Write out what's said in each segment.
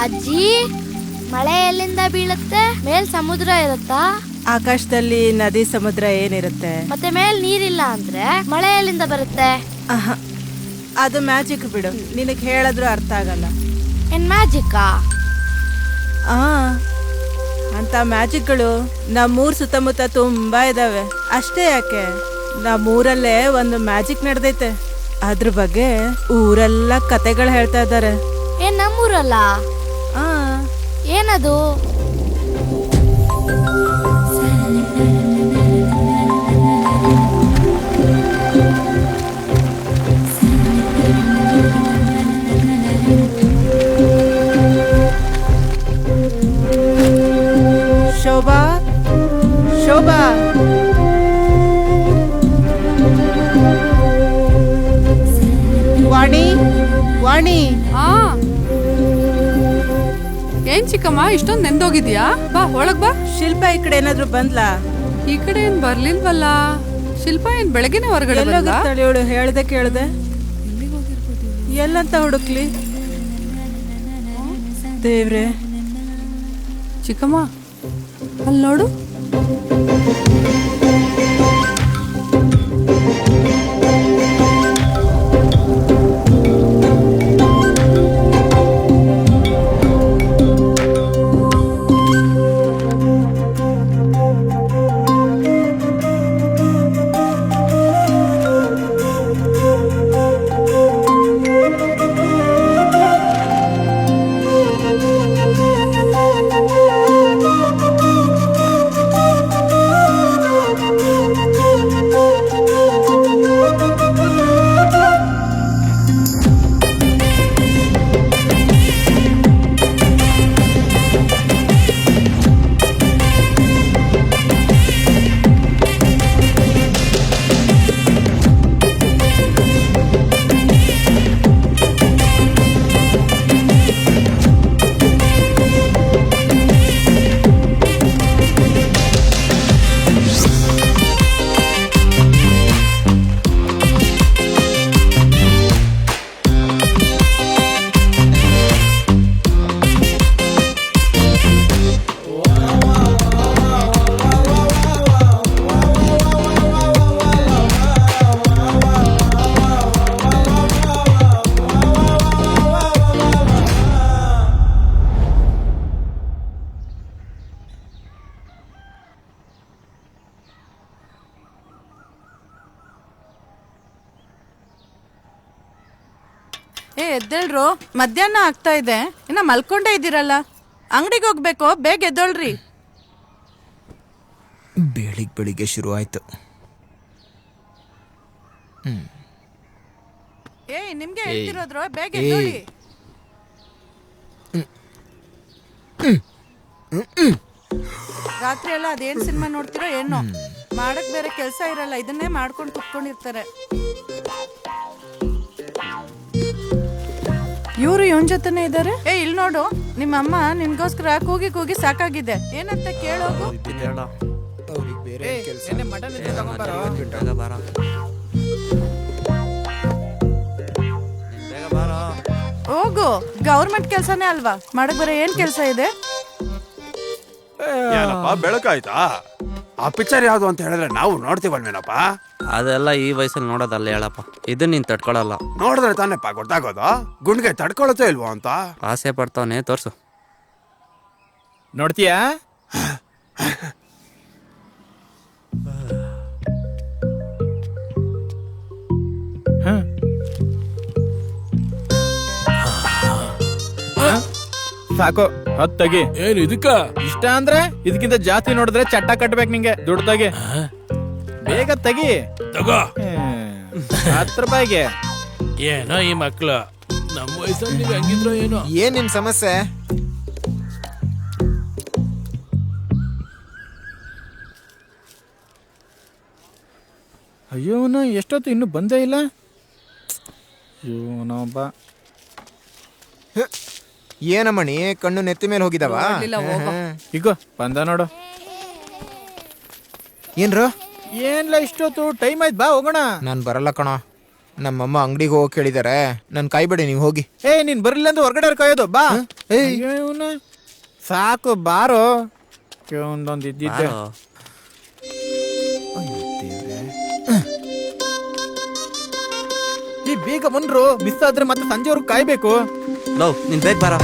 ಅಜ್ಜಿ, ಮಳೆ ಎಲ್ಲಿಂದ ಬೀಳುತ್ತೆ? ಮೇಲ್ ಸಮುದ್ರ ಇರುತ್ತಾ? ಆಕಾಶದಲ್ಲಿ ನದಿ ಸಮುದ್ರ ಏನಿರುತ್ತೆ? ಮತ್ತೆ ಮೇಲ್ ನೀರಿಲ್ಲ ಅಂದ್ರೆ ಮಳೆ ಎಲ್ಲಿಂದ ಬರುತ್ತೆ? ಅದು ಮ್ಯಾಜಿಕ್ ಬಿಡು, ನಿನಗೆ ಹೇಳಿದ್ರು ಅರ್ಥ ಆಗಲ್ಲ. ಏನ್ ಮ್ಯಾಜಿಕ್ಕಾ? ಅಂತ ಮ್ಯಾಜಿಕ್ಗಳು ನಮ್ಮೂರ್ ಸುತ್ತಮುತ್ತ ತುಂಬಾ ಇದಾವೆ. ಅಷ್ಟೇ ಯಾಕೆ, ನಮ್ಮೂರಲ್ಲೇ ಒಂದು ಮ್ಯಾಜಿಕ್ ನಡೆದೈತೆ. ಅದ್ರ ಬಗ್ಗೆ ಊರೆಲ್ಲ ಕತೆಗಳು ಹೇಳ್ತಾ ಇದ್ದಾರೆ. ಏನ್ ನಮ್ಮೂರಲ್ಲ? ಏನದು? ಶೋಭಾ, ಶೋಭಾ, ವಾಣಿ, ವಾಣಿ. ಏನ್ ಚಿಕ್ಕಮ್ಮ ಇಷ್ಟೊಂದ್ ನೆಂದೋಗಿದ್ಯಾ? ಬಾ ಒಳಗ್ ಬಾ. ಶಿಲ್ಪ ಈ ಕಡೆ ಏನಾದ್ರು ಬಂದ್ಲಾ? ಈ ಕಡೆ ಏನ್ ಬರ್ಲಿಲ್ವಲ್ಲ. ಶಿಲ್ಪ ಏನ್ ಬೆಳಗ್ಗೆನೆ ಹೊರಗಡೆ ಬಂದ್ಲಾ? ಇವಳು ಹೇಳ್ದೆ ಕೇಳ್ದೆ ಎಲ್ಲಂತ ಹುಡುಕ್ಲಿ? ದೇವ್ರೆ. ಚಿಕ್ಕಮ್ಮ ಅಲ್ಲಿ ನೋಡು. ಎದ್ದೇಳ್ರು, ಮಧ್ಯಾಹ್ನ ಆಗ್ತಾ ಇದೆ, ಇನ್ನ ಮಲ್ಕೊಂಡೇ ಇದ್ದೀರಲ್ಲ. ಅಂಗಡಿಗೆ ಹೋಗ್ಬೇಕು, ಬೇಗ ಎದ್ದೋಳ್ರಿ. ಬೆಳಿಗ್ಗೆ ಶುರು ಆಯ್ತು. ನಿಮ್ಗೆ ಹೇಳ್ತಿರೋದ್ರು, ಬೇಗ ಎದ್ದೋಳಿ. ರಾತ್ರಿ ಎಲ್ಲ ಅದೇನ್ ಸಿನಿಮಾ ನೋಡ್ತಿರೋ ಏನೋ, ಮಾಡಕ್ ಬೇರೆ ಕೆಲ್ಸ ಇರಲ್ಲ, ಇದನ್ನೇ ಮಾಡ್ಕೊಂಡು ಕುತ್ಕೊಂಡಿರ್ತಾರೆ. ಇವ್ರು ಇವನ್ ಜೊತೆನೆ ಇದಾರೆ. ಇಲ್ಲಿ ನೋಡು, ನಿಮ್ಮ ಅಮ್ಮ ನಿನ್ಗೋಸ್ಕರ ಕೂಗಿ ಕೂಗಿ ಸಾಕಾಗಿದೆ, ಏನಂತ ಕೇಳೋಗು. ಹೋಗು, ಗೌರ್ಮೆಂಟ್ ಕೆಲ್ಸನೇ ಅಲ್ವಾ, ಮಾಡಕ್ ಬೇರೆ ಏನ್ ಕೆಲ್ಸ ಇದೆ? ಬೆಳಕಾಯ್ತಾ? ಆ ಪಿಕ್ಚರ್ ಯಾವ್ದು ಅಂತ ಹೇಳಿದ್ರೆ ನಾವು ನೋಡ್ತೀವಲ್ವೇನಪ್ಪ? ಅದೆಲ್ಲ ಈ ವಯಸ್ಸಲ್ಲಿ ನೋಡೋದಲ್ಲ ಹೇಳಪ್ಪ, ಇದು ನೀನ್ ತಡ್ಕೊಳಲ್ಲ. ನೋಡಿದ್ರೆ ತಾನೇಪ್ಪ ಗೊತ್ತಾಗೋದು ಗುಂಡ್ಗೆ ತಡ್ಕೊಳತ್ತೋ ಇಲ್ವೋ ಅಂತ. ಆಸೆ ಪಡ್ತಾವನೆ, ತೋರ್ಸು. ನೋಡ್ತೀಯಾ? ಸಾಕು, ಹೊತ್ತಗಿ. ಏನು ಇದಕ್ಕ ಇಷ್ಟ ಅಂದ್ರೆ ಇದಕ್ಕಿಂತ ಜಾಸ್ತಿ ನೋಡಿದ್ರೆ ಚಟ್ಟ ಕಟ್ಬೇಕು ನಿಂಗೆ. ದುಡ್ಡು ತೆಗಿ, ಬೇಗ ತೆಗಿ. ತಗೋ. 10 ರೂಪಾಯಿಗೆ. ಏನೋ ಈ ಮಕ್ಳು, ನಮ್ಮ ವಯಸ್ಸಲ್ಲಿ ನೀವು ಹೆಂಗಿದ್ರು ಏನೋ. ಏನ್ ನಿಮ್ ಸಮಸ್ಯೆ? ಅಯ್ಯೋ, ಎಷ್ಟೊತ್ತು ಇನ್ನೂ ಬಂದೇ ಇಲ್ಲ. ಇವನೊಬ್ಬ. ಏನಮ್ಮಣಿ, ಕಣ್ಣು ನೆತ್ತಿ ಮೇಲೆ ಹೋಗಿದಾವ? ಈಗ ಬಂದ ನೋಡು. ಏನ್ರು? ಏನ್ಲ ಇಷ್ಟೊತ್ತು? ಟೈಮ್ ಆಯ್ತು, ಬಾ ಹೋಗೋಣ. ನಾನ್ ಬರಲ್ಲ ಕಣ. ನಮ್ಮಮ್ಮ ಅಂಗಡಿಗೆ ಹೋಗಿ ಕೇಳಿದಾರೆ ನನ್ ಕಾಯ್ಬೇಡಿ ನೀವು ಹೋಗಿ. ನೀನ್ ಬರ್ಲಿಲ್ಲ ಅಂತ ಹೊರಗಡೆ ಕಾಯೋದು ಬಾ. ಇವ್ನು ಸಾಕು ಬಾರೋ. ಒಂದೊಂದು ಇದ್ದಿದ್ದೆ. ಬಾರೋ. ಈ ಬೇಗ ಬಂದ್ರು, ಮಿಸ್ ಆದ್ರೆ ಮತ್ತೆ ಸಂಜೆವರೆಗೂ ಕಾಯ್ಬೇಕು. ಲವ್ ನೀನ್ ಬೇಗ ಬಾರ.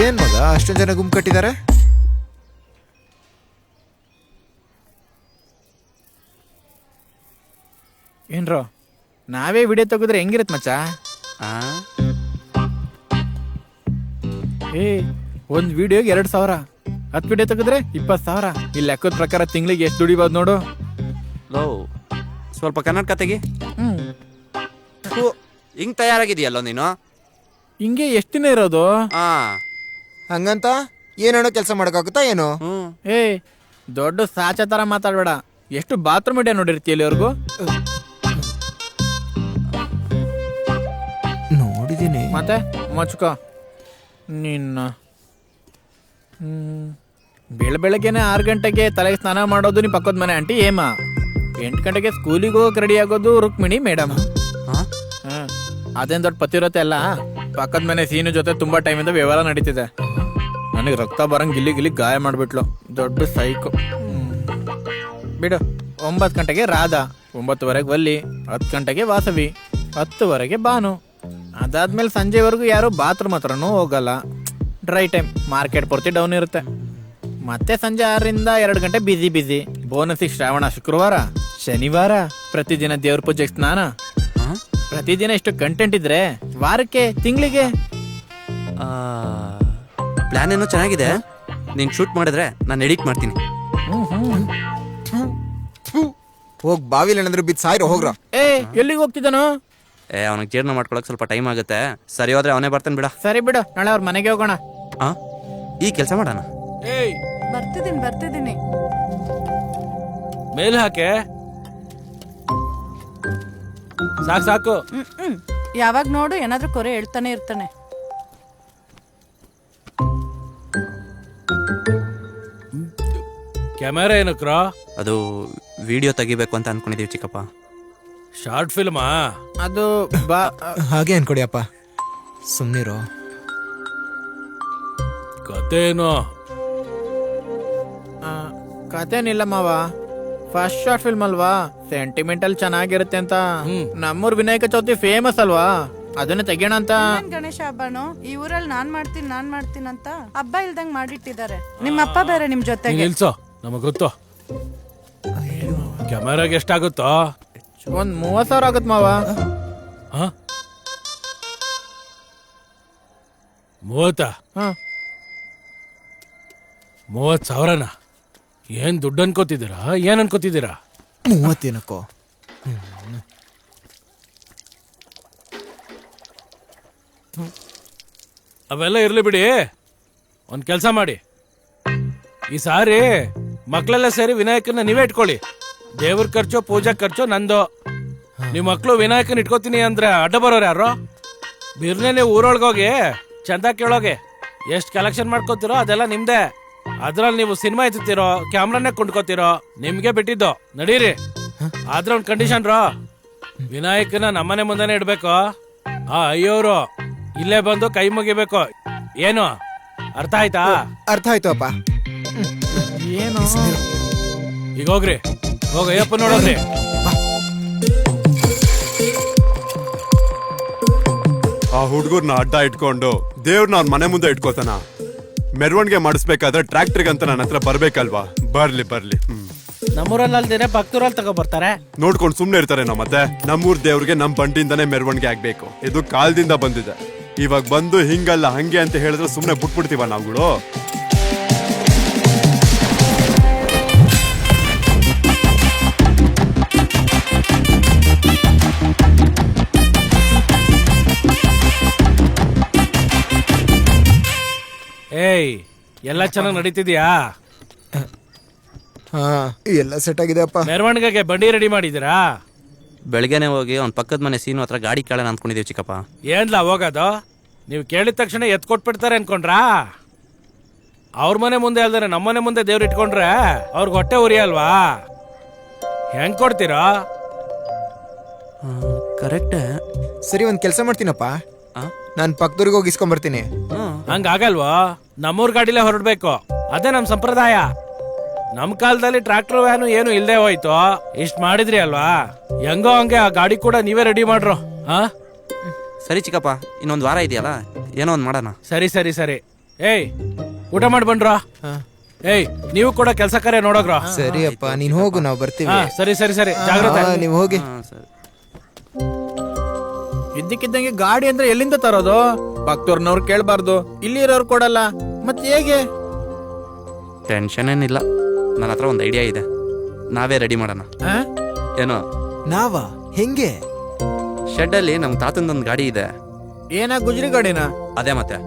ಏನ್ ಮಗ ಅಷ್ಟೊಂದು ಜನ ಗುಂಪು ಕಟ್ಟಿದ್ದಾರೆ? ಏನ್ರೋ ನಾವೇ ವಿಡಿಯೋ ತೆಗೆದ್ರೆ ಹೆಂಗಿರತ್ ಮಚ್ಚ? ಒಂದ್ ವಿಡಿಯೋಗೆ 2,000, 10 ವಿಡಿಯೋ ತೆಗೆದ್ರೆ 20,000. ಇಲ್ಲಿ ಲೆಕ್ಕದ ಪ್ರಕಾರ ತಿಂಗಳಿಗೆ ಎಷ್ಟು ದುಡಿಬೋದು ನೋಡು. ಲವ್ ಸ್ವಲ್ಪ ಕನ್ನಡ ತೆಗಿ. ಹಿಂಗ್ ತಯಾರಾಗಿದೆಯಲ್ಲೋ ನೀನು. ಹಿಂಗೆ ಎಷ್ಟು ದಿನ ಇರೋದು? ಹಂಗಂತ ಏನೇನೋ ಕೆಲಸ ಮಾಡಕ್ಕಾಗುತ್ತಾ ಏನು? ದೊಡ್ಡ ಸಾಚ ತರ ಮಾತಾಡ್ಬೇಡ. ಎಷ್ಟು ಬಾತ್ರೂಮ್ ವಿಡಿಯೋ ನೋಡಿರ್ತೀಯ ಇಲ್ಲಿವರೆಗೂ? ನೋಡಿದೀನಿ. ಮತ್ತೆ ಮಚ್ಕೋ ನಿನ್ನ. ಬೆಳಗ್ಗೆನೆ 6 ಗಂಟೆಗೆ ತಲೆಗೆ ಸ್ನಾನ ಮಾಡೋದು ನಿಮ್ಮ ಪಕ್ಕದ ಮನೆ ಆಂಟಿ ಏಮಾ. 8 ಗಂಟೆಗೆ ಸ್ಕೂಲಿಗೆ ಹೋಗಿ ರೆಡಿ ಆಗೋದು ರುಕ್ಮಿಣಿ ಮೇಡಮ್. ಅದೇನ್ ದೊಡ್ಡ ಪತಿರತ್ತೆ ಅಲ್ಲ. ಪಕ್ಕದ ಮನೆ ಸೀನು ಜೊತೆ ತುಂಬಾ ಟೈಮಿಂದ ವ್ಯವಹಾರ ನಡೀತಿದೆ. ನನಗೆ ರಕ್ತ ಬರಂಗ್ ಗಿಲ್ಲಿ ಗಾಯ ಮಾಡ್ಬಿಟ್ಲು. ದೊಡ್ಡ ಸೈಕು. ಬಿಡು. 9 ಗಂಟೆಗೆ ರಾಧಾ, 9:30 ವಲ್ಲಿ, 10 ಗಂಟೆಗೆ ವಾಸವಿ, 10:00 ಭಾನು. ಅದಾದ್ಮೇಲೆ ಸಂಜೆವರೆಗೂ ಯಾರು ಬಾತ್ರೂಮ್ ಹತ್ರನೂ ಹೋಗಲ್ಲ. Dry time. ಮಾರ್ಕೆಟ್ ಪೂರ್ತಿ ಡೌನ್ ಇರುತ್ತೆ. ಮತ್ತೆ ಸಂಜೆ 6ರಿಂದ 2 ಗಂಟೆ ಬಿಸಿ. ಬೋನಸಿಗೆ ಶ್ರಾವಣ ಶುಕ್ರವಾರ, ಶನಿವಾರ, ಪ್ರತಿದಿನ ದೇವ್ರ ಪೂಜೆಗೆ ಸ್ನಾನ. ಪ್ರತಿದಿನ ಇಷ್ಟು ಕಂಟೆಂಟ್ ಇದ್ರೆ ವಾರಕ್ಕೆ, ತಿಂಗಳಿಗೆ. ಪ್ಲಾನ್ ಏನೋ ಚೆನ್ನಾಗಿದೆ. ನೀನ್ ಶೂಟ್ ಮಾಡಿದ್ರೆ ನಾನು ಎಡಿಟ್ ಮಾಡ್ತೀನಿ. ಹೋಗ್ ಬಾವಿಲ್ ಏನಾದ್ರು ಬಿದ್ದು ಸಾಯ್ರೋ ಹೋಗ್ರ. ಎಲ್ಲಿಗೆ ಹೋಗ್ತಿದ್ದಾನು? ಅವನಿಗೆ ಜೀರ್ಣ ಮಾಡ್ಕೊಳಕ್ ಸ್ವಲ್ಪ ಟೈಮ್ ಆಗುತ್ತೆ. ಸರಿ ಹೋದ್ರೆ ಅವನೇ ಬರ್ತಾನೆ ಬಿಡ. ಸರಿ ಬಿಡು, ನಾಳೆ ಅವ್ರ ಮನೆಗೆ ಹೋಗೋಣ. ಈ ಕೆಲಸ ಮಾಡೋಣ. ಬರ್ತಿದ್ದೀನಿ. ಮೇಲ್ ಹಾಕೆ. ಸಾಕು. ಯಾವಾಗ ನೋಡು ಏನಾದ್ರೂ ಕೊರೆ ಹೇಳ್ತಾನೆ ಇರ್ತಾನೆ. ಕ್ಯಾಮೆರಾ ಏನಕ್ರಾ? ಅದು ವಿಡಿಯೋ ತೆಗಿಬೇಕು ಅಂತ ಅನ್ಕೊಂಡಿದೀವಿ ಚಿಕ್ಕಪ್ಪ. ಶಾರ್ಟ್ ಫಿಲ್ಮಾ? ಅದು ಹಾಗೆ ಅನ್ಕೊಡಿ ಅಪ್ಪ, ಸುಮ್ನಿರೋ. ಕತೆ ಏನು? ಕತೆನಿಲ್ಲ ಮಾವ. ಫಸ್ಟ್ ಶಾರ್ಟ್ ಫಿಲ್ಮ್ ಅಲ್ವಾ, ಸೆಂಟಿಮೆಂಟಲ್ ಚೆನ್ನಾಗಿರುತ್ತೆ ಅಂತ. ನಮ್ಮೂರ್ ವಿನಾಯಕ ಚೌತಿ ಫೇಮಸ್ ಅಲ್ವಾ, ಅದನ್ನ ತೆಗಿಯೋಣ ಅಂತ. ಗಣೇಶ ಹಬ್ಬನು ಈ ಊರಲ್ಲಿ ನಾನ್ ಮಾಡ್ತೀನಿ ಅಂತ ಹಬ್ಬ ಇಲ್ದಂಗ್ ಮಾಡಿಟ್ಟಿದ್ದಾರೆ. ನಿಮ್ಮ ಅಪ್ಪ ಬೇರೆ ನಿಮ್ ಜೊತೆಗೆ. ನಿಲ್ಸೋ, ನಮಗ್ ಗೊತ್ತು. ಕ್ಯಾಮೆರಾಗೆ ಎಷ್ಟಾಗುತ್ತೋ? ಒಂದ್ 30,000 ಆಗುತ್ತೆ ಮಾವ. 30,000ನ? ಏನ್ ದುಡ್ಡು ಅನ್ಕೋತಿದ್ದೀರಾ? ಏನ್ ಅನ್ಕೋತಿದ್ದೀರಾ? 30 ಏನಕ್ಕೋ? ಅವೆಲ್ಲ ಇರ್ಲಿ ಬಿಡಿ. ಒಂದ್ ಕೆಲ್ಸ ಮಾಡಿ, ಈ ಸಾರಿ ಮಕ್ಳೆಲ್ಲ ಸೇರಿ ವಿನಾಯಕನ ನೀವೇ ಇಟ್ಕೊಳ್ಳಿ. ದೇವ್ರ ಖರ್ಚು, ಪೂಜಾ ಖರ್ಚು ನಂದು. ನಿಮ್ ಮಕ್ಳು ವಿನಾಯಕನ್ ಇಟ್ಕೋತೀನಿ ಅಂದ್ರೆ ಅಡ್ಡ ಬರೋರು ಯಾರು? ಬಿರ್ನೆ ನೀವು ಊರೊಳಗೋಗಿ ಚಂದ ಕೇಳೋಗೆ ಎಷ್ಟ್ ಕಲೆಕ್ಷನ್ ಮಾಡ್ಕೋತಿರೋ ಅದೆಲ್ಲ ನಿಮ್ದೆ. ಅದ್ರಲ್ಲಿ ನೀವು ಸಿನಿಮಾ ಎತ್ತುತ್ತೀರೋ ಕ್ಯಾಮ್ರಾನೇ ಕೊಂಡ್ಕೋತಿರೋ ನಿಮ್ಗೆ ಬಿಟ್ಟಿದ್ದು. ನಡೀರಿ. ಆದ್ರೆ ಒಂದ್ ಕಂಡೀಷನ್ ರೋ, ವಿನಾಯಕನ ನಮ್ಮನೆ ಮುಂದೆನೆ ಇಡ್ಬೇಕು. ಅಯ್ಯೋರು ಇಲ್ಲೇ ಬಂದು ಕೈ ಮುಗಿಬೇಕು. ಏನು ಅರ್ಥ ಆಯ್ತಾ? ಅರ್ಥ ಆಯ್ತು ಅಪ್ಪ. ಏನು ಈಗ ಹೋಗ್ರಿ, ಹೋಗ ಅಯ್ಯಪ್ಪ ನೋಡೋದ್ರಿ. ಆ ಹುಡುಗರ್ನ ಅಡ್ಡ ಇಟ್ಕೊಂಡು ದೇವ್ರನ್ನ ಅವ್ನ ಮನೆ ಮುಂದೆ ಇಟ್ಕೋತಾನ. ಮೆರವಣಿಗೆ ಮಾಡಿಸ್ಬೇಕಾದ್ರೆ ಟ್ರ್ಯಾಕ್ಟರ್ಗಂತ ನನ್ನ ಹತ್ರ ಬರ್ಬೇಕಲ್ವಾ? ಬರ್ಲಿ ಬರ್ಲಿ. ನಮ್ಮೂರಲ್ಲಿ ಅಲ್ದೇನೆ ಭಕ್ತೂರಲ್ಲಿ ತಗೋ ಬರ್ತಾರೆ. ನೋಡ್ಕೊಂಡು ಸುಮ್ನೆ ಇರ್ತಾರೆ ನಾವು. ಮತ್ತೆ ನಮ್ಮೂರ್ ದೇವ್ರಿಗೆ ನಮ್ ಬಂಡಿಂದಾನೇ ಮೆರವಣಿಗೆ ಆಗ್ಬೇಕು. ಇದು ಕಾಲದಿಂದ ಬಂದಿದೆ. ಇವಾಗ ಬಂದು ಹಿಂಗಲ್ಲ ಹಂಗೆ ಅಂತ ಹೇಳಿದ್ರೆ ಸುಮ್ನೆ ಬಿಟ್ಬಿಡ್ತೀವ ನಾವುಗಳು. ಏಯ್, ಎಲ್ಲ ಚೆನ್ನಾಗಿ ನಡೀತಿದ್ಯಾ? ಹಾ ಎಲ್ಲ ಸೆಟ್ ಆಗಿದೆ ಅಪ್ಪ. ಮೆರವಣಿಗೆಗೆ ಬಂಡಿ ರೆಡಿ ಮಾಡಿದ್ದೀರಾ? ಬೆಳಗ್ಗೆನೆ ಹೋಗಿ ಅವ್ನ ಪಕ್ಕದ ಮನೆ ಸೀನು ಹತ್ರ ಗಾಡಿ ಕೇಳೋಣ ಅನ್ಕೊಂಡಿದೀವಿ ಚಿಕ್ಕಪ್ಪ. ಏನ್ಲಾ ಹೋಗೋದು? ನೀವು ಕೇಳಿದ ತಕ್ಷಣ ಎತ್ ಕೊಟ್ಬಿಡ್ತಾರೆ ಅನ್ಕೊಂಡ್ರಾ? ಅವ್ರ ಮನೆ ಮುಂದೆ ಅಲ್ದಾರೆ ನಮ್ಮನೆ ಮುಂದೆ ದೇವ್ರು ಇಟ್ಕೊಂಡ್ರೆ ಅವ್ರಿಗೆ ಹೊಟ್ಟೆ ಉರಿ ಅಲ್ವಾ? ಹೆಂಗ್ ಕೊಡ್ತೀರಾ? ಕರೆಕ್ಟ್. ಸರಿ ಒಂದ್ ಕೆಲಸ ಮಾಡ್ತೀನಪ್ಪ, ನಾನ್ ಪಕ್ಕದವ್ರಿಗೆ ಹೋಗಿ ಇಸ್ಕೊಂಬರ್ತೀನಿ. ಹಂಗ ಆಗಲ್ವಾ? ನಮ್ಮೂರ್ ಗಾಡಿಲೇ ಹೊರಡ್ಬೇಕು. ಅದೇ ನಮ್ ಸಂಪ್ರದಾಯ. ನಮ್ ಕಾಲದಲ್ಲಿ ಟ್ರಾಕ್ಟರ್ ವ್ಯಾನು ಏನು ಇಲ್ದೇ ಹೋಯ್ತು. ಇಷ್ಟ್ ಮಾಡಿದ್ರಿ ಅಲ್ವಾ? ಹೆಂಗೋ ಹಂಗೆ ಆ ಗಾಡಿ ಕೂಡ ನೀವೇ ರೆಡಿ ಮಾಡ್ರು. ಸರಿ ಚಿಕ್ಕಪ್ಪ, ಇನ್ನೊಂದು ವಾರ ಇದೆಯಲ್ಲ, ಏನೋ ಒಂದ್ ಮಾಡೋಣ. ಸರಿ ಸರಿ ಸರಿ. ಏಯ್, ಊಟ ಮಾಡಿ ಬಂದ್ರ? ಏಯ್, ನೀವು ಕೂಡ ಕೆಲಸ ಕಾರ್ಯ ನೋಡೋಗ್ರ. ಸರಿ ಅಪ್ಪ, ನೀನ್ ಹೋಗು, ನಾವ್ ಬರ್ತೀವಿ. ಸರಿ ಸರಿ ಸರಿ, ಜಾಗ್ರತೆ. ನೀವ್ ಹೋಗಿ. ಸರಿ. ಇದ್ದಕ್ಕಿದ್ದಂಗೆ ಗಾಡಿ ಅಂದ್ರೆ ಎಲ್ಲಿಂದ ತರೋದು? ಭಕ್ತೂರ್ನವ್ರು ಕೇಳಬಾರ್ದು, ಇಲ್ಲಿ ಇರೋರು ಕೊಡಲ್ಲ, ಮತ್ತೆ ಹೇಗೆ? ಟೆನ್ಷನ್ ಏನಿಲ್ಲ, ನನ್ನ ಹತ್ರ ಒಂದು ಐಡಿಯಾ ಇದೆ. ನಾವೇ ರೆಡಿ ಮಾಡೋಣ. ಏನೋ ನಾವಾ? ಹೆಂಗೆ? ಶೆಡ್ ಅಲ್ಲಿ ನಮ್ ತಾತಂದೊಂದು ಗಾಡಿ ಇದೆ. ಏನ ಗುಜ್ರಿ ಗಾಡಿನ? ಅದೇ ಮತ್ತೆ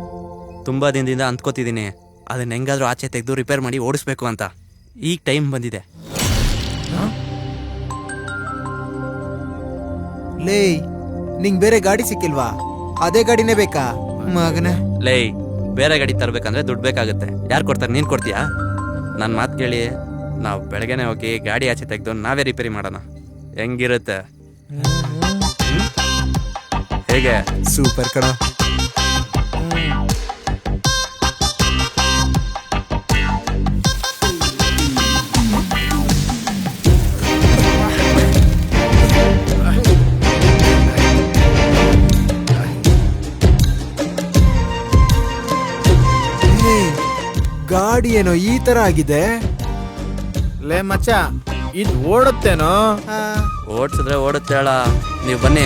ತುಂಬಾ ದಿನದಿಂದ ಅಂದ್ಕೋತಿದ್ದೀನಿ, ಅದನ್ನ ಹೆಂಗಾದ್ರೂ ಆಚೆ ತೆಗೆದು ರಿಪೇರ್ ಮಾಡಿ ಓಡಿಸ್ಬೇಕು ಅಂತ. ಈಗ ಟೈಮ್ ಬಂದಿದೆ. ಲೇ, ನಿಂಗ್ ಬೇರೆ ಗಾಡಿ ಸಿಕ್ಕಿಲ್ವಾ? ಅದೇ ಗಾಡಿನೇ ಬೇಕಾ ಮಗನ? ಲೇ, ಬೇರೆ ಗಾಡಿ ತರ್ಬೇಕಂದ್ರೆ ದುಡ್ಡು ಬೇಕಾಗುತ್ತೆ. ಯಾರು ಕೊಡ್ತಾರೆ? ನೀನ್ ಕೊಡ್ತೀಯಾ? ನನ್ನ ಮಾತು ಕೇಳಿ, ನಾವು ಬೆಳಗ್ಗೆನೆ ಹೋಗಿ ಗಾಡಿ ಆಚೆ ತೆಗೆದು ನಾವೇ ರಿಪೇರಿ ಮಾಡೋಣ. ಹೆಂಗಿರುತ್ತೆ? ಹೇಗೆ? ಸೂಪರ್ ಕಣ. ಗಾಡಿ ಏನೋ ಈ ತರ ಆಗಿದೆ. ಲೇ ಮಚ್ಚ, ಇದು ಓಡುತ್ತೇನೋ? ಓಡಿಸಿದ್ರೆ ಓಡುತ್ತೆ ಹೇಳ. ನೀವು ಬನ್ನಿ.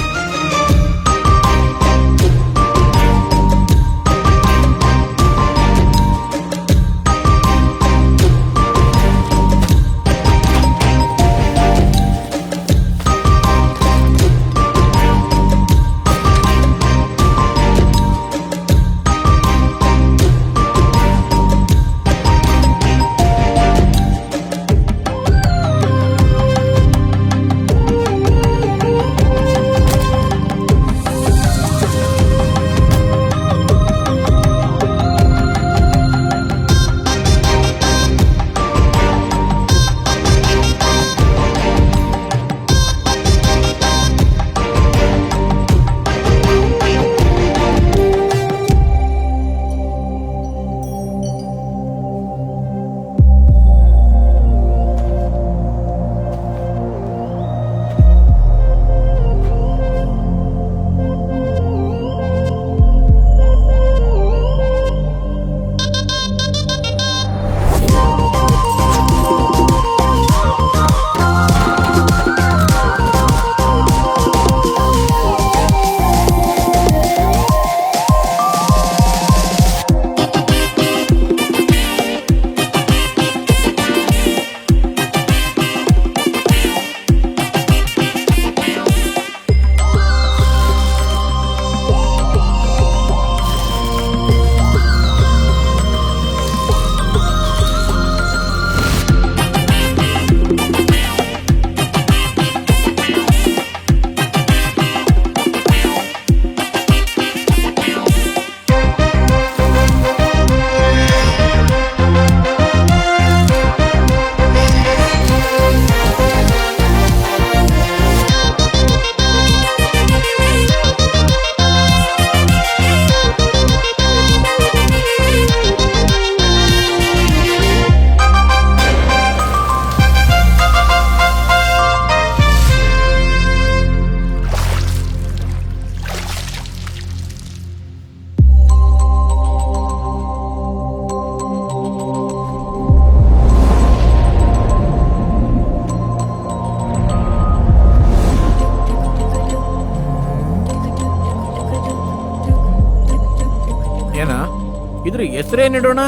ಇದ್ರ ಹೆಸರೇನಿಡೋಣ?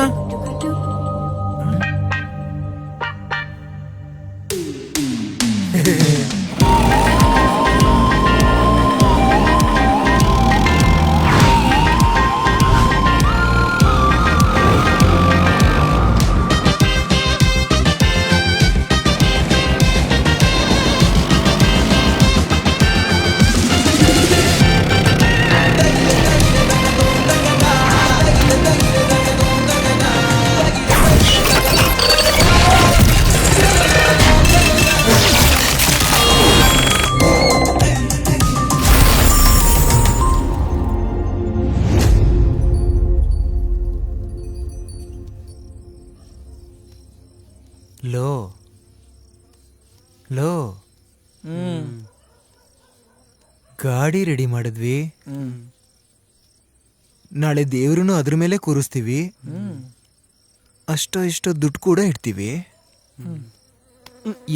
ಲೋ ಲೋ ಗಾಡಿ ರೆಡಿ ಮಾಡಿದ್ವಿ, ನಾಳೆ ದೇವ್ರನ್ನು ಅದ್ರ ಮೇಲೆ ಕೂರಿಸ್ತೀವಿ, ಅಷ್ಟೋ ಇಷ್ಟೋ ದುಡ್ಡು ಕೂಡ ಇಡ್ತೀವಿ.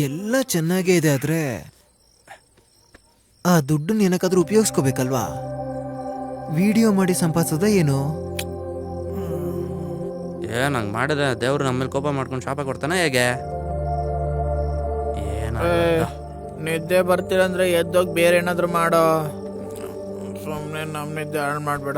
ಎಲ್ಲ ಚೆನ್ನಾಗೇ ಇದೆ, ಆದ್ರೆ ಆ ದುಡ್ಡನ್ನ ಏನಕ್ಕಾದ್ರೂ ಉಪಯೋಗಿಸ್ಕೋಬೇಕಲ್ವಾ? ವಿಡಿಯೋ ಮಾಡಿ ಸಂಪಾದಿಸೋದ ಏನು? ನಂಗೆ ಮಾಡಿದ್ರೆ ದೇವ್ರು ನಮ್ಮ ಮೇಲೆ ಕೋಪ ಮಾಡ್ಕೊಂಡು ಶಾಪ ಕೊಡ್ತಾನೆ ಹೇಗೆ? ನಿದ್ದೆ ಬರ್ತೀರಂದ್ರೆ ಎದ್ದೋಗಿ ಬೇರೆ ಏನಾದ್ರು ಮಾಡೋ. ಸುಮ್ಮನೆ ನಮ್ಮ ನಿದ್ದೆ ಹಾಳು ಮಾಡಬೇಡ.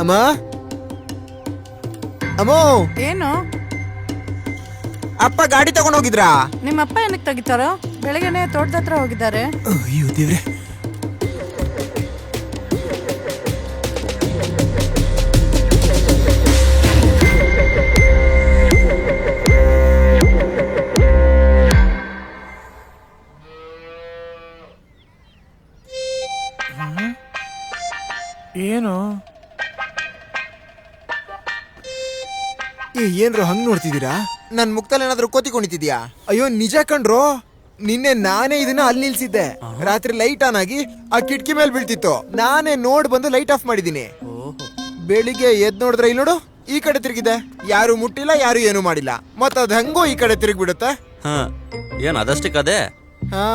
ಅಮ್ಮ ಅಮ್ಮೋ, ಏನು? ಅಪ್ಪ ಗಾಡಿ ತಗೊಂಡ್ ಹೋಗಿದ್ರಾ? ನಿಮ್ಮಪ್ಪ ಏನಕ್ಕೆ ತೆಗಿತಾರೋ? ಬೆಳಗ್ಗೆನೆ ತೋಟದ ಹತ್ರ ಹೋಗಿದ್ದಾರೆ. ಅಯ್ಯೋ ದೇವ್ರೆ. ಏನು ಏನ್ರೋ ಹಂಗ್ ನೋಡ್ತಿದ್ದೀರಾ? ನನ್ ಮುಖದಲ್ಲಿ ಏನಾದ್ರು ಕೋತಿ ಕುಣಿತಿದ್ಯಾ? ಅಯ್ಯೋ ನಿಜ ಕಣ್ರೋ, ನಿನ್ನೆ ನಾನೇ ಇದನ್ನ ಅಲ್ಲಿ ನಿಲ್ಸಿದ್ದೆ. ರಾತ್ರಿ ಲೈಟ್ ಆನ್ ಆಗಿ ಆ ಕಿಟಕಿ ಮೇಲೆ ಬೀಳ್ತಿತ್ತು. ನಾನೇ ನೋಡ್ ಬಂದು ಲೈಟ್ ಆಫ್ ಮಾಡಿದೀನಿ. ಬೆಳಿಗ್ಗೆ ಎದ್ ನೋಡಿದ್ರೆ ಇಲ್ಲಿ ನೋಡು, ಈ ಕಡೆ ತಿರುಗಿದೆ. ಯಾರು ಮುಟ್ಟಿಲ್ಲ, ಯಾರು ಏನು ಮಾಡಿಲ್ಲ. ಮತ್ತ ಅದ್ ಹಂಗೋ ಈ ಕಡೆ ತಿರುಗಿ ಬಿಡುತ್ತೆ. ಏನ್ ಅದಷ್ಟಕ್ಕದೇ? ಹಾ,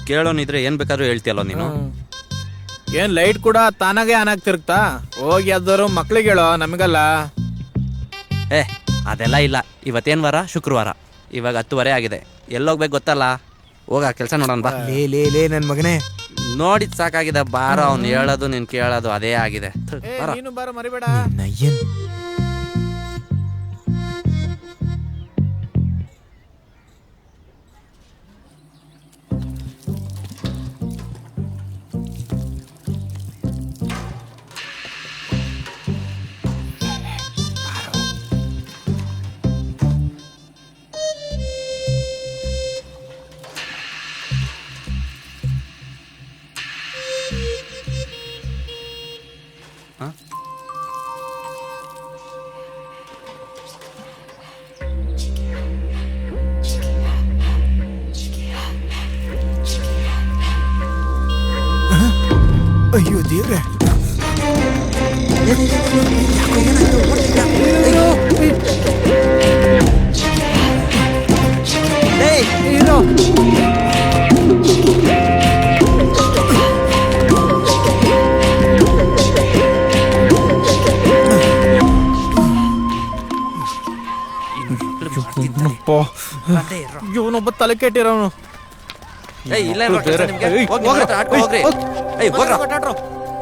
ಕೇಳೋನಿದ್ರೆ ಏನ್ ಬೇಕಾದ್ರೂ ಹೇಳ್ತೀಯಲ್ಲ ನೀನು. ಏನ್ ಲೈಟ್ ಕೂಡ ತಾನಾಗೆ ಆನ್ ಆಗ್ತಿರುತ್ತಾ? ಹೋಗಿ ಯಾವ್ದಾರು ಮಕ್ಳಿಗೆ ಹೇಳೋ, ನಮಗಲ್ಲ. ಅದೆಲ್ಲ ಇಲ್ಲ. ಇವತ್ತೇನ್ ವಾರ? ಶುಕ್ರವಾರ. ಇವಾಗ 10:30 ಆಗಿದೆ. ಎಲ್ಲೋಗ್ಬೇಕು ಗೊತ್ತಲ್ಲ. ಹೋಗ ಕೆಲ್ಸ ನೋಡೋಣ ಬಾ. ಲೇ ನನ್ ಮಗನೇ, ನೋಡಿದ್ ಸಾಕಾಗಿದೆ. ಬಾರೋ, ಅವ್ನು ಹೇಳೋದು ನೀನ್ ಕೇಳೋದು ಅದೇ ಆಗಿದೆ. ನೀನು ಬಾರ, ಮರಿಬೇಡ. ದೇವ್ರೆ ಇವನೊಬ್ಬ ತಲೆ ಕೆಟ್ಟಿರೋನು. ಏಯ್ ಇಲ್ಲ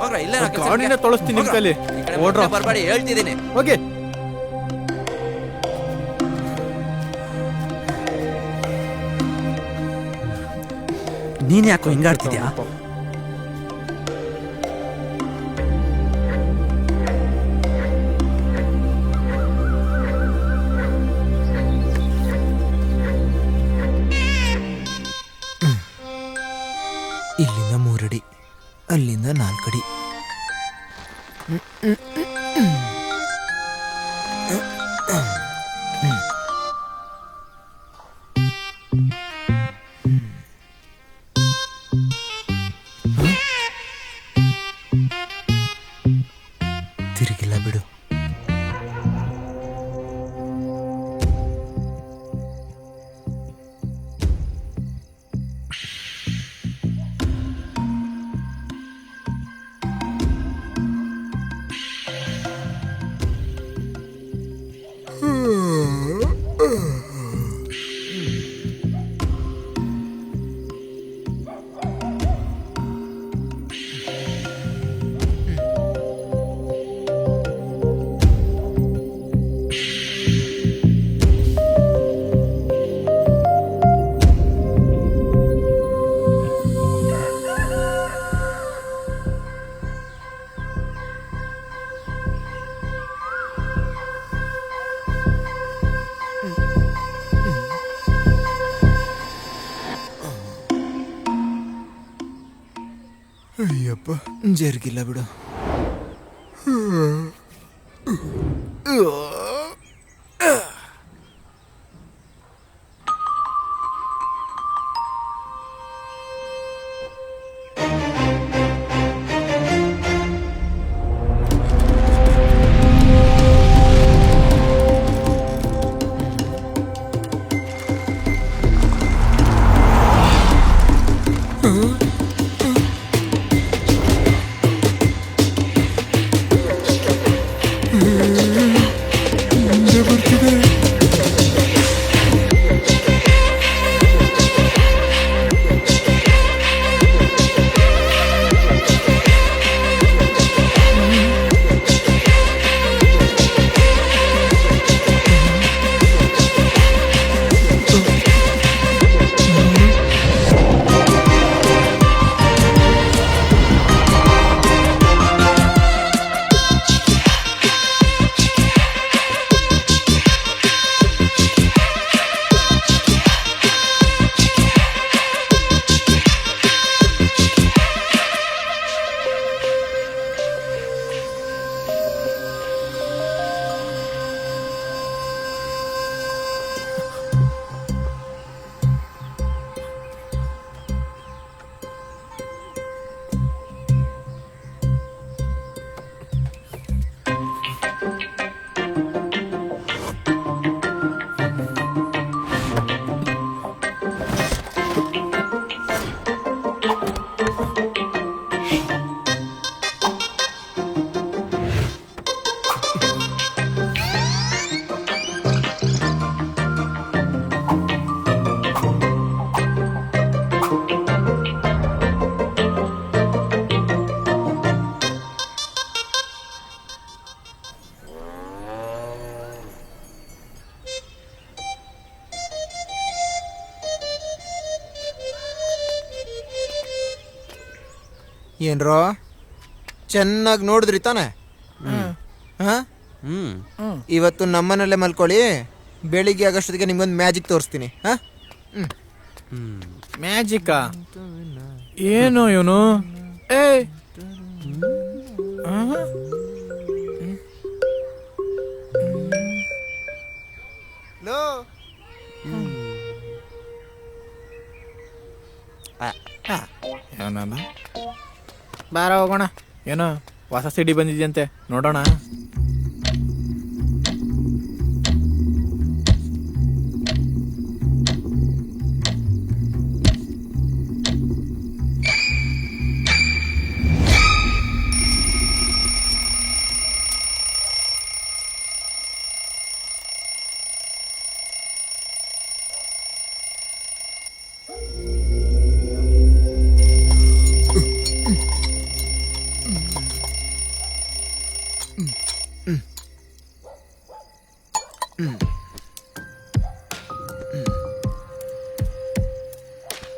ಹೋಗ್ರಿ ಇಲ್ಲೇ ಗಾಡಿನೇ ತೊಳಸ್ತೀನಿ ನಿಮ್ ಕೈಲಿ. ಓಡ್ರೋ ಬರ್ಬೇಡಿ ಹೇಳ್ತಿದ್ದೀನಿ. ಓಕೆ ನೀನ್ ಯಾಕೋ ಹಿಂಗಾಡ್ತಿದ್ಯಾ? ಇಲ್ಲಿಂದ 3 ಅಡಿ, ಅಲ್ಲಿಂದ 4 ಅಡಿ. ತಿರುಗಿಲ್ಲ ಬಿಡು. ಅಯ್ಯಪ್ಪ ಜರ್ಗಿಲ್ಲ ಬಿಡು. ಏನ್ರೋ ಚೆನ್ನಾಗಿ ನೋಡಿದ್ರಿ ತಾನೆ? ಇವತ್ತು ನಮ್ಮನಲ್ಲೇ ಮಲ್ಕೊಳ್ಳಿ, ಬೆಳಿಗ್ಗೆ ಆಗಷ್ಟೊತ್ತಿಗೆ ನಿಮ್ಗೊಂದು ಮ್ಯಾಜಿಕ್ ತೋರಿಸ್ತೀನಿ. ಮ್ಯಾಜಿಕಾ? ಏನು ಇವನು? ಏ ಬಾರ ಹೋಗೋಣ. ಏನೋ ಹೊಸ ಸಿಡಿ ಬಂದಿದ್ಯಂತೆ, ನೋಡೋಣ.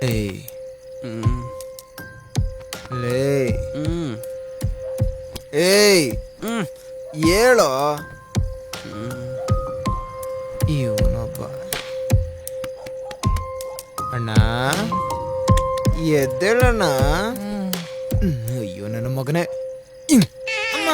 ಏಯ್ ಹ್ಮ್ ಲೇ ಹ್ಮ್ ಏಯ್ ಹ್ಮ್ ಹೇಳೋ. ಇವನೊಬ್ಬ ಅಣ್ಣ ಎದ್ದೇಳಣ್ಣ. ಅಯ್ಯೋ ನನ್ನ ಮಗನೇ. ಅಮ್ಮ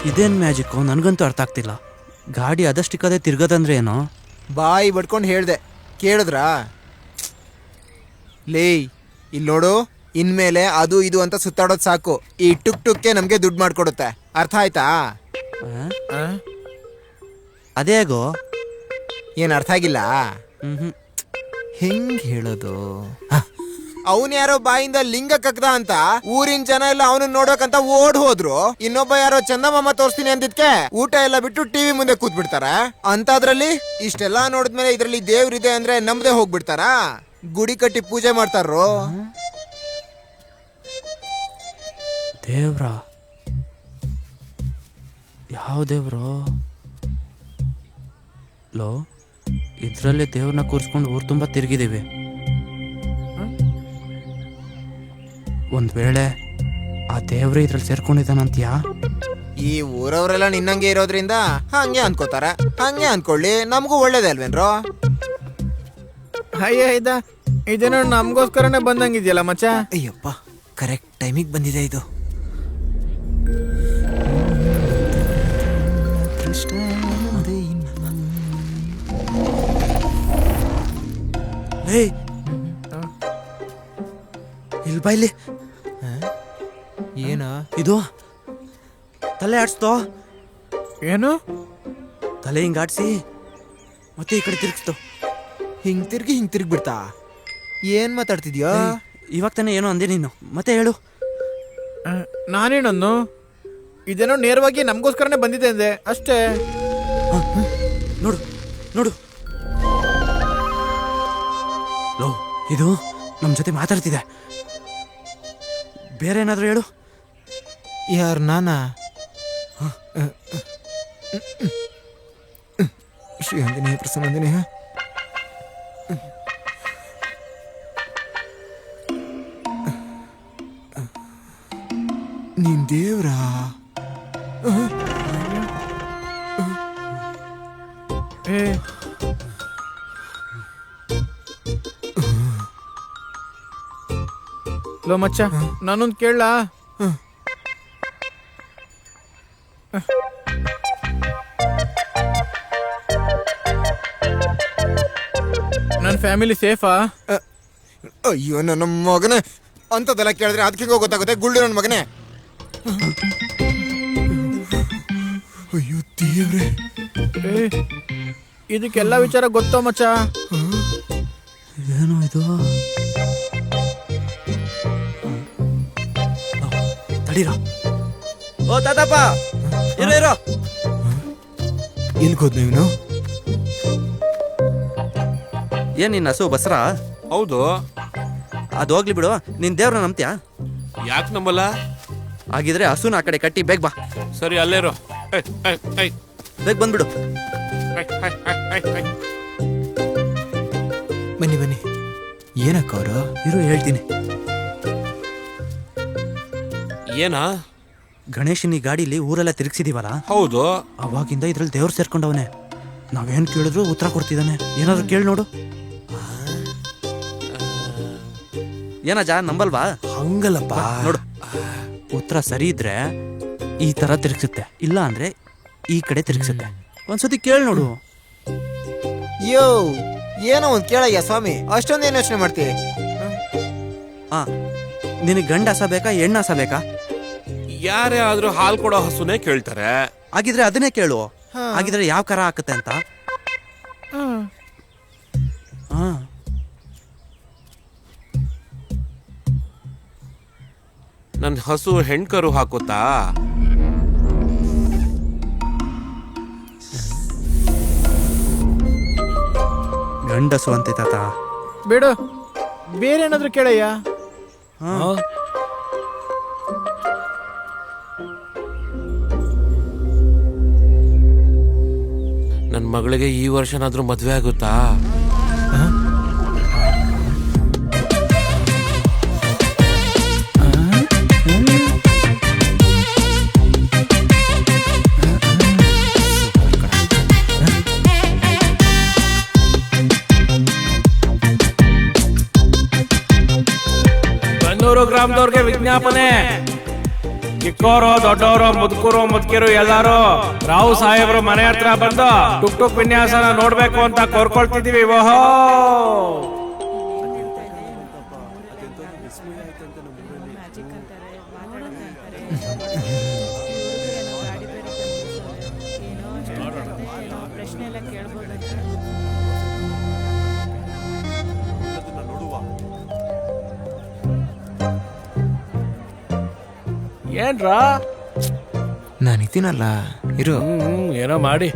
ಇದೇನ್ ಮ್ಯಾಜಿಕ್ಕು ನನಗಂತೂ ಅರ್ಥ ಆಗ್ತಿಲ್ಲ. ಗಾಡಿ ಅದಷ್ಟಿಕ್ಕದೆ ತಿರ್ಗದಂದ್ರೆ ಏನೋ. ಬಾಯಿ ಬಡ್ಕೊಂಡು ಹೇಳ್ದೆ, ಕೇಳಿದ್ರಾ? ಲೇ ಇಲ್ಲಿ ನೋಡು, ಇನ್ಮೇಲೆ ಅದು ಇದು ಅಂತ ಸುತ್ತಾಡೋದು ಸಾಕು. ಈ ಟುಕ್ ಟುಕ್ಕೆ ನಮ್ಗೆ ದುಡ್ಡು ಮಾಡ್ಕೊಡುತ್ತೆ, ಅರ್ಥ ಆಯ್ತಾ? ಅದೇಗೋ ಏನ್ ಅರ್ಥ ಆಗಿಲ್ಲ? ಹ್ಮ್ ಹೆಂಗ್ ಹೇಳೋದು? ಅವನ್ ಯಾರೋ ಬಾಯಿಂದ ಲಿಂಗ ಕಕ್ದ ಅಂತ ಊರಿನ ಜನ ಎಲ್ಲ ಅವನು ನೋಡ್ಬೇಕಂತ ಓಡ್ ಹೋದ್ರು. ಇನ್ನೊಬ್ಬ ಯಾರೋ ಚಂದಮಾಮ ತೋರಿಸ್ತೀನಿ ಅಂದಿದ್ಕೆ ಊಟ ಎಲ್ಲ ಬಿಟ್ಟು ಟಿವಿ ಮುಂದೆ ಕೂತ್ ಬಿಡ್ತಾರ. ಅಂತದ್ರಲ್ಲಿ ಇಷ್ಟೆಲ್ಲಾ ನೋಡಿದ್ಮೇಲೆ ಇದ್ರಲ್ಲಿ ದೇವ್ರಿದೆ ಅಂದ್ರೆ ನಮ್ದೇ ಹೋಗ್ಬಿಡ್ತಾರ. ಗುಡಿ ಕಟ್ಟಿ ಪೂಜೆ ಮಾಡ್ತಾರೋ. ದೇವ್ರ? ಯಾವ ದೇವ್ರು? ಲೋ, ಇದ್ರಲ್ಲೇ ದೇವ್ರನ್ನ ಕೂರಿಸ್ಕೊಂಡು ಊರು ತುಂಬ ತಿರುಗಿದೀವಿ. ಒಂದ್ ವೇಳೆ ಆ ದೇವ್ರೆ ಇದ್ರಲ್ಲಿ ಸೇರ್ಕೊಂಡಿದ್ದಾನಂತ್ಯಾ? ಈ ಊರವರೆಲ್ಲ ನಿನ್ನಂಗೆ ಇರೋದ್ರಿಂದ ಹಂಗೆ ಅನ್ಕೋತಾರ. ಹಂಗೆ ಅನ್ಕೊಳ್ಳಿ, ನಮಗೂ ಒಳ್ಳೇದೇ ಅಲ್ವೇನ್ರೋ? ಅಯ್ಯ ಇದೇನೋ ನಮ್ಗೋಸ್ಕರನೇ ಬಂದಂಗಿದ್ಯಲ್ಲ ಮಚ್ಚ. ಅಯ್ಯಪ್ಪ, ಕರೆಕ್ಟ್ ಟೈಮಿಗೆ ಬಂದಿದೆ ಇದು. ಇಲ್ಲಿ ಬೈಲಿ. ಏನ ಇದು ತಲೆ ಆಡ್ಸ್ತೋ. ಏನು? ತಲೆ ಹಿಂಗ್ ಆಡ್ಸಿ ಮತ್ತೆ ಈ ಕಡೆ ತಿರ್ಗಿಸ್ತು. ಹಿಂಗ್ ತಿರ್ಗಿ ಬಿಡ್ತಾ? ಏನ್ ಮಾತಾಡ್ತಿದ್ಯಾ? ಇವಾಗ ತಾನೇ ಏನೋ ಅಂದೆ ನೀನು, ಮತ್ತೆ ಹೇಳು. ನಾನೇನನ್ನು? ಇದೇನೋ ನೇರವಾಗಿ ನಮಗೋಸ್ಕರನೇ ಬಂದಿದೆ ಅಂದೆ ಅಷ್ಟೇ. ನೋಡು ನೋಡು, ಲೋ, ಇದು ನಮ್ ಜೊತೆ ಮಾತಾಡ್ತಿದೆ. ಬೇರೆ ಏನಾದ್ರು ಹೇಳು. ಯಾರು? ನಾನಾ? ಶ್ರೀ ಆಂಜನೇಯ ಪ್ರಸನ್ನಾಂಜನೇಯ. ನೀನ್ ದೇವ್ರಾ? ಲೋ ಮಚ್ಚ, ನಾನೊಂದು ಕೇಳಲಾ? ನನ್ನ ಫ್ಯಾಮಿಲಿ ಸೇಫಾ? ಅಯ್ಯೋ ನನ್ನ ಮಗನೇ, ಅಂತದೆಲ್ಲ ಕೇಳಿದ್ರೆ ಅದಕ್ಕೆ ಗೊತ್ತಾಗುತ್ತೆ. ಗುಳ್ಳು ನನ್ನ ಮಗನೇ. ಅಯ್ಯೋ ದೇವ್ರೆ, ಇದಕ್ಕೆಲ್ಲ ವಿಚಾರ ಗೊತ್ತೋ ಮಚ್ಚ? ಏನು ಇದು? ತಡೀರ. ಓ ತಾತಪ್ಪ, ಇರೋ. ಎಲ್ಗೋದ್ನ ಇವನು? ಏನ್ ನಿನ್ನ ಹಸು ಬಸ್ರಾ? ಹೌದು. ಅದು ಹೋಗ್ಲಿ ಬಿಡು, ನಿನ್ ದೇವ್ರ ನಂಬ್ತ್ಯಾ? ಯಾಕೆ ನಂಬಲ್ಲ? ಹಾಗಿದ್ರೆ ಹಸುನ ಆ ಕಡೆ ಕಟ್ಟಿ ಬೇಗ ಬಾ. ಸರಿ, ಅಲ್ಲೇರು. ಬೇಗ ಬಂದ್ಬಿಡು. ಬನ್ನಿ ಬನ್ನಿ. ಏನಕ್ಕ ಅವರು? ಇರು ಹೇಳ್ತೀನಿ. ಏನಾ? ಗಣೇಶನ್ ಈ ಗಾಡಿಲಿ ಊರೆಲ್ಲ ತಿರುಗಿಸಿದೀವಲ್ಲ, ಹೌದು. ಅವಾಗಿಂದ ಇದ್ರಲ್ಲಿ ದೇವ್ರು ಸೇರ್ಕೊಂಡವನೆ. ನಾವೇನ್ ಕೇಳಿದ್ರು ಉತ್ತರ ಕೊಡ್ತಿದ್ದಾನೆ. ಏನಾದ್ರು ಕೇಳಿ ನೋಡು. ಏನಜ್ಜ ನಂಬಲ್ವಾ? ಹಂಗಲ್ಲಪ್ಪ. ನೋಡು, ಉತ್ತರ ಸರಿ ಇದ್ರೆ ಈ ತರ ತಿರುಗಿಸುತ್ತೆ, ಇಲ್ಲ ಅಂದ್ರೆ ಈ ಕಡೆ ತಿರುಗಿಸುತ್ತೆ. ಒಂದ್ಸತಿ ಕೇಳಿ ನೋಡು. ಯೋ, ಏನೋ ಒಂದ್ ಕೇಳಯ್ಯ ಸ್ವಾಮಿ, ಅಷ್ಟೊಂದೇನು ಯೋಚನೆ ಮಾಡ್ತೀವಿ? ಆ ನಿನಗೆ ಗಂಡ ಹಸ ಬೇಕಾ ಹೆಣ್ಣು ಹಸ ಬೇಕಾ? ಯಾರೇ ಆದ್ರೂ ಹಾಲ್ ಕೊಡೋ ಹಸುನೇ ಕೇಳ್ತಾರೆ. ಆಗಿದ್ರೆ ಅದನ್ನೇ ಕೇಳು. ಆಗಿದ್ರೆ ಯಾವ ಕರ ಹಾಕುತ್ತೆ ಅಂತ. ಹಾ, ನನ್ ಹಸು ಹೆಣ್ಕರು ಹಾಕುತ್ತಾ? ಗಂಡಸು ಅಂತೆ ತಾತ. ಬಿಡು, ಬೇರೆ ಏನಾದ್ರು ಕೇಳಯ್ಯ. ನನ್ ಮಗಳಿಗೆ ಈ ವರ್ಷನಾದ್ರೂ ಮದ್ವೆ ಆಗುತ್ತಾ? ಗ್ರಾಮದವ್ರಿಗೆ ವಿಜ್ಞಾಪನೆ. ಚಿಕ್ಕೋರು ದೊಡ್ಡವರು ಮುದುಕರು ಮುದುಕಿರು ಎಲ್ಲಾರು ರಾವ್ ಸಾಹೇಬ್ರು ಮನೆ ಹತ್ರ ಬಂದು ಟುಕ್ ಟುಕ್ ವಿನ್ಯಾಸನ ನೋಡ್ಬೇಕು ಅಂತ ಕೋರ್ಕೊಳ್ತಿದೀವಿ. ಓಹೋ, ಏನ್ರಾ? ನಾನಿದ್ದೀನಲ್ಲ, ಇರು. ಏನೋ ಮಾಡಿ.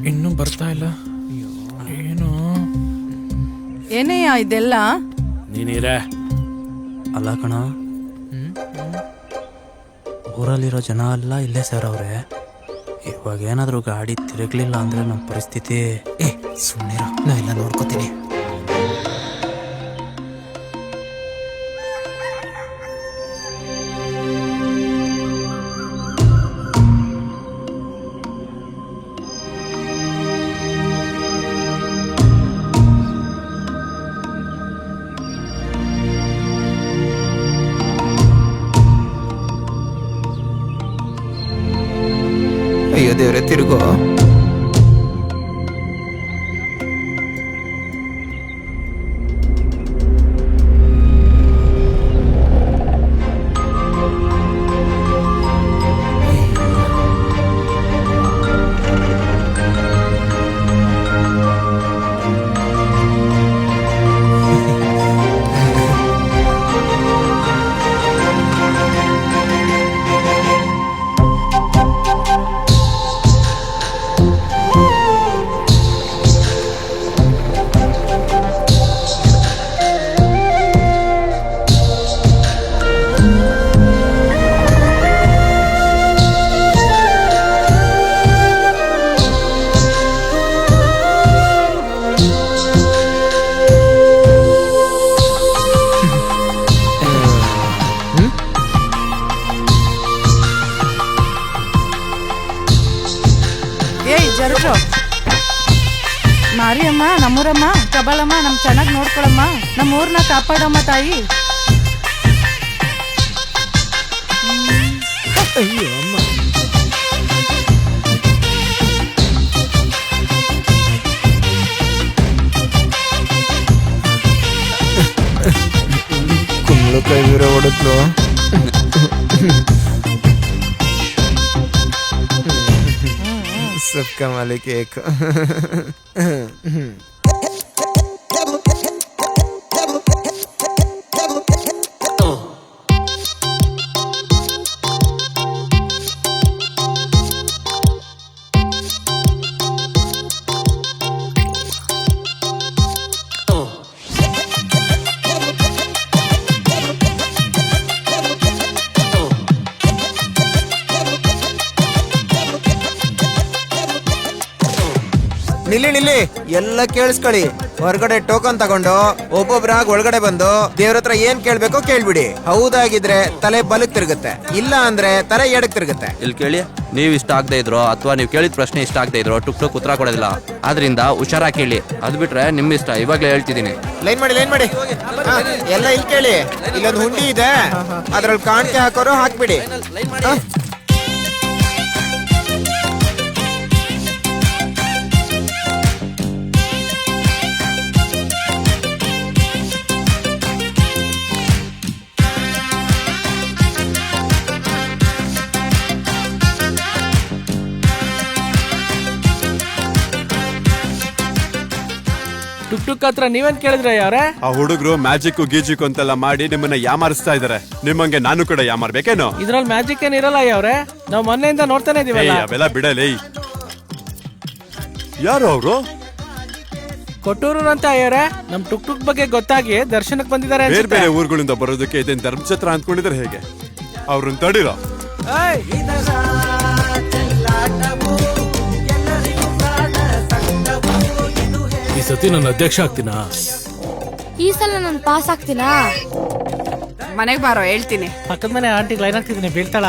ಇನ್ನೂ ಬರ್ತಾ ಇಲ್ಲ. ಏನು ಏನಯ್ಯ ಇದೆಲ್ಲ? ನೀನಿರೇ. ಅಲ್ಲ ಕಣ, ಊರಲ್ಲಿರೋ ಜನ ಎಲ್ಲ ಇಲ್ಲೇ ಸೇರವ್ರೆ. ಇವಾಗ ಏನಾದ್ರೂ ಗಾಡಿ ತಿರುಗ್ಲಿಲ್ಲ ಅಂದ್ರೆ ನಮ್ಮ ಪರಿಸ್ಥಿತಿ. ಸುಮ್ಮನೆ ನಾ ಎಲ್ಲ ನೋಡ್ಕೋತೀನಿ. ಅಯ್ಯೋ ದೇವ್ರೆ, ತಿರುಗೋ. ಮಾರಿಯಮ್ಮ, ನಮ್ಮೂರಮ್ಮ, ಕಬಾಳಮ್ಮ, ನಮ್ ಚೆನ್ನಾಗಿ ನೋಡ್ಕೊಳಮ್ಮ, ನಮ್ಮ ಊರ್ನ ಕಾಪಾಡಮ್ಮ ತಾಯಿ. ಅಯ್ಯೋ ಅಮ್ಮ. ಕುಂಬಳಕಾಯಿ ವೀರ ಹೊಡೆದ್ಲು. सबका मालिक एक. ನಿಲ್ಲಿ ಎಲ್ಲ ಕೇಳಿಸ್ಕೊಳ್ಳಿ. ಹೊರಗಡೆ ಟೋಕನ್ ತಗೊಂಡು ಒಬ್ಬೊಬ್ರಾಗ ಒಳಗಡೆ ಬಂದು ದೇವ್ರ ಹತ್ರ ಏನ್ ಕೇಳ್ಬೇಕೋ ಕೇಳ್ಬಿಡಿ. ಹೌದಾಗಿದ್ರೆ ತಲೆ ಬಲಕ್ ತಿರುಗುತ್ತೆ, ಇಲ್ಲ ಅಂದ್ರೆ ತಲೆ ಎಡಕ್ ತಿರುಗುತ್ತೆ. ಇಲ್ಲಿ ಕೇಳಿ, ನೀವು ಇಷ್ಟ ಆಗದೆ ಇದ್ರೋ ಅಥವಾ ನೀವು ಕೇಳಿದ ಪ್ರಶ್ನೆ ಇಷ್ಟ ಆಗದೆ ಇದ್ರೋ ಟುಕ್ ಉತ್ತರ ಕೊಡೋದಿಲ್ಲ. ಆದ್ರಿಂದ ಹುಷಾರಾಗಿ ಕೇಳಿ. ಅದು ಬಿಟ್ರೆ ನಿಮ್ಮ ಇಷ್ಟ, ಇವಾಗಲೇ ಹೇಳ್ತಿದ್ದೀನಿ. ಲೈನ್ ಮಾಡಿ ಹಾ, ಎಲ್ಲ ಇಲ್ಲಿ ಕೇಳಿ. ಇಲ್ಲೊಂದು ಹುಂಡಿ ಇದೆ, ಅದ್ರಲ್ಲಿ ಕಾಣಿಕೆ ಹಾಕೋರು ಹಾಕ್ಬಿಡಿ. ಹಾ. ಟುಕ್ ಹತ್ರ ನೀವೇನ್ ಕೇಳಿದ್ರೆ ಯಾರೇ? ಆ ಹುಡುಗರು ಮ್ಯಾಜಿಕ್ ಗೀಜಿಕ್ ಅಂತೆಲ್ಲ ಮಾಡಿ ನಿಮ್ಮನ್ನ ಯಾಮಾರಿಸ್ತಾ ಇದಾರೆ. ನಿಮ್ಮಂಗೆ ನಾನು ಕೂಡ ಯಾಮಾರ್ಬೇಕೇನು? ಇದ್ರಲ್ಲಿ ಮ್ಯಾಜಿಕ್ ಏನ್ ಇರಲ್ಲ ಯಾವ್ರೆ, ನಾವು ಮೊನ್ನೆಯಿಂದ ನೋಡ್ತಾನೆ ಇದೀವಲ್ಲ. ಅವೆಲ್ಲ ಬಿಡಲೇ. ಯಾರು ಅವರು? ಕೊಟ್ಟೂರು ಅಂತ ಅಯ್ಯವ್ರೆ, ನಮ್ ಟುಕ್ ಬಗ್ಗೆ ಗೊತ್ತಾಗಿ ದರ್ಶನಕ್ಕೆ ಬಂದಿದ್ದಾರೆ ಬೇರೆ ಅನ್ಸುತ್ತೆ. ಬೇರೆ ಊರುಗಳಿಂದ ಬರೋದಕ್ಕೆ ಇದೇನ್ ಧರ್ಮಛತ್ರ ಅಂದ್ಕೊಂಡಿದ್ರೆ ಹೇಗೆ? ಅವ್ರನ್ನ ತಡೀರೋ. ಈ ಸತಿ ನನ್ನ ಅಧ್ಯಕ್ಷ ಆಗ್ತೀನಾ? ಈ ಸಲ ನಾನು ಪಾಸ್ ಆಗ್ತೀನಾ? ಮನೆಗ್ ಬಾರೋ ಹೇಳ್ತೀನಿ. ಪಕ್ಕದ ಮನೆ ಆಂಟಿ ಲೈನ್ ಆಗ್ತಿದ್ದೀನಿ, ಬೀಳ್ತಾಳ?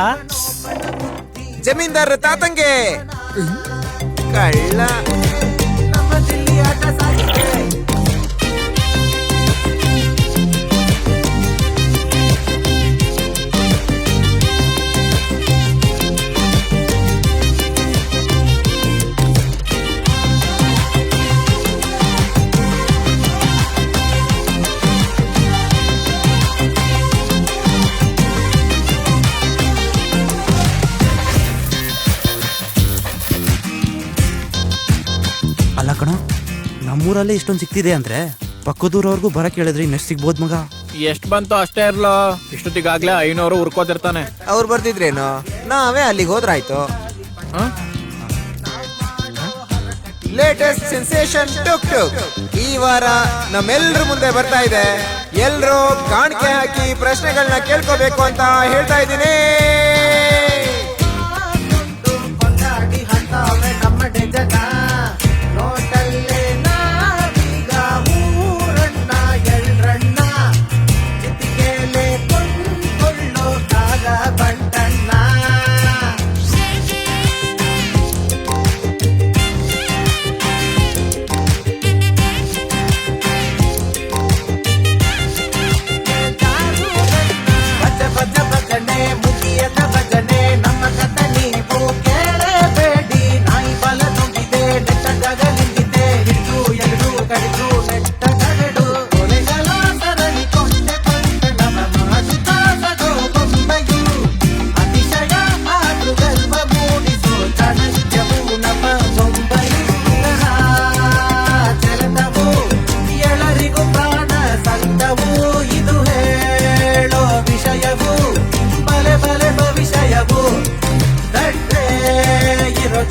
ಜಮೀನ್ದಾರ ತಾತಂಗೆ ಕಳ್ಳ. ಅಲ್ಲ ಕಣೋ, ನಮ್ಮೂರಲ್ಲೇ ಇಷ್ಟೊಂದು ಸಿಕ್ತಿದೆ ಅಂದ್ರೆ ಪಕ್ಕದೂರವ್ರಿಗೂ ಬರಕ್ ಹೇಳಿದ್ರೆ ಇನ್ನೆಷ್ಟು ಸಿಗ್ಬೋದು ಮಗ? ಎಷ್ಟ್ ಬಂತು ಅಷ್ಟೇ ಇರ್ಲೋ. ಇಷ್ಟೊತ್ತಿಗಾಗ್ಲೇ 500 ಉರ್ಕೋತಿರ್ತಾನೆ. ಅವ್ರು ಬರ್ತಿದ್ರೇನು, ನಾವೇ ಅಲ್ಲಿಗೆ ಹೋದ್ರಾಯ್ತು. ಲೇಟೆಸ್ಟ್ ಸೆನ್ಸೇಷನ್ ಟುಕ್ ಈ ವಾರ ನಮ್ಮೆಲ್ರ ಮುಂದೆ ಬರ್ತಾ ಇದೆ. ಎಲ್ರು ಕಾಣಿಕೆ ಹಾಕಿ ಪ್ರಶ್ನೆಗಳನ್ನ ಕೇಳ್ಕೋಬೇಕು ಅಂತ ಹೇಳ್ತಾ ಇದ್ದೀನಿ.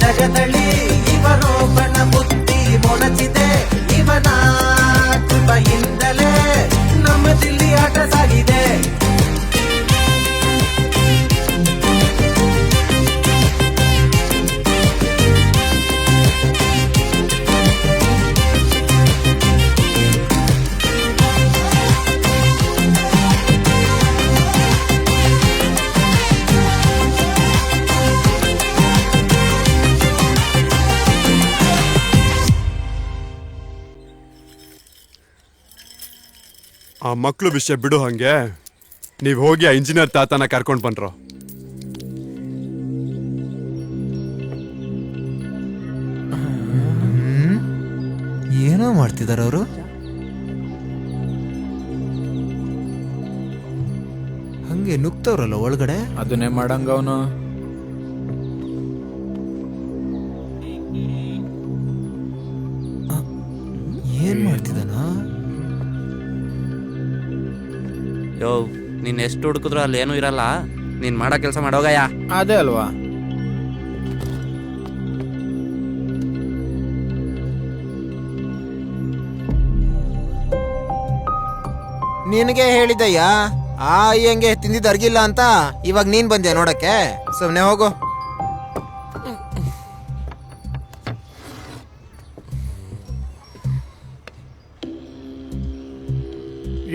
ಜಗದಲ್ಲಿ ಇವನೊಬ್ಬನ ಬುದ್ಧಿ ಮೊಳಚಿದೆ. ಇವನ ಕೃಪೆಯಿಂದಲೇ ನಮ್ಮ ದಿಲ್ಲಿ ಆಟ ಸಾಗಿದೆ. ಆ ಮಕ್ಳು ವಿಷಯ ಬಿಡು, ಹಂಗೆ ನೀವ್ ಹೋಗಿ ಆ ಇಂಜಿನಿಯರ್ ತಾತನ ಕರ್ಕೊಂಡ್ ಬನ್ರೋ. ಏನೋ ಮಾಡ್ತಿದಾರ ಅವರು. ಹಂಗೆ ನುಗ್ತವ್ರಲ್ಲ ಒಳಗಡೆ. ಅದನ್ನೇ ಮಾಡಂಗ ಅವನು. ಏನ್ ಮಾಡ್ತಿದಾನ? ಯೋ, ನೀನ್ ಎಷ್ಟು ಹುಡುಕಿದ್ರು ಅಲ್ಲಿ ಏನೂ ಇರಲ್ಲ. ನೀನ್ ಮಾಡೋ ಕೆಲಸ ಮಾಡೋಗಯ್ಯ. ಅದೇ ಅಲ್ವಾ. ನಿನಗೆ ಹೇಳಿದಯ್ಯ ಆ ಅಯ್ಯಂಗೆ ತಿಂದಿದ್ದು ಅರ್ಗಿಲ್ಲ ಅಂತ. ಇವಾಗ ನೀನ್ ಬಂದ್ಯಾ ನೋಡಕ್ಕೆ? ಸುಮ್ನೆ ಹೋಗು.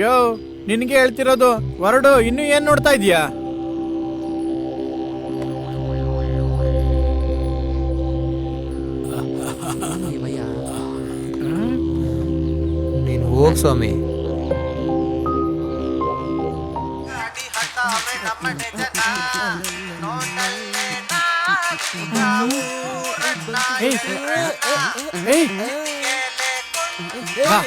ಯೋ ನಿನ್ಗೆ ಹೇಳ್ತಿರೋದು ಹೊರಡು, ಇನ್ನು ಏನ್ ನೋಡ್ತಾ ಇದೀಯಾ? ನೀನು ಹೋಗ್ ಸ್ವಾಮಿ. ಏಯ್, ಏಯ್, ಬಾ.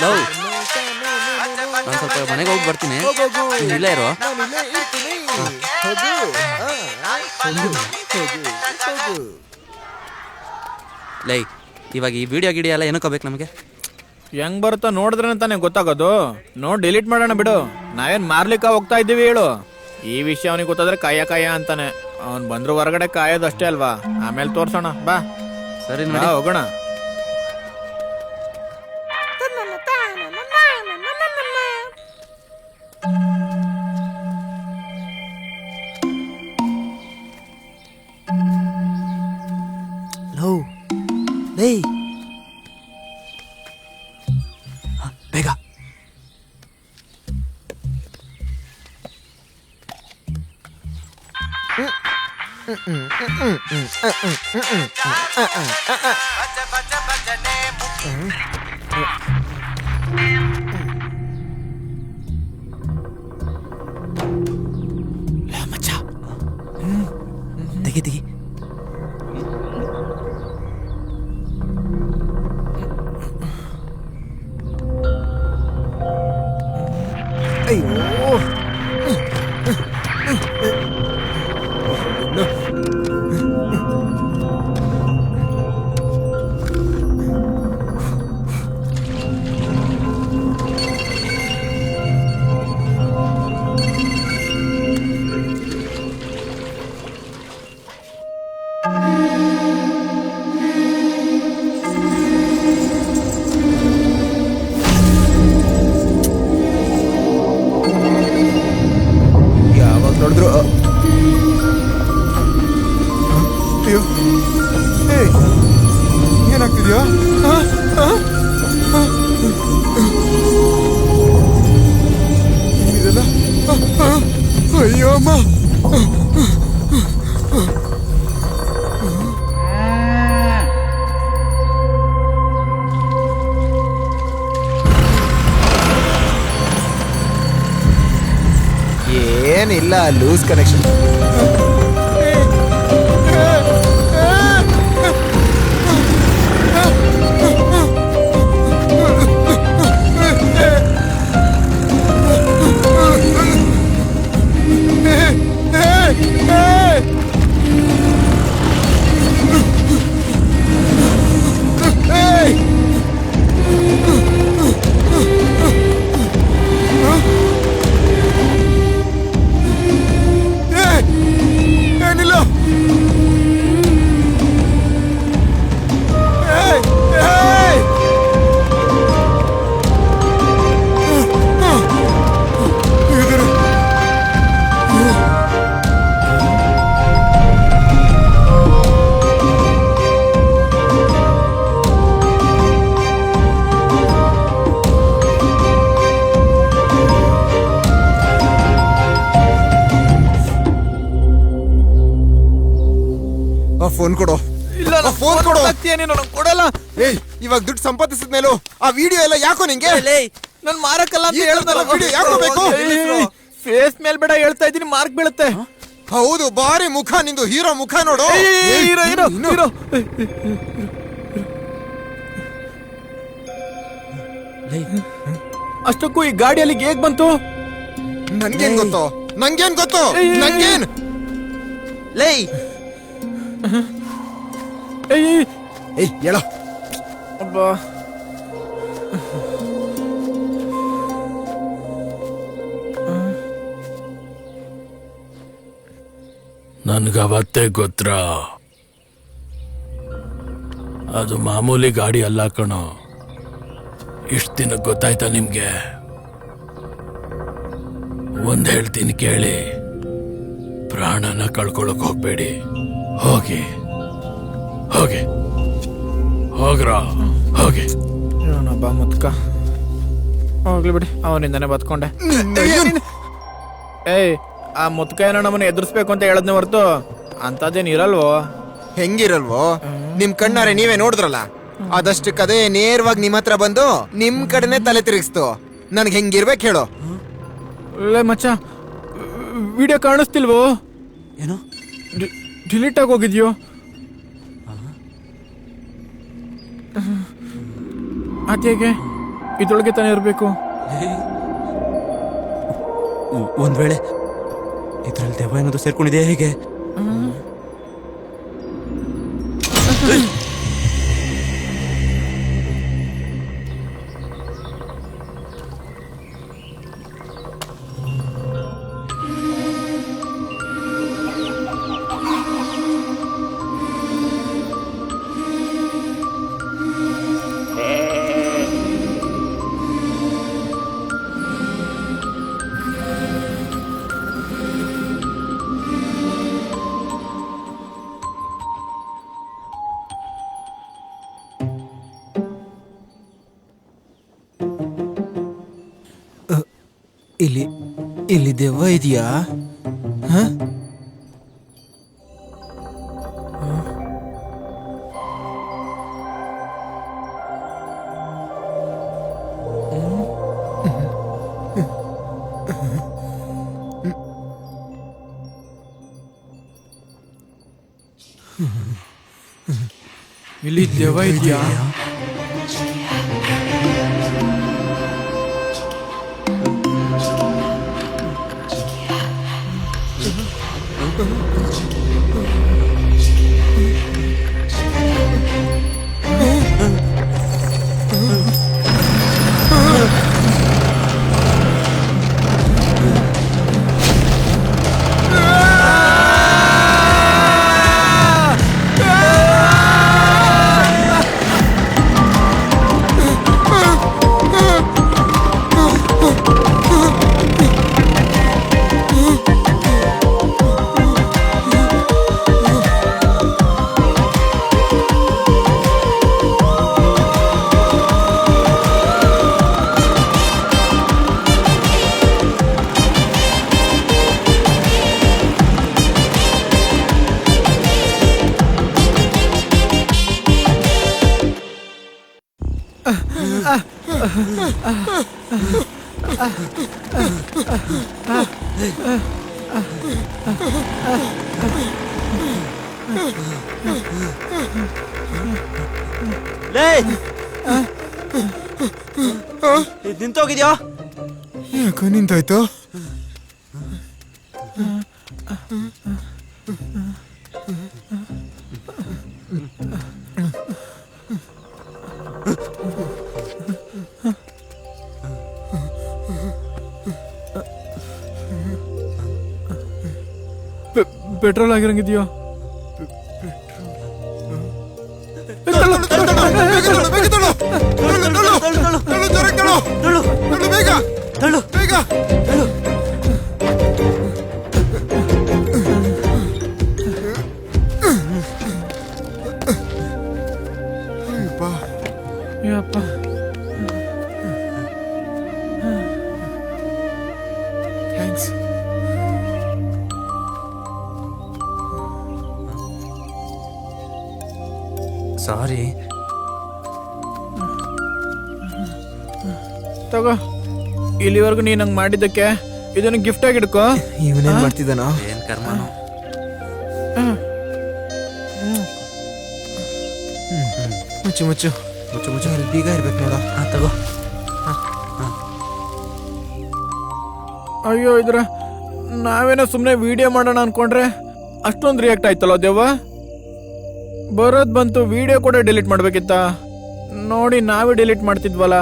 ಲವ್, ನಾನು ಸ್ವಲ್ಪ ಮನೆಗೆ ಹೋಗಿ ಬರ್ತೀನಿ, ನೀನ್ ಇಲ್ಲೇ ಇರೋ. ಲೈ, ಇವಾಗ ಈ ವಿಡಿಯೋ ಗಿಡಿಯೋ ಎಲ್ಲ ಏನಕ್ಕೆ ಬೇಕು ನಮಗೆ? ಹೆಂಗ್ ಬರುತ್ತೋ ನೋಡಿದ್ರೆ ತಾನೇ ಗೊತ್ತಾಗೋದು. ನೋಡ್ ಡಿಲೀಟ್ ಮಾಡೋಣ ಬಿಡು. ನಾವೇನ್ ಮಾರ್ಲಿಕ್ಕ ಹೋಗ್ತಾ ಇದ್ದೀವಿ ಹೇಳು. ಈ ವಿಷಯ ಅವನಿಗೆ ಗೊತ್ತಾದ್ರೆ ಕಾಯ ಅಂತಾನೆ. ಅವ್ನ್ ಬಂದ್ರು ಹೊರಗಡೆ ಕಾಯೋದು ಅಷ್ಟೇ ಅಲ್ವಾ, ಆಮೇಲೆ ತೋರ್ಸೋಣ. ಬಾ ಸರಿ ಬಾ, ನೋಡಿ. ಹೋಗೋಣ. ಲವ್, ಲೇ ಬೇಗ. ತೆಗಿ ತೆಗಿ. ಅಯ್ಯೋ, ಯಾವಾಗ ನೋಡಿದ್ರು ಅಯ್ಯೋ, ಏಯ್, ಏನಾಗ್ತಿದ್ಯಾ? ಏನಿದೆಲ್ಲ? ಅಯ್ಯೋ ಅಮ್ಮ, ಏನಿಲ್ಲ, ಲೂಸ್ ಕನೆಕ್ಷನ್. ಏನಿಲ್ಲ, ಫೋನ್ ಕೊಡು. ಇಲ್ಲ, ಫೋನ್ ಕೊಡು. ಕೊಡಲ್ಲ. ಏಯ್, ಇವಾಗ ದುಡ್ಡು ಸಂಪಾದಿಸಿದ ಮೇಲೂ ಆ ವಿಡಿಯೋ ಎಲ್ಲ ಯಾಕೋ ನಿಂಗೆ? ನನ್ ಮಾರಕ್ಕಲ್ಲ ಅಂತ ಈ ಹೇಳ್ದಲ್ಲ. ಥರದ video ಯಾಕೋ ಬೇಕು? ಫೇಸ್ ಮೇಲ್ ಬೇಡ ಹೇಳ್ತಾ ಇದೀನಿ, ಮಾರ್ಕ್ ಬೀಳುತ್ತೆ. ಹೌದು, ಬಾರಿ ಮುಖ ನಿಂದು, ಹೀರೋ ಮುಖ ನೋಡು. ಅಷ್ಟಕ್ಕೂ ಈ ಗಾಡಿ ಅಲ್ಲಿಗೆ ಹೇಗ್ ಬಂತು? ನನ್ಗೇನ್ ಗೊತ್ತು, ನಂಗೇನ್ ಗೊತ್ತು, ನಂಗೇನ್? ಲೈ, ಏಯ್ ಹೇಳೋ. ಅಬ್ಬಾ, ನನ್ಗವತ್ತೇ ಗೊತ್ತ್ರ, ಅದು ಮಾಮೂಲಿ ಗಾಡಿ ಅಲ್ಲ ಕಣೋ. ಇಷ್ಟ ದಿನ ಗೊತ್ತಾಯ್ತಾ ನಿಮ್ಗೆ? ಒಂದ್ ಹೇಳ್ತೀನಿ ಕೇಳಿ, ಪ್ರಾಣನ ಕಳ್ಕೊಳಕ್ ಹೋಗ್ಬೇಡಿ. ಹೋಗಿ ಹೋಗಿ ಹೋಗ್ರ ಹೋಗಿ. ಇವನೊಬ್ಬ ಮುತ್ಕ, ಹೋಗ್ಲಿ ಬಿಡಿ, ಅವನಿಂದಾನೆ ಬದ್ಕೊಂಡೆ. ಏಯ್, ಆ ಮುತ್ಕ ಏನೋ ನಮ್ಮನ್ನ ಎದುರಿಸ್ಬೇಕು ಅಂತ ಹೇಳದ್ನೆ ಹೊರ್ತು ಅಂತದೇನ್ ಇರಲ್ವೋ. ಹೆಂಗಿರಲ್ವೋ, ನಿಮ್ ಕಣ್ಣಾರೆ ನೀವೇ ನೋಡಿದ್ರಲ್ಲ, ಅದಷ್ಟು ಕದೆ ನೇರವಾಗಿ ನಿಮ್ ಹತ್ರ ಬಂದು ನಿಮ್ ಕಡೆನೆ ತಲೆ ತಿರುಗಿಸ್ತು. ನನ್ಗೆ ಹೆಂಗಿರ್ಬೇಕು ಹೇಳು. ಲೇ ಮಚ್ಚ, ವಿಡಿಯೋ ಕಾಣಿಸ್ತಿಲ್ವೋ? ಏನು ಡಿಲೀಟ್ ಆಗಿ ಹೋಗಿದ್ಯೋ? ಅದೇಗೆ ಇದ್ರೊಳಗೆ ತಾನೇ ಇರಬೇಕು. ಒಂದ್ ವೇಳೆ ಇದ್ರಲ್ಲಿ ದೆವ್ವ ಏನಾದ್ರು ಸೇರ್ಕೊಂಡಿದೆಯಾ ಹೇಗೆ? ಇಲ್ಲಿ ದೆವ್ವ ಇದೆಯಾ? ಇಲ್ಲಿ ದೆವ್ವ ಇದೆಯಾ? ನಿಂತೋಗಿದ್ಯಾ? ಯಾಕೋ ನಿಂತಾಯ್ತು? ಪೆಟ್ರೋಲ್ ಆಗಿರಂಗಿದ್ಯೋ? ಥ್ಯಾಂಕ್ಸ್. ಸಾರಿ. ತಗೋ, ಇಲ್ಲಿವರೆಗೂ ನೀನ್ ಹಂಗ್ ಮಾಡಿದ್ದಕ್ಕೆ ಇದನ್ನ ಗಿಫ್ಟ್ ಆಗಿ ಇಡ್ಕೋ. ಇವನೇನ್ ಮಾಡ್ತಿದ್ದಾನೋ? ಏನ್ ಕರ್ಮನೋ. ಮುಚ್ಚು ಮುಚ್ಚು ಮುಚ್ಚು ಮುಚ್ಚು, ಅಲ್ಲಿ ಬೀಗ ಇರ್ಬೇಕು ನೋಡ. ತಗೋ. ಅಯ್ಯೋ, ಇದ್ರ ನಾವೇನೋ ಸುಮ್ನೆ ವಿಡಿಯೋ ಮಾಡೋಣ ಅನ್ಕೊಂಡ್ರೆ ಅಷ್ಟೊಂದು ರಿಯಾಕ್ಟ್ ಆಯ್ತಲ್ಲ ದೇವ. ಬರೋದ್ ಬಂತು, ವಿಡಿಯೋ ಕೂಡ ಡಿಲೀಟ್ ಮಾಡ್ಬೇಕಿತ್ತ? ನೋಡಿ, ನಾವೇ ಡಿಲೀಟ್ ಮಾಡ್ತಿದ್ವಲ್ಲ.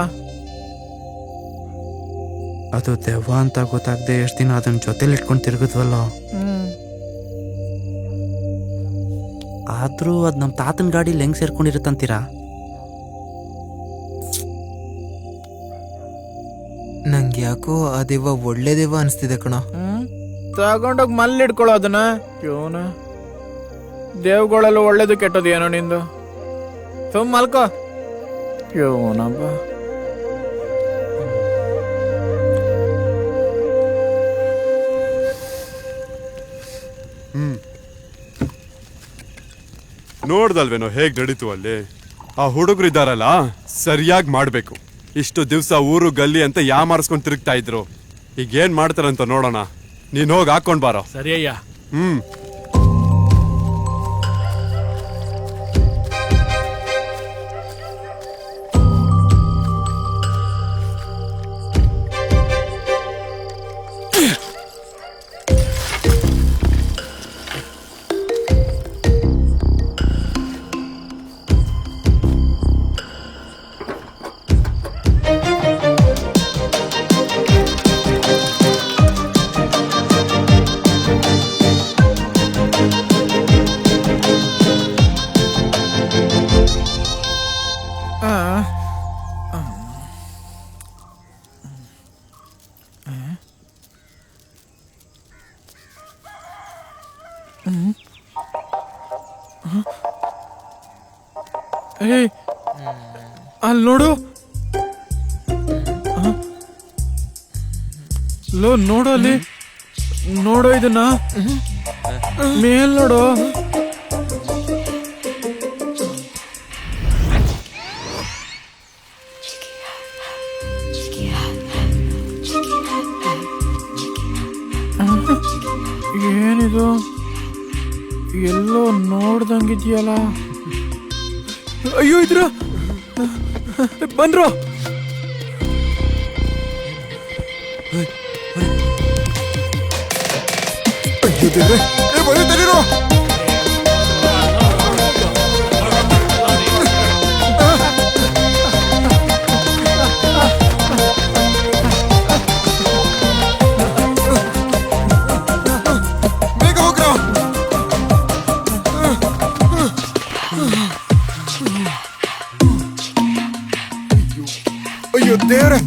ಅದು ದೆವ್ವ ಅಂತ ಗೊತ್ತಾಗದೆ ಎಷ್ಟು ದಿನ ಅದನ್ನ ಜೊತೆಲಿ ಇಟ್ಕೊಂಡು ತಿರುಗಿದ್ವಲ್ಲ. ಆದ್ರೂ ಅದ್ ನಮ್ ತಾತನ ಗಾಡಿಲಿ ಹೆಂಗ್ ಸೇರ್ಕೊಂಡಿರುತ್ತಂತೀರಾ? ನಂಗೆ ಯಾಕೋ ಆ ದೆವ್ವ ಒಳ್ಳೆ ದೆವ್ವ ಅನಿಸ್ತಿದೆ ಕಣ. ತಗೊಂಡೋಗಿ ಮಲ್ಲಿ ಇಟ್ಕೊಳ್ಳೋ ಅದನ್ನ. ಇವನ ದೇವ್ಗಳೆಲ್ಲ ಒಳ್ಳೇದು ಕೆಟ್ಟದು ಏನೋ ನಿಂದು. ಸುಮ್ ಮಲ್ಕೋ. ಇವನಪ್ಪ. ನೋಡ್ದಲ್ವೇನೋ ಹೇಗ್ ನಡೀತು ಅಲ್ಲಿ. ಆ ಹುಡುಗರು ಇದ್ದಾರಲ್ಲ, ಸರಿಯಾಗಿ ಮಾಡ್ಬೇಕು. ಇಷ್ಟು ದಿವ್ಸ ಊರು ಗಲ್ಲಿ ಅಂತ ಯಾಮಾರಿಸ್ಕೊಂಡ್ ತಿರುಗ್ತಾ ಇದ್ರು. ಈಗ ಏನ್ ಮಾಡ್ತಾರಂತ ನೋಡೋಣ. ನೀನ್ ಹೋಗಿ ಹಾಕೊಂಡ್ ಬಾರೋ. ಸರಿ ಅಯ್ಯ. ಅಲ್ಲಿ ನೋಡು. ನೋಡು ಅಲ್ಲಿ ನೋಡು, ಇದನ್ನ ಮೇಲ್ ನೋಡು. ಏನಿದು ಎಲ್ಲೋ ನೋಡ್ದಂಗಿದ್ಯಲ್ಲ. ಅಯ್ಯೋ ಇದ್ರ ಬಂದ್ರು. ಬೇಗ ಹೋಗ್ರ. ಅಯ್ಯೋ ದೇವ್ರೆ.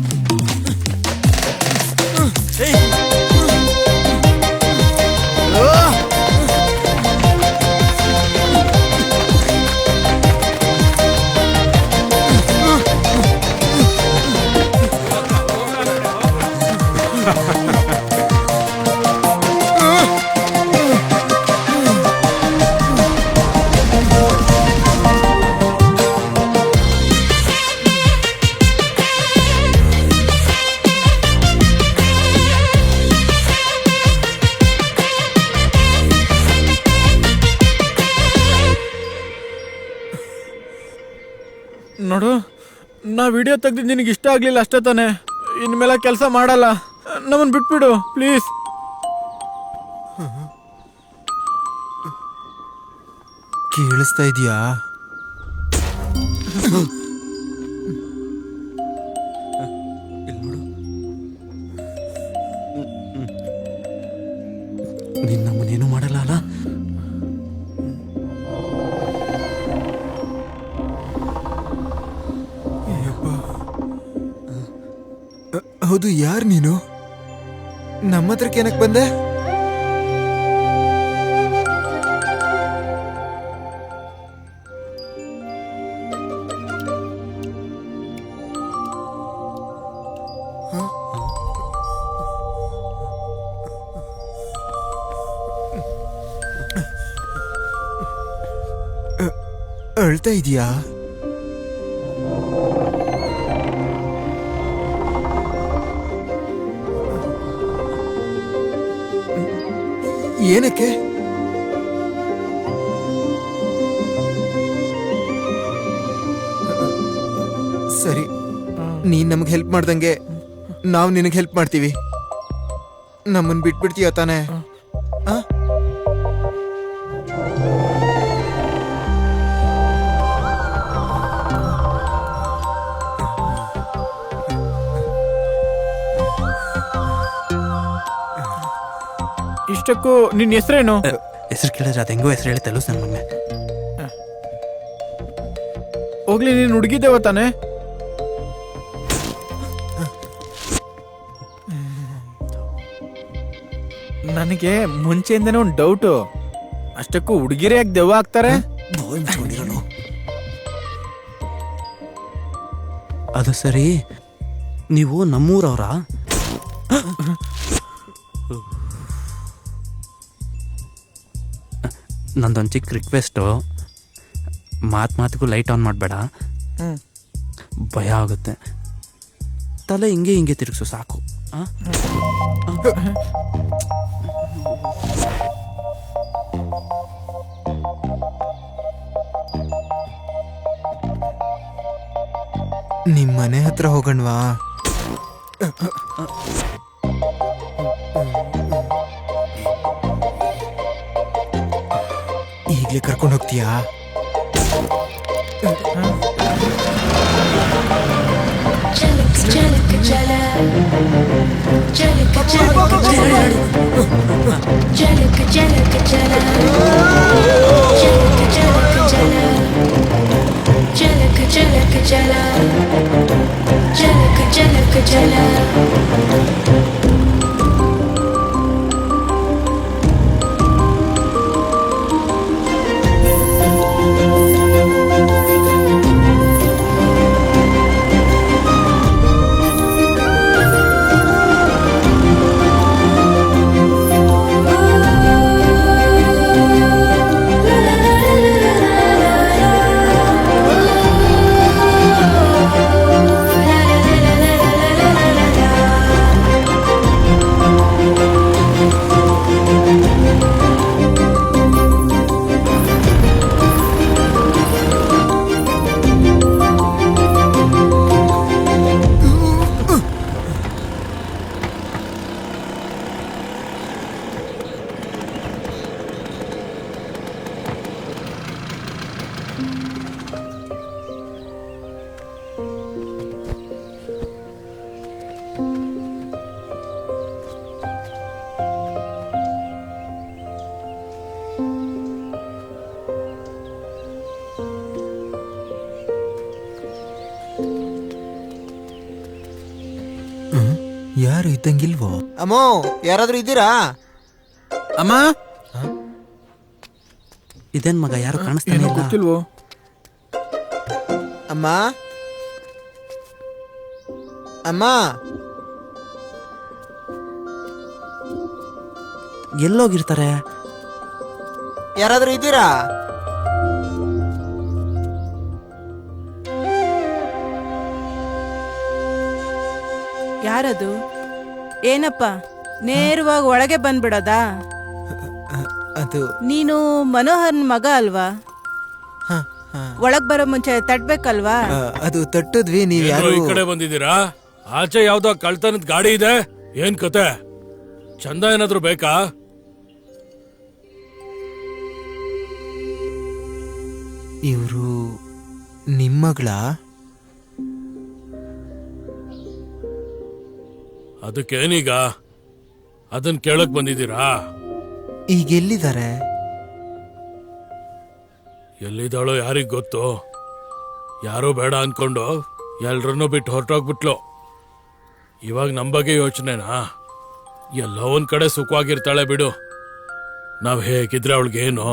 ನೋಡು, ನಾ ವಿಡಿಯೋ ತೆಗ್ದಿದ್ದು ನಿನಗೆ ಇಷ್ಟ ಆಗ್ಲಿಲ್ಲ ಅಷ್ಟೇ ತಾನೆ. ಇನ್ಮೇಲೆ ಕೆಲಸ ಮಾಡಲ್ಲ. ನಮ್ಮನ್ ಬಿಟ್ಬಿಡು ಪ್ಲೀಸ್. ಕೇಳಿಸ್ತಾ ಇದೀಯಾ? ನೀನ್ ನಮ್ಮನ್ನೇನು ಮಾಡಲ್ಲ ಅಲ್ಲ? ಹೌದು, ಯಾರು ನೀನು? ನಮ್ಮ ಹತ್ರಕ್ಕೆ ಏನಕ್ಕೆ ಬಂದೆ? ಅಳ್ತಾ ಇದೀಯಾ? ಏನಕ್ಕೆ? ಸರಿ, ನೀನ್ ನಮ್ಗೆ ಹೆಲ್ಪ್ ಮಾಡ್ದಂಗೆ ನಾವು ನಿನಗೆ ಹೆಲ್ಪ್ ಮಾಡ್ತೀವಿ. ನಮ್ಮನ್ ಬಿಟ್ಬಿಡ್ತೀಯ ತಾನೆ? ಇಷ್ಟಕ್ಕೂ ನಿನ್ನ ಹೆಸರೇನು? ಹೆಸರು ಕೇಳಿದ್ರೆ ಅದು ಹೆಂಗೋ ಹೆಸರು ಹೇಳಿ ನನ್ನ ಮಮ್ಮಿ. ಹೋಗ್ಲಿ, ನೀನು ಹುಡುಗಿದ್ದೇವ ತಾನೆ? ನನಗೆ ಮುಂಚೆಯಿಂದನೇ ಒಂದು ಡೌಟು, ಅಷ್ಟಕ್ಕೂ ಹುಡುಗಿರೇ ಯಾಕೆ ದೆವ್ವ ಆಗ್ತಾರೆ? ಅದು ಸರಿ, ನೀವು ನಮ್ಮೂರವ್ರಾ? ನಂದೊಂದು ಚಿಕ್ಕ ರಿಕ್ವೆಸ್ಟು, ಮಾತಿಗೂ ಲೈಟ್ ಆನ್ ಮಾಡಬೇಡ, ಭಯ ಆಗುತ್ತೆ. ತಲೆ ಹಿಂಗೆ ತಿರುಗಿಸು ಸಾಕು. ನಿಮ್ ಮನೆ ಹತ್ರ ಹೋಗಣ್ವಾ? ಈಗ್ಲೇ ಕರ್ಕೊಂಡು ಹೋಗ್ತೀಯಾ? ಯಾರು ಇದ್ದಂಗಿಲ್ವೋ? ಅಮ್ಮೋ, ಯಾರಾದ್ರೂ ಇದ್ದೀರಾ? ಅಮ್ಮ, ಇದೇನ್ ಮಗ, ಯಾರು ಕಾಣಿಸ್ತಾನೆ ಗೊತ್ತಿಲ್ವೋ? ಅಮ್ಮ, ಅಮ್ಮ, ಎಲ್ಲೋಗಿರ್ತಾರೆ? ಯಾರಾದ್ರೂ ಇದ್ದೀರಾ? ಯಾರದು? ಏನಪ್ಪ, ನೇರವಾಗಿ ಒಳಗೆ ಬಂದ್ಬಿಡೋದಾ? ಅದು ನೀನು ಮನೋಹರ್ನ ಮಗ ಅಲ್ವಾ? ಒಳಗ್ ಬರೋ ಮುಂಚೆ ತಟ್ಬೇಕಲ್ವಾ? ಅದು ತಟ್ಟದ್ವಿ. ನೀವ್ ಯಾರು ಈ ಕಡೆ ಬಂದಿದ್ದೀರಾ? ಆಚೆ ಯಾವ್ದೋ ಕಳ್ತನದ ಗಾಡಿ ಇದೆ, ಏನ್ ಕತೆ? ಚಂದ ಏನಾದ್ರು ಬೇಕಾ? ಇವರು ನಿಮ್ಮಗಳ? ಅದಕ್ಕೇನೀಗ? ಅದನ್ ಕೇಳಕ್ ಬಂದಿದ್ದೀರಾ? ಈಗ ಎಲ್ಲಿದ್ದಾರೆ? ಎಲ್ಲಿದ್ದಾಳೋ ಯಾರಿಗ್ ಗೊತ್ತು. ಯಾರೂ ಬೇಡ ಅನ್ಕೊಂಡು ಎಲ್ರನ್ನೂ ಬಿಟ್ಟು ಹೊರಟೋಗ್ಬಿಟ್ಲು. ಇವಾಗ ನಮ್ ಬಗ್ಗೆ ಯೋಚನೆನಾ? ಎಲ್ಲೋ ಒಂದ್ ಕಡೆ ಸುಖವಾಗಿರ್ತಾಳೆ ಬಿಡು. ನಾವ್ ಹೇಗಿದ್ರೆ ಅವಳಿಗೇನು?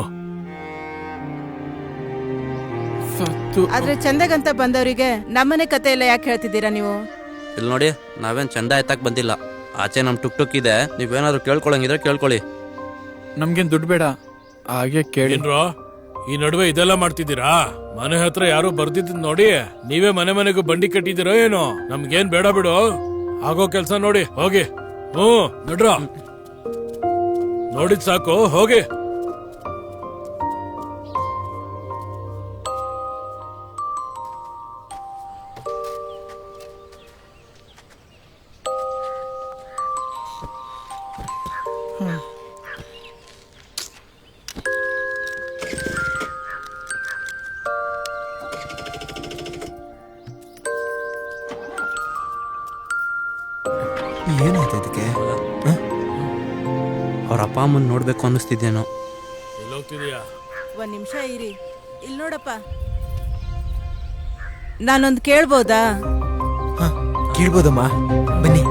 ಆದ್ರೆ ಚಂದಗಂತ ಬಂದವರಿಗೆ ನಮ್ಮನೆ ಕತೆ ಎಲ್ಲ ಯಾಕೆ ಹೇಳ್ತಿದ್ದೀರಾ ನೀವು? ಇಲ್ಲಿ ನೋಡಿ, ನಾವೇನ್ ಚಂದ ಎತ್ತಕ್ ಬಂದಿಲ್ಲ. ಆಚೆ ನಮ್ ಟುಕ್ ಇದೆ, ನೀವೇನಾದ್ರು ಕೇಳ್ಕೊಳಂಗಿದ್ರೆ ಕೇಳ್ಕೊಳ್ಳಿ. ನಮ್ಗೇನ್ ದುಡ್ಡು ಬೇಡ, ಹಾಗೆ ಕೇಳಿ. ಏನ್ರೋ ಈ ನಡುವೆ ಇದೆಲ್ಲ ಮಾಡ್ತಿದ್ದೀರಾ? ಮನೆ ಹತ್ರ ಯಾರೋ ಬರ್ದಿದ್ ನೋಡಿ ನೀವೇ ಮನೆಗೂ ಬಂಡಿ ಕಟ್ಟಿದ್ದೀರೋ ಏನೋ? ನಮ್ಗೇನ್ ಬೇಡ ಬಿಡು, ಆಗೋ ಕೆಲ್ಸ ನೋಡಿ ಹೋಗಿ. ನಡ್ರ, ನೋಡಿದ್ ಸಾಕು, ಹೋಗಿ. ಏನಾಯ್ತು ಇದಕ್ಕೆ? ಅವ್ರ ಅಪ್ಪ ಅಮ್ಮನ್ ನೋಡ್ಬೇಕು ಅನ್ನಿಸ್ತಿದ್ದೇನೋ. ಎಲ್ಲೋಗ್ತಿದೀಯಾ? ಒಂದ್ ನಿಮಿಷ ಇರಿ. ಇಲ್ಲಿ ನೋಡಪ್ಪ, ನಾನೊಂದು ಕೇಳ್ಬೋದಾ? ಕೇಳ್ಬೋದಮ್ಮ, ಬನ್ನಿ.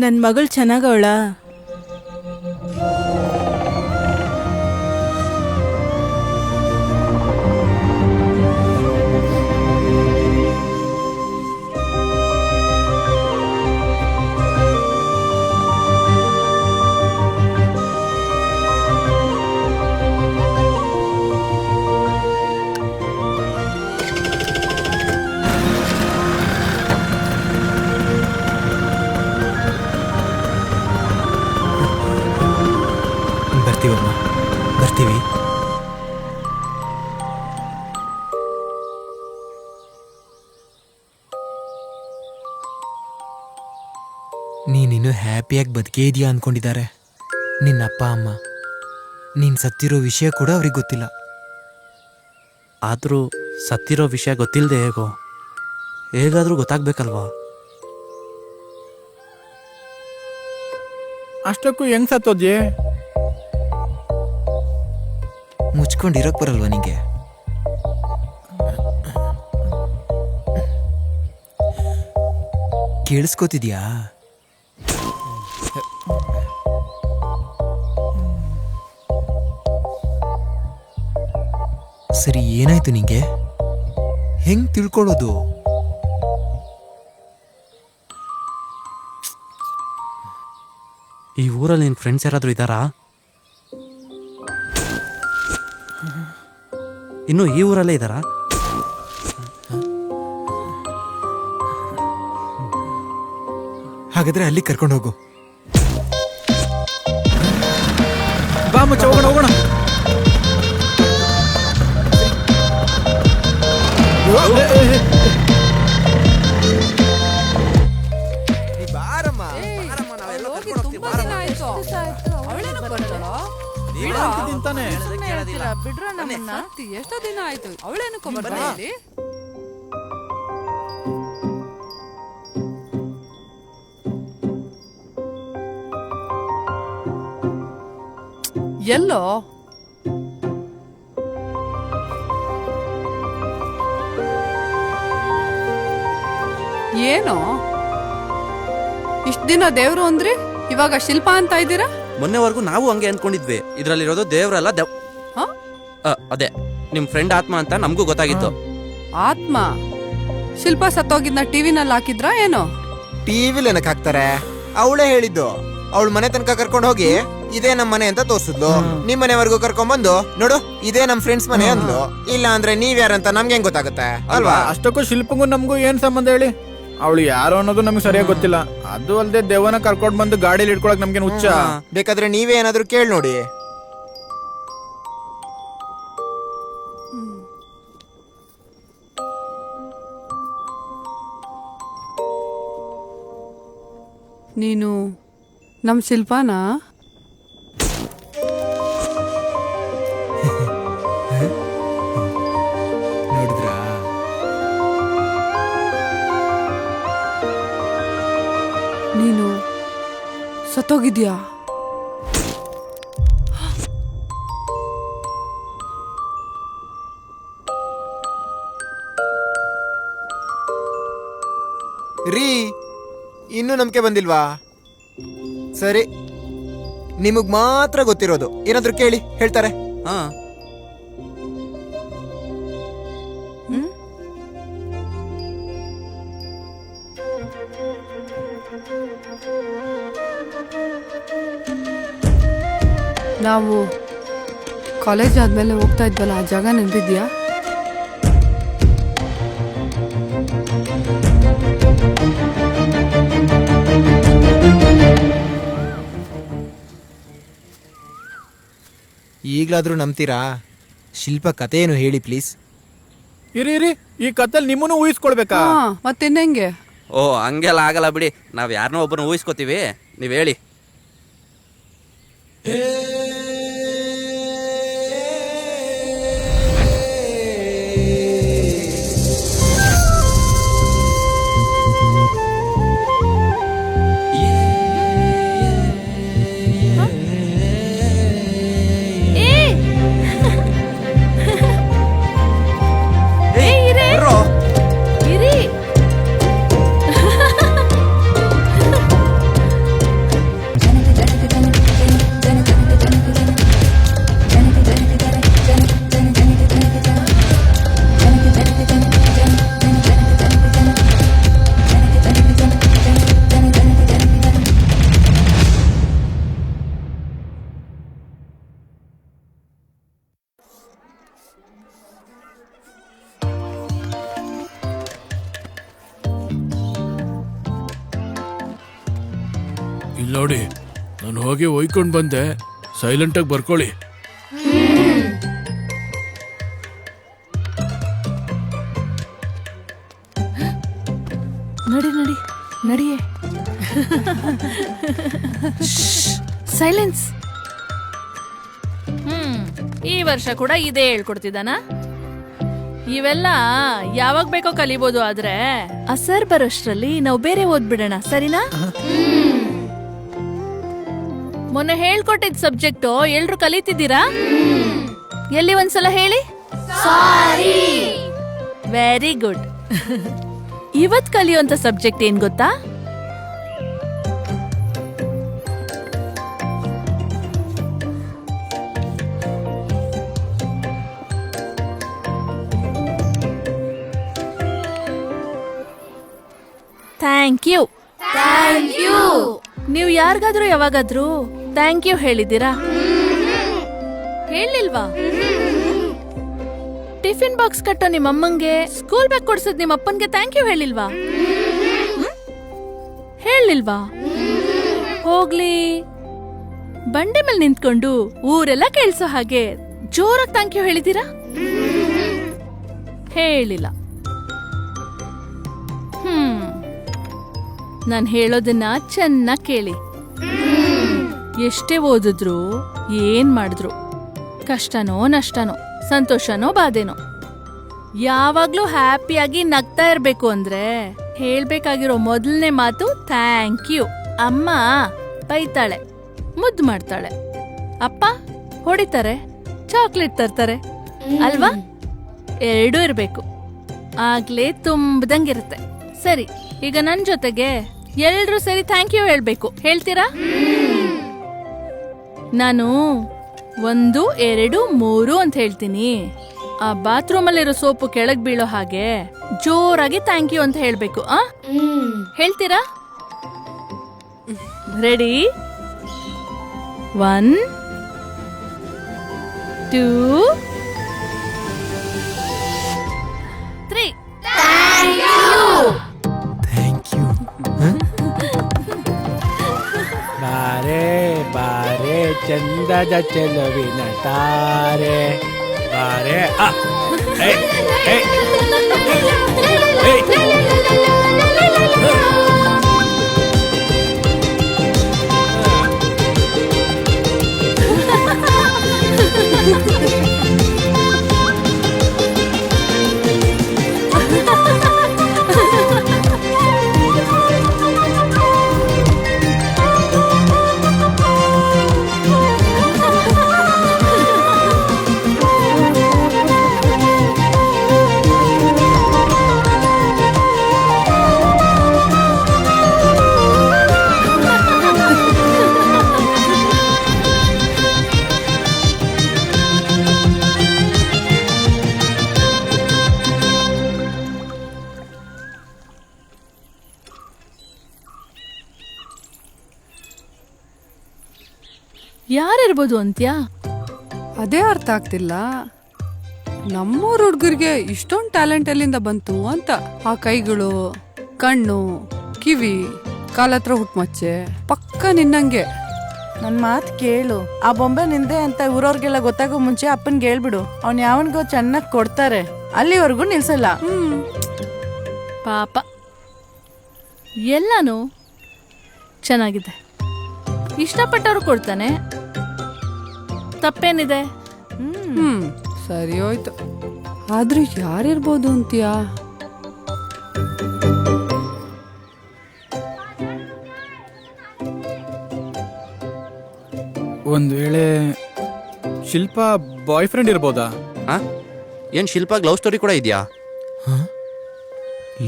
ನನ್ನ ಮಗಳು ಚೆನ್ನಾಗವಳ? ಬರ್ತೀವಮ್ಮ, ಬರ್ತೀವಿ. ನೀನಿನ್ನು ಹ್ಯಾಪಿಯಾಗಿ ಬದುಕೇ ಇದೆಯಾ ಅನ್ಕೊಂಡಿದ್ದಾರೆ ನಿನ್ನ ಅಪ್ಪ ಅಮ್ಮ. ನೀನ್ ಸತ್ತಿರೋ ವಿಷಯ ಕೂಡ ಅವ್ರಿಗೆ ಗೊತ್ತಿಲ್ಲ. ಆದರೂ ಸತ್ತಿರೋ ವಿಷಯ ಗೊತ್ತಿಲ್ಲದೆ ಹೇಗಾದರೂ ಗೊತ್ತಾಗ್ಬೇಕಲ್ವಾ? ಅಷ್ಟಕ್ಕೂ ಹೆಂಗ್ ಸತ್ತೋದ್ಯೆ? ಮುಚ್ಕೊಂಡಿರೋಕ್ ಬರಲ್ವಾ ನಿಂಗೆ? ಕೇಳಿಸ್ಕೊತಿದ್ಯಾ? ಸರಿ, ಏನಾಯ್ತು ನಿಂಗೆ? ಹೆಂಗ್ ತಿಳ್ಕೊಳ್ಳೋದು? ಈ ಊರಲ್ಲಿ ನಿನ್ನ ಫ್ರೆಂಡ್ಸ್ ಯಾರಾದರೂ ಇದ್ದಾರಾ? ಇನ್ನು ಈ ಊರಲ್ಲೇ ಇದ್ದಾರಾ? ಹಾಗಾದ್ರೆ ಅಲ್ಲಿ ಕರ್ಕೊಂಡು ಹೋಗು. ಬಾ ಮುಚ್ಚ, ಹೋಗೋಣ ಹೋಗೋಣ. ಬಿಡ್ರ ನಮ್ಮನ್ನ. ಎಷ್ಟೋ ದಿನ ಆಯ್ತು, ಅವಳೇನು ಬರ್ತಾಳೆ? ಎಲ್ಲೋ ಏನೋ ಇಷ್ಟ ದಿನ ದೇವ್ರು ಅಂದ್ರಿ, ಇವಾಗ ಶಿಲ್ಪ ಅಂತ ಇದ್ದೀರಾ? ಮೊನ್ನೆವರೆಗೂ ನಾವು ಹಂಗೆ ಅನ್ಕೊಂಡಿದ್ವಿ. ಇದರಲ್ಲಿರೋದು ದೇವ್ರಲ್ಲ, ಅದೇ ನಿಮ್ ಫ್ರೆಂಡ್ ಆತ್ಮ ಅಂತ ನಮಗೂ ಗೊತ್ತಾಗಿತ್ತು. ಆತ್ಮ? ಶಿಲ್ಪ ಸತ್ತೋಗಿದ್ನ ಟಿವಿನಲ್ಲಿ ಹಾಕಿದ್ರಾ ಏನೋ? ಟಿವಿಲಿ ಏನಕ್ಕೆ ಹಾಕ್ತಾರೆ? ಅವಳೇ ಹೇಳಿದ್ದು. ಅವಳ ಮನೆ ತನಕ ಕರ್ಕೊಂಡು ಹೋಗಿ ಇದೇ ನಮ್ ಮನೆ ಅಂತ ತೋರ್ಸಿದ್ಲು. ನಿಮ್ ಮನೆವರೆಗೂ ಕರ್ಕೊಂಡ್ ಬಂದು ನೋಡು ಇದೇ ನಮ್ ಫ್ರೆಂಡ್ಸ್ ಮನೆ ಅಂದ್ಲು. ಇಲ್ಲ ಅಂದ್ರೆ ನೀವ್ ಯಾರಂತ ನಮ್ಗೆ ಹೆಂಗ್ ಗೊತ್ತಾಗುತ್ತೆ ಅಲ್ವಾ? ಅಷ್ಟಕ್ಕೂ ಶಿಲ್ಪಂಗೂ ನಮಗೂ ಏನ್ ಸಂಬಂಧ ಹೇಳಿ? ಅವಳು ಯಾರು ಅನ್ನೋದು ನಮ್ಗೆ ಸರಿಯಾಗಿ ಗೊತ್ತಿಲ್ಲ. ಅದು ಅಲ್ಲದೆ ದೇವನ ಕರ್ಕೊಂಡ್ ಬಂದು ಗಾಡಿಲಿ ಇಟ್ಕೊಳಕ್ ನಮ್ಗೇನು ಹುಚ್ಚ? ಬೇಕಾದ್ರೆ ನೀವೇ ಏನಾದ್ರು ಕೇಳಿ ನೋಡಿ. ನೀನು ನಮ್ ಶಿಲ್ಪಾನಾ? ನೋಡಿದ್ರಾ? ನೀನು ಸತ್ತೋಗಿದ್ಯಾ? ರೀ, ಇನ್ನೂ ನಂಬಿಕೆ ಬಂದಿಲ್ವಾ? ಸರಿ, ನಿಮಗ್ ಮಾತ್ರ ಗೊತ್ತಿರೋದು. ಏನಾದ್ರು ಕೇಳಿ, ಹೇಳ್ತಾರೆ. ಹಾ, ನಾವು ಕಾಲೇಜ್ ಆದ್ಮೇಲೆ ಹೋಗ್ತಾ ಇದ್ವಲ್ಲ, ಆ ಜಾಗ ನೆನಪಿದ್ಯಾ? ಈಗ್ಲಾದ್ರೂ ನಂಬ್ತೀರಾ? ಶಿಲ್ಪ ಕತೆ ಏನು ಹೇಳಿ ಪ್ಲೀಸ್. ಇರಿ, ಈ ಕತ್ತಲ್ ನಿಮ್ಮನ್ನು ಊಹಿಸ್ಕೊಳ್ಬೇಕಾ? ಮತ್ತಿನ್ನೆಂಗೆ? ಓ ಹಂಗೆಲ್ಲ ಆಗಲ್ಲ ಬಿಡಿ. ನಾವ್ ಯಾರನ್ನೋ ಒಬ್ಬರನ್ನ ಊಹಿಸ್ಕೋತೀವಿ, ನೀವ್ ಹೇಳಿ. ನೋಡಿ ನಾನು ಹೋಗಿ ಒಯ್ಕೊಂಡು ಬಂದೆ, ಸೈಲೆಂಟಾಗಿ ಬರ್ಕೊಳ್ಳಿ. ನಡಿ ನಡಿ ನಡಿಯೇ. ಸೈಲೆನ್ಸ್. ಈ ವರ್ಷ ಕೂಡ ಇದೇ ಹೇಳ್ಕೊಡ್ತಿದ್ದಾನ. ಇವೆಲ್ಲ ಯಾವಾಗ ಬೇಕೋ ಕಲಿಬೋದು, ಆದ್ರೆ ಆ ಸರ್ ಬರೋಷ್ಟ್ರಲ್ಲಿ ನಾವು ಬೇರೆ ಓದ್ಬಿಡೋಣ, ಸರಿನಾ? ಮೊನ್ನೆ ಹೇಳ್ಕೊಟ್ಟಿದ್ ಸಬ್ಜೆಕ್ಟು ಎಲ್ರು ಕಲಿತಿದ್ದೀರಾ? ಎಲ್ಲಿ ಒಂದ್ಸಲ ಹೇಳಿ. Very good. ಇವತ್ ಕಲಿಯುವಂತ ಸಬ್ಜೆಕ್ಟ್ ಏನ್ ಗೊತ್ತಾ? Thank you. Thank you. ನೀವು ಯಾರಿಗಾದ್ರೂ ಯಾವಾಗಾದ್ರೂ ಥ್ಯಾಂಕ್ ಯು ಹೇಳಿದ್ದೀರಾ? ಹೇಳಿಲ್ವಾ? ಟಿಫಿನ್ ಬಾಕ್ಸ್ ಕಟ್ಟೋ ನಿಮ್ಮ ಅಮ್ಮಂಗೆ, ಸ್ಕೂಲ್ ಬ್ಯಾಗ್ ಕೊಡ್ಸದ್ ನಿಮ್ಮ ಅಪ್ಪನ್ಗೆ ಥ್ಯಾಂಕ್ ಯು ಹೇಳಿಲ್ವಾ? ಹೇಳಿಲ್ವಾ? ಹೋಗ್ಲಿ, ಬಂಡೆ ಮೇಲೆ ನಿಂತ್ಕೊಂಡು ಊರೆಲ್ಲ ಕೇಳಿಸೋ ಹಾಗೆ ಜೋರಾಗಿ ಥ್ಯಾಂಕ್ ಯು ಹೇಳಿದ್ದೀರಾ? ಹೇಳಿಲ್ಲ. ನಾನು ಹೇಳೋದನ್ನ ಚೆನ್ನಾಗಿ ಕೇಳಿ. ಎಷ್ಟೇ ಓದಿದ್ರು, ಏನ್ ಮಾಡಿದ್ರು, ಕಷ್ಟನೋ ನಷ್ಟನೋ, ಸಂತೋಷನೋ ಬಾಧೆನೋ, ಯಾವಾಗ್ಲೂ ಹ್ಯಾಪಿಯಾಗಿ ನಗ್ತಾ ಇರ್ಬೇಕು ಅಂದ್ರೆ ಹೇಳ್ಬೇಕಾಗಿರೋ ಮೊದಲನೇ ಮಾತು ಥ್ಯಾಂಕ್ ಯು. ಅಮ್ಮ ಬೈತಾಳೆ, ಮುದ್ದು ಮಾಡ್ತಾಳೆ, ಅಪ್ಪ ಹೊಡಿತಾರೆ, ಚಾಕ್ಲೇಟ್ ತರ್ತಾರೆ ಅಲ್ವಾ? ಎರಡೂ ಇರ್ಬೇಕು, ಆಗ್ಲೇ ತುಂಬದಂಗಿರುತ್ತೆ. ಸರಿ, ಈಗ ನನ್ ಜೊತೆಗೆ ಎಲ್ರೂ ಸರಿ ಥ್ಯಾಂಕ್ ಯು ಹೇಳ್ಬೇಕು. ಹೇಳ್ತೀರಾ? ನಾನು 1 2 3 ಅಂತ ಹೇಳ್ತೀನಿ. ಆ ಬಾತ್ರೂಮ್ ಅಲ್ಲಿರೋ ಸೋಪು ಕೆಳಗ್ ಬೀಳೋ ಹಾಗೆ ಜೋರಾಗಿ ಥ್ಯಾಂಕ್ ಯು ಅಂತ ಹೇಳ್ಬೇಕು. ಹೇಳ್ತೀರಾ? ರೆಡಿ? 1 2 3. ಬಾರೆ ಬಾರೆ ಚಂದದ ಚೆಲುವಿನ ತಾರೆ, ಬಾರೆ. ಯಾರಿರ್ಬೋದು ಅಂತ್ಯಾ? ಅದೇ ಅರ್ಥ ಆಗ್ತಿಲ್ಲ. ನಮ್ಮೂರ್ ಹುಡ್ಗರಿಗೆ ಇಷ್ಟೊಂದು ಟ್ಯಾಲೆಂಟ್ ಎಲ್ಲಿಂದ ಬಂತು ಅಂತ. ಆ ಕೈಗಳು, ಕಣ್ಣು, ಕಿವಿ, ಕಾಲತ್ರ ಹುಟ್ಮಚ್ಚೆ ಪಕ್ಕ ನಿನ್ನಂಗೆ. ನನ್ ಮಾತ್ ಕೇಳು. ಆ ಬೊಂಬೆ ನಿಂದೆ ಅಂತ ಊರವ್ರಿಗೆಲ್ಲ ಗೊತ್ತಾಗೋ ಮುಂಚೆ ಅಪ್ಪನ್ಗೆ ಹೇಳ್ಬಿಡು. ಅವ್ನ್ ಯಾವನ್ಗೋ ಚೆನ್ನಾಗ್ ಕೊಡ್ತಾರೆ, ಅಲ್ಲಿವರೆಗೂ ನಿಲ್ಸಲ್ಲ. ಪಾಪ, ಎಲ್ಲಾನು ಚೆನ್ನಾಗಿದೆ, ಇಷ್ಟಪಟ್ಟವ್ರು ಕೊಡ್ತಾನೆ, ತಪ್ಪೇನಿದೆ? ಸರಿ ಹೋಯ್ತು. ಆದ್ರೂ ಯಾರಿರ್ಬೋದು ಅಂತೀಯಾ? ಒಂದ್ ವೇಳೆ ಶಿಲ್ಪಾ ಬಾಯ್ ಫ್ರೆಂಡ್ ಇರ್ಬೋದಾ? ಏನ್ ಶಿಲ್ಪಾ ಲವ್ ಸ್ಟೋರಿ ಕೂಡ ಇದೆಯಾ?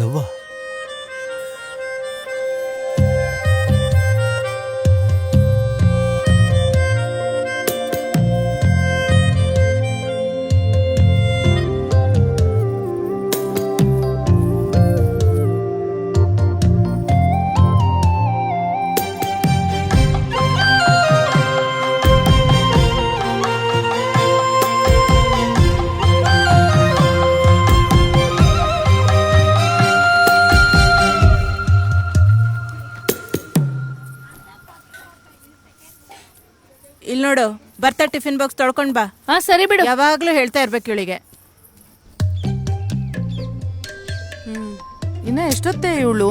ಲವ್ವಾ? ನೋಡು, ಬರ್ತಾ ಟಿಫಿನ್ ಬಾಕ್ಸ್ ತೊಳ್ಕೊಂಡ್ ಬಾ. ಹಾ ಸರಿ ಬಿಡು. ಯಾವಾಗ್ಲೂ ಹೇಳ್ತಾ ಇರ್ಬೇಕು ಇವಳಿಗೆ. ಇನ್ನ ಎಷ್ಟೊತ್ತೆ ಇವಳು?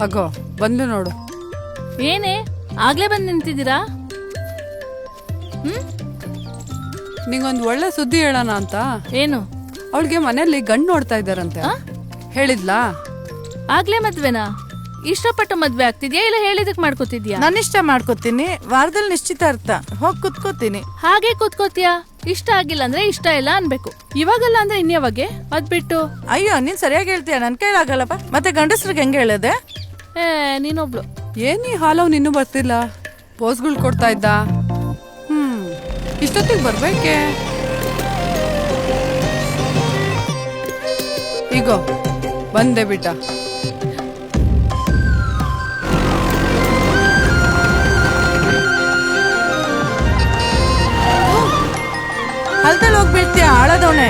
ಅಗೋ ಬಂದು ನೋಡು. ಏನೇ ಆಗ್ಲೇ ಬಂದ್ ನಿಂತಿದ್ದೀರಾ? ನಿಂಗೊಂದು ಒಳ್ಳೆ ಸುದ್ದಿ ಹೇಳೋಣ ಅಂತ. ಏನು? ಅವಳಿಗೆ ಮನೆಯಲ್ಲಿ ಗಂಡು ನೋಡ್ತಾ ಇದ್ದಾರಂತೆ. ಹೇಳಿದ್ಲಾ? ಆಗ್ಲೇ ಮದ್ವೆನಾ? ಇಷ್ಟಪಟ್ಟು ಮದ್ವೆ ಆಗ್ತಿದ್ಯಾ ಇಲ್ಲ ಹೇಳಿದಕ್ ಮಾಡ್ಕೋತಿದ್ಯಾ? ನಾನು ಇಷ್ಟ ಮಾಡ್ಕೋತೀನಿ, ವಾರದಲ್ಲಿ ನಿಶ್ಚಿತಾರ್ಥ, ಹೋಗ್ ಕುತ್ಕೋತೀನಿ. ಹಾಗೆ ಕೂತ್ಕೋತಿಯಾ? ಇಷ್ಟ ಆಗಿಲ್ಲ ಅಂದ್ರೆ ಇಷ್ಟ ಇಲ್ಲ ಅನ್ಬೇಕು. ಇವಾಗಲ್ಲ ಅಂದ್ರೆ ಇನ್ಯಾವಾಗೆ? ಅದ್ಬಿಟ್ಟು ಅಯ್ಯೋ ನೀನ್ ಸರಿಯಾಗಿ ಹೇಳ್ತೀಯ, ನನ್ ಕೈಲಾಗಲ್ಲಪ್ಪ. ಮತ್ತೆ ಗಂಡಸ್ರಿಗೆ ಹೆಂಗೆ ಹೇಳದೆ? ನೀನೊಬ್ಳು. ಏನ್ ಈ ಹಾಲವ್ ಇನ್ನೂ ಬರ್ತಿಲ್ಲ? ಪೋಸ್ಗಳು ಕೊಡ್ತಾ ಇದ್ದ. ಇಷ್ಟೊತ್ತಿಗೆ ಬರ್ಬೇಕೆ? ಈಗೋ ಬಂದೆ ಬಿಟ್ಟ. ಅಲ್ದಲ್ಲಿ ಹೋಗಿ ಬೀಳ್ತೀಯ, ಆಳದವನೆ.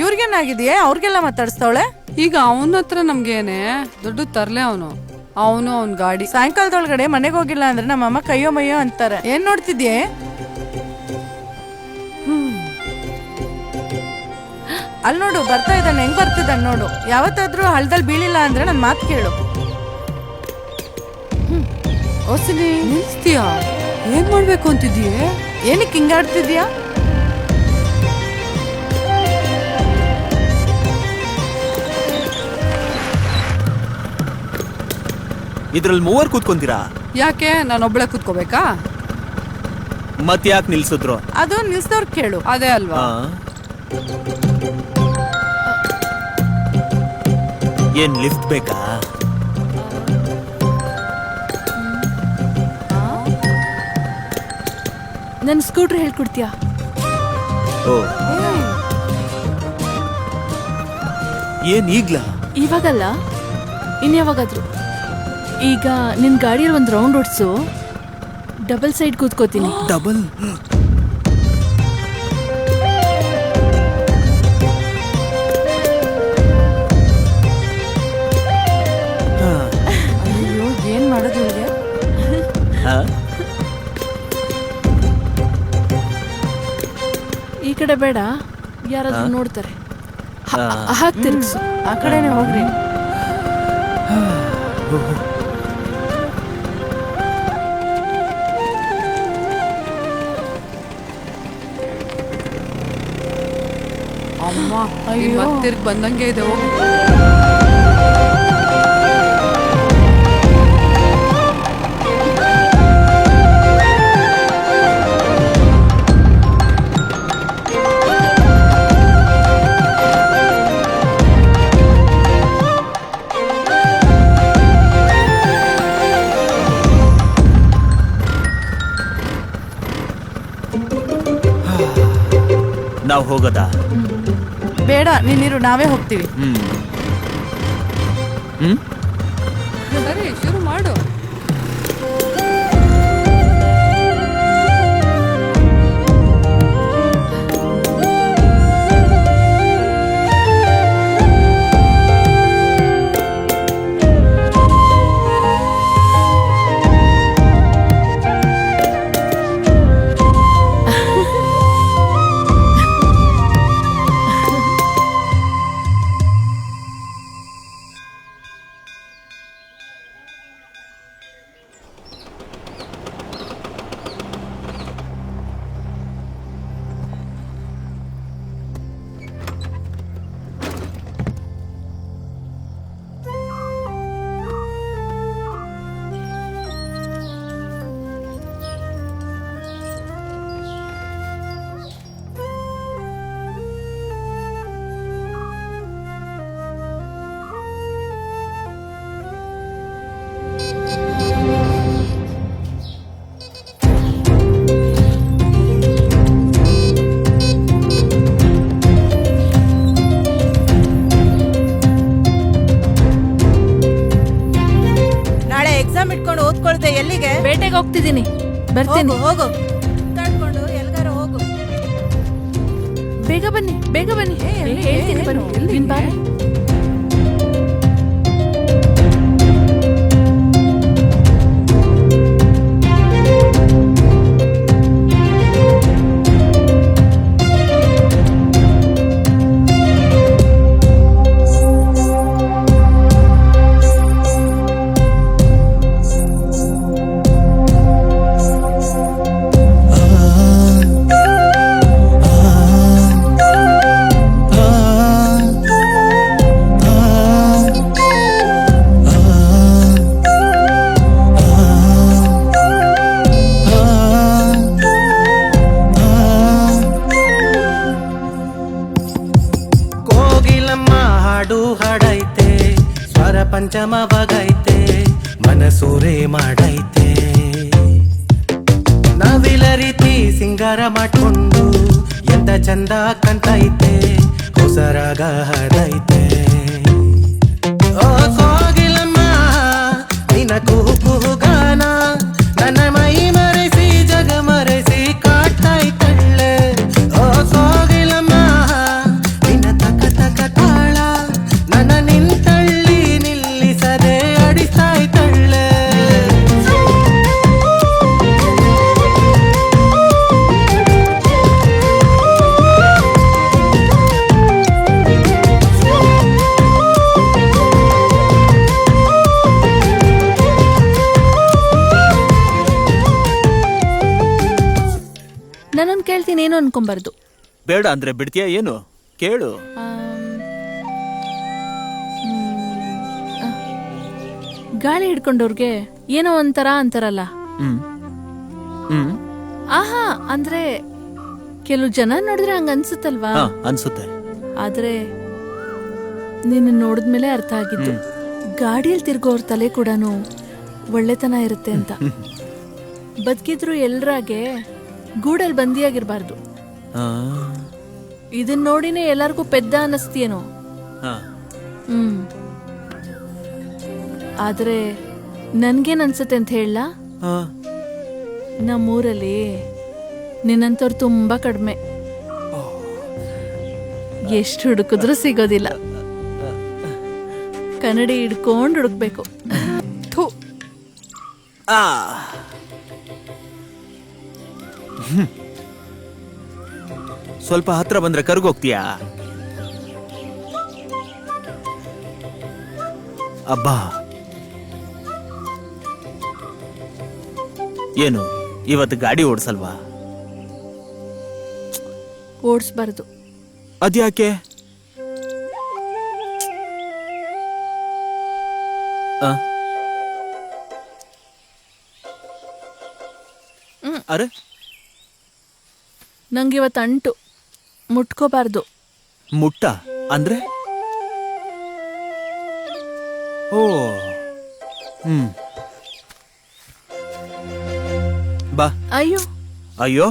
ಇವ್ರಿಗೇನಾಗಿದೆಯೇ? ಅವ್ರಿಗೆಲ್ಲ ಮಾತಾಡಿಸ್ತಾವಳೆ. ಈಗ ಅವನ ಹತ್ರ ನಮ್ಗೇನೆ ದೊಡ್ಡ ತರ್ಲೆ ಅವನು ಅವನ್ ಗಾಡಿ. ಸಾಯಂಕಾಲದೊಳಗಡೆ ಮನೆಗೆ ಹೋಗಿಲ್ಲ ಅಂದ್ರೆ ನಮ್ಮಮ್ಮ ಕೈಯೋ ಮಯ್ಯೋ ಅಂತಾರೆ. ಏನ್ ನೋಡ್ತಿದ್ಯೆ? ಅಲ್ಲಿ ನೋಡು, ಬರ್ತಾ ಇದ್ದಾನೆ. ಹೆಂಗ್ ಬರ್ತಿದ್ದಾನೆ ನೋಡು. ಯಾವತ್ತಾದ್ರೂ ಹಳ್ಳದಲ್ಲಿ ಬೀಳಿಲ್ಲ ಅಂದ್ರೆ ನನ್ ಮಾತು ಕೇಳು. ಓಸಿನಿ ನಿಲ್ಸ್ತೀಯಾ? ಏನ್ ಮಾಡ್ಬೇಕು ಅಂತಿದ್ಯೆ? ಏನಕ್ಕೆ ಹಿಂಗಾಡ್ತಿದ್ಯಾ? ಇದ್ರಲ್ಲಿ ಮೂವರು ಕೂತ್ಕೊಂತೀರಾ? ಯಾಕೆ ನಾನೊಬ್ಳೆ ಕೂತ್ಕೋಬೇಕಾ? ಮತ್ ಯಾಕೆ ನಿಲ್ಸಿದ್ರು? ಅದು ನಿಲ್ಸದವ್ರ ಕೇಳು. ಅದೇ ಅಲ್ವಾ? ಏನ್ ಲಿಫ್ಟ್ ಬೇಕಾ? ನನ್ ಸ್ಕೂಟ್ರ್ ಹೇಳ್ಕೊಡ್ತೀಯಾ? ಓ ಏನ್ ಈಗ್ಲಾ? ಇವಾಗಲ್ಲ, ಇನ್ಯಾವಾಗಾದ್ರು. ಈಗ ನಿನ್ ಗಾಡಿಯಲ್ಲಿ ಒಂದ್ ರೌಂಡ್ ಓಡಿಸು, ಡಬಲ್ ಸೈಡ್ ಕೂತ್ಕೋತೀನಿ. ಡಬಲ್? ಅಯ್ಯೋ ಏನ್ ಮಾಡೋದು ಇವ್ರಿಗೆ? ಈ ಕಡೆ ಬೇಡ, ಯಾರಾದ್ರೂ ನೋಡ್ತಾರೆ. ಹಾಕ್ ತಿರ್ಗ್ಸು. ಆ ಕಡೆನೆ ಹೋಗ್ರಿ. ಅಮ್ಮ ಮತ್ತಿರ್ಗ್ ಬಂದಂಗೆ ಇದೆ. ಹೋಗಿ ನಾವ್ ಹೋಗೋದಾ? ಬೇಡ, ನೀನಿರು, ನಾವೇ ಹೋಗ್ತೀವಿ. ಸರಿ ಶುರು ಮಾಡು. ನಾಳೆ ಎಕ್ಸಾಮ್ ಇಟ್ಕೊಂಡು ಓದ್ಕೊಳ್ದೆ ಎಲ್ಲಿಗೆ? ಬೇಟೆಗೆ ಹೋಗ್ತಿದ್ದೀನಿ. ಬರ್ತೀನಿ. ಹೋಗು ತಡ್ಕೊಂಡು ಎಲ್ಗಾರ ಹೋಗು. ಬೇಗ ಬನ್ನಿ, ಬೇಗ ಬನ್ನಿ. ಹೇಳ್ತೀನಿ ಬನ್ನಿ. ನೀನ್ ಬಾ. ಹಾಡೈತೆ ಸ್ವರ ಪಂಚಮವಾಗೈತೆ ಮನಸೂರೆ ಮಾಡೈತೆ ನಾವಿಲ ರೀತಿ ಸಿಂಗಾರ ಮಾಡ್ಕೊಂಡು ಎಂತ ಚಂದ ಕಂತೈತೆ ಹೊಸರಾಗ ಹಾಡೈತೆ ಓ ಕೋಗಿಲಮ್ಮ ನಿನ್ನ ಕುಹು ಕುಹು ಗಾನ ನನ್ನ ಮೈ ಮರೆಸಿ ಜಗ ಮರೆಸಿ ಕಾಡ್ತೈತಳ್ಳೆ ಓ ಕೋಗಿಲಮ್ಮ ನಿನ್ನ ತಕ ತಕ ತಾಳ ನನ್ನ ನಿಂತಳ್ಳಿ ನಿಲ್ಲಿಸದೆ ಅಡಿಸ್ತಾಯ್ತಳ್ಳೆ ನಾನೊಂದು ಕೇಳ್ತೀನಿ, ಏನು ಅನ್ಕೊಂಬಾರ್ದು. ಬೇಡ ಅಂದ್ರೆ ಬಿಡ್ತೀಯಾ ಏನು? ಕೇಳು. ಗಾಳಿ ಹಿಡ್ಕೊಂಡವ್ರಿಗೆ ಏನೋ ಒಂಥರ ಅಂತಾರಲ್ಲ. ಆಹಾ, ಅಂದ್ರೆ ಕೆಲವು ಜನ ನೋಡಿದ್ರೆ ಹಂಗ ಅನ್ಸುತ್ತಲ್ವಾ? ಅನ್ಸುತ್ತೆ. ಆದ್ರೆ ನಿನ್ನ ನೋಡಿದ್ಮೇಲೆ ಅರ್ಥ ಆಗಿದ್ದು, ಗಾಡಿಯಲ್ಲಿ ತಿರ್ಗೋರ್ ತಲೆ ಕೂಡ ಒಳ್ಳೆತನ ಇರುತ್ತೆ ಅಂತ. ಬದುಕಿದ್ರು ಎಲ್ರಾಗೆ ಗೂಡಲ್ಲಿ ಬಂದಿಯಾಗಿರ್ಬಾರ್ದು. ಇದನ್ನ ನೋಡಿನೇ ಎಲ್ಲರಿಗೂ ಪೆದ್ದ ಅನ್ನಿಸ್ತೀಯೇನೋ. ಆದ್ರೆ ನನ್ಗೇನ್ ಅನ್ಸತ್ತೆ ಅಂತ ಹೇಳ, ನಮ್ಮೂರಲ್ಲಿ ನಿನ್ನಂತವ್ರು ತುಂಬಾ ಕಡಿಮೆ. ಎಷ್ಟು ಹುಡುಕಿದ್ರು ಸಿಗೋದಿಲ್ಲ. ಕನ್ನಡಿ ಹಿಡ್ಕೊಂಡು ಹುಡುಕ್ಬೇಕು. ಸ್ವಲ್ಪ ಹತ್ರ ಬಂದ್ರೆ ಕರ್ಗೋಗ್ತೀಯಾ? ಅಬ್ಬಾ, ಏನು ಇವತ್ತು ಗಾಡಿ ಓಡಿಸಲ್ವಾ? ಓಡಿಸ್ಬಾರ್ದು. ಅದ್ಯಾಕೆ? ಅರೆ, ನಂಗಿವತ್ತು ಅಂಟು, ಮುಟ್ಕೋಬಾರ್ದು. ಮುಟ್ಟ ಅಂದ್ರೆ? ಓ, ಬಾ. ಅಯ್ಯೋ ಅಯ್ಯೋ,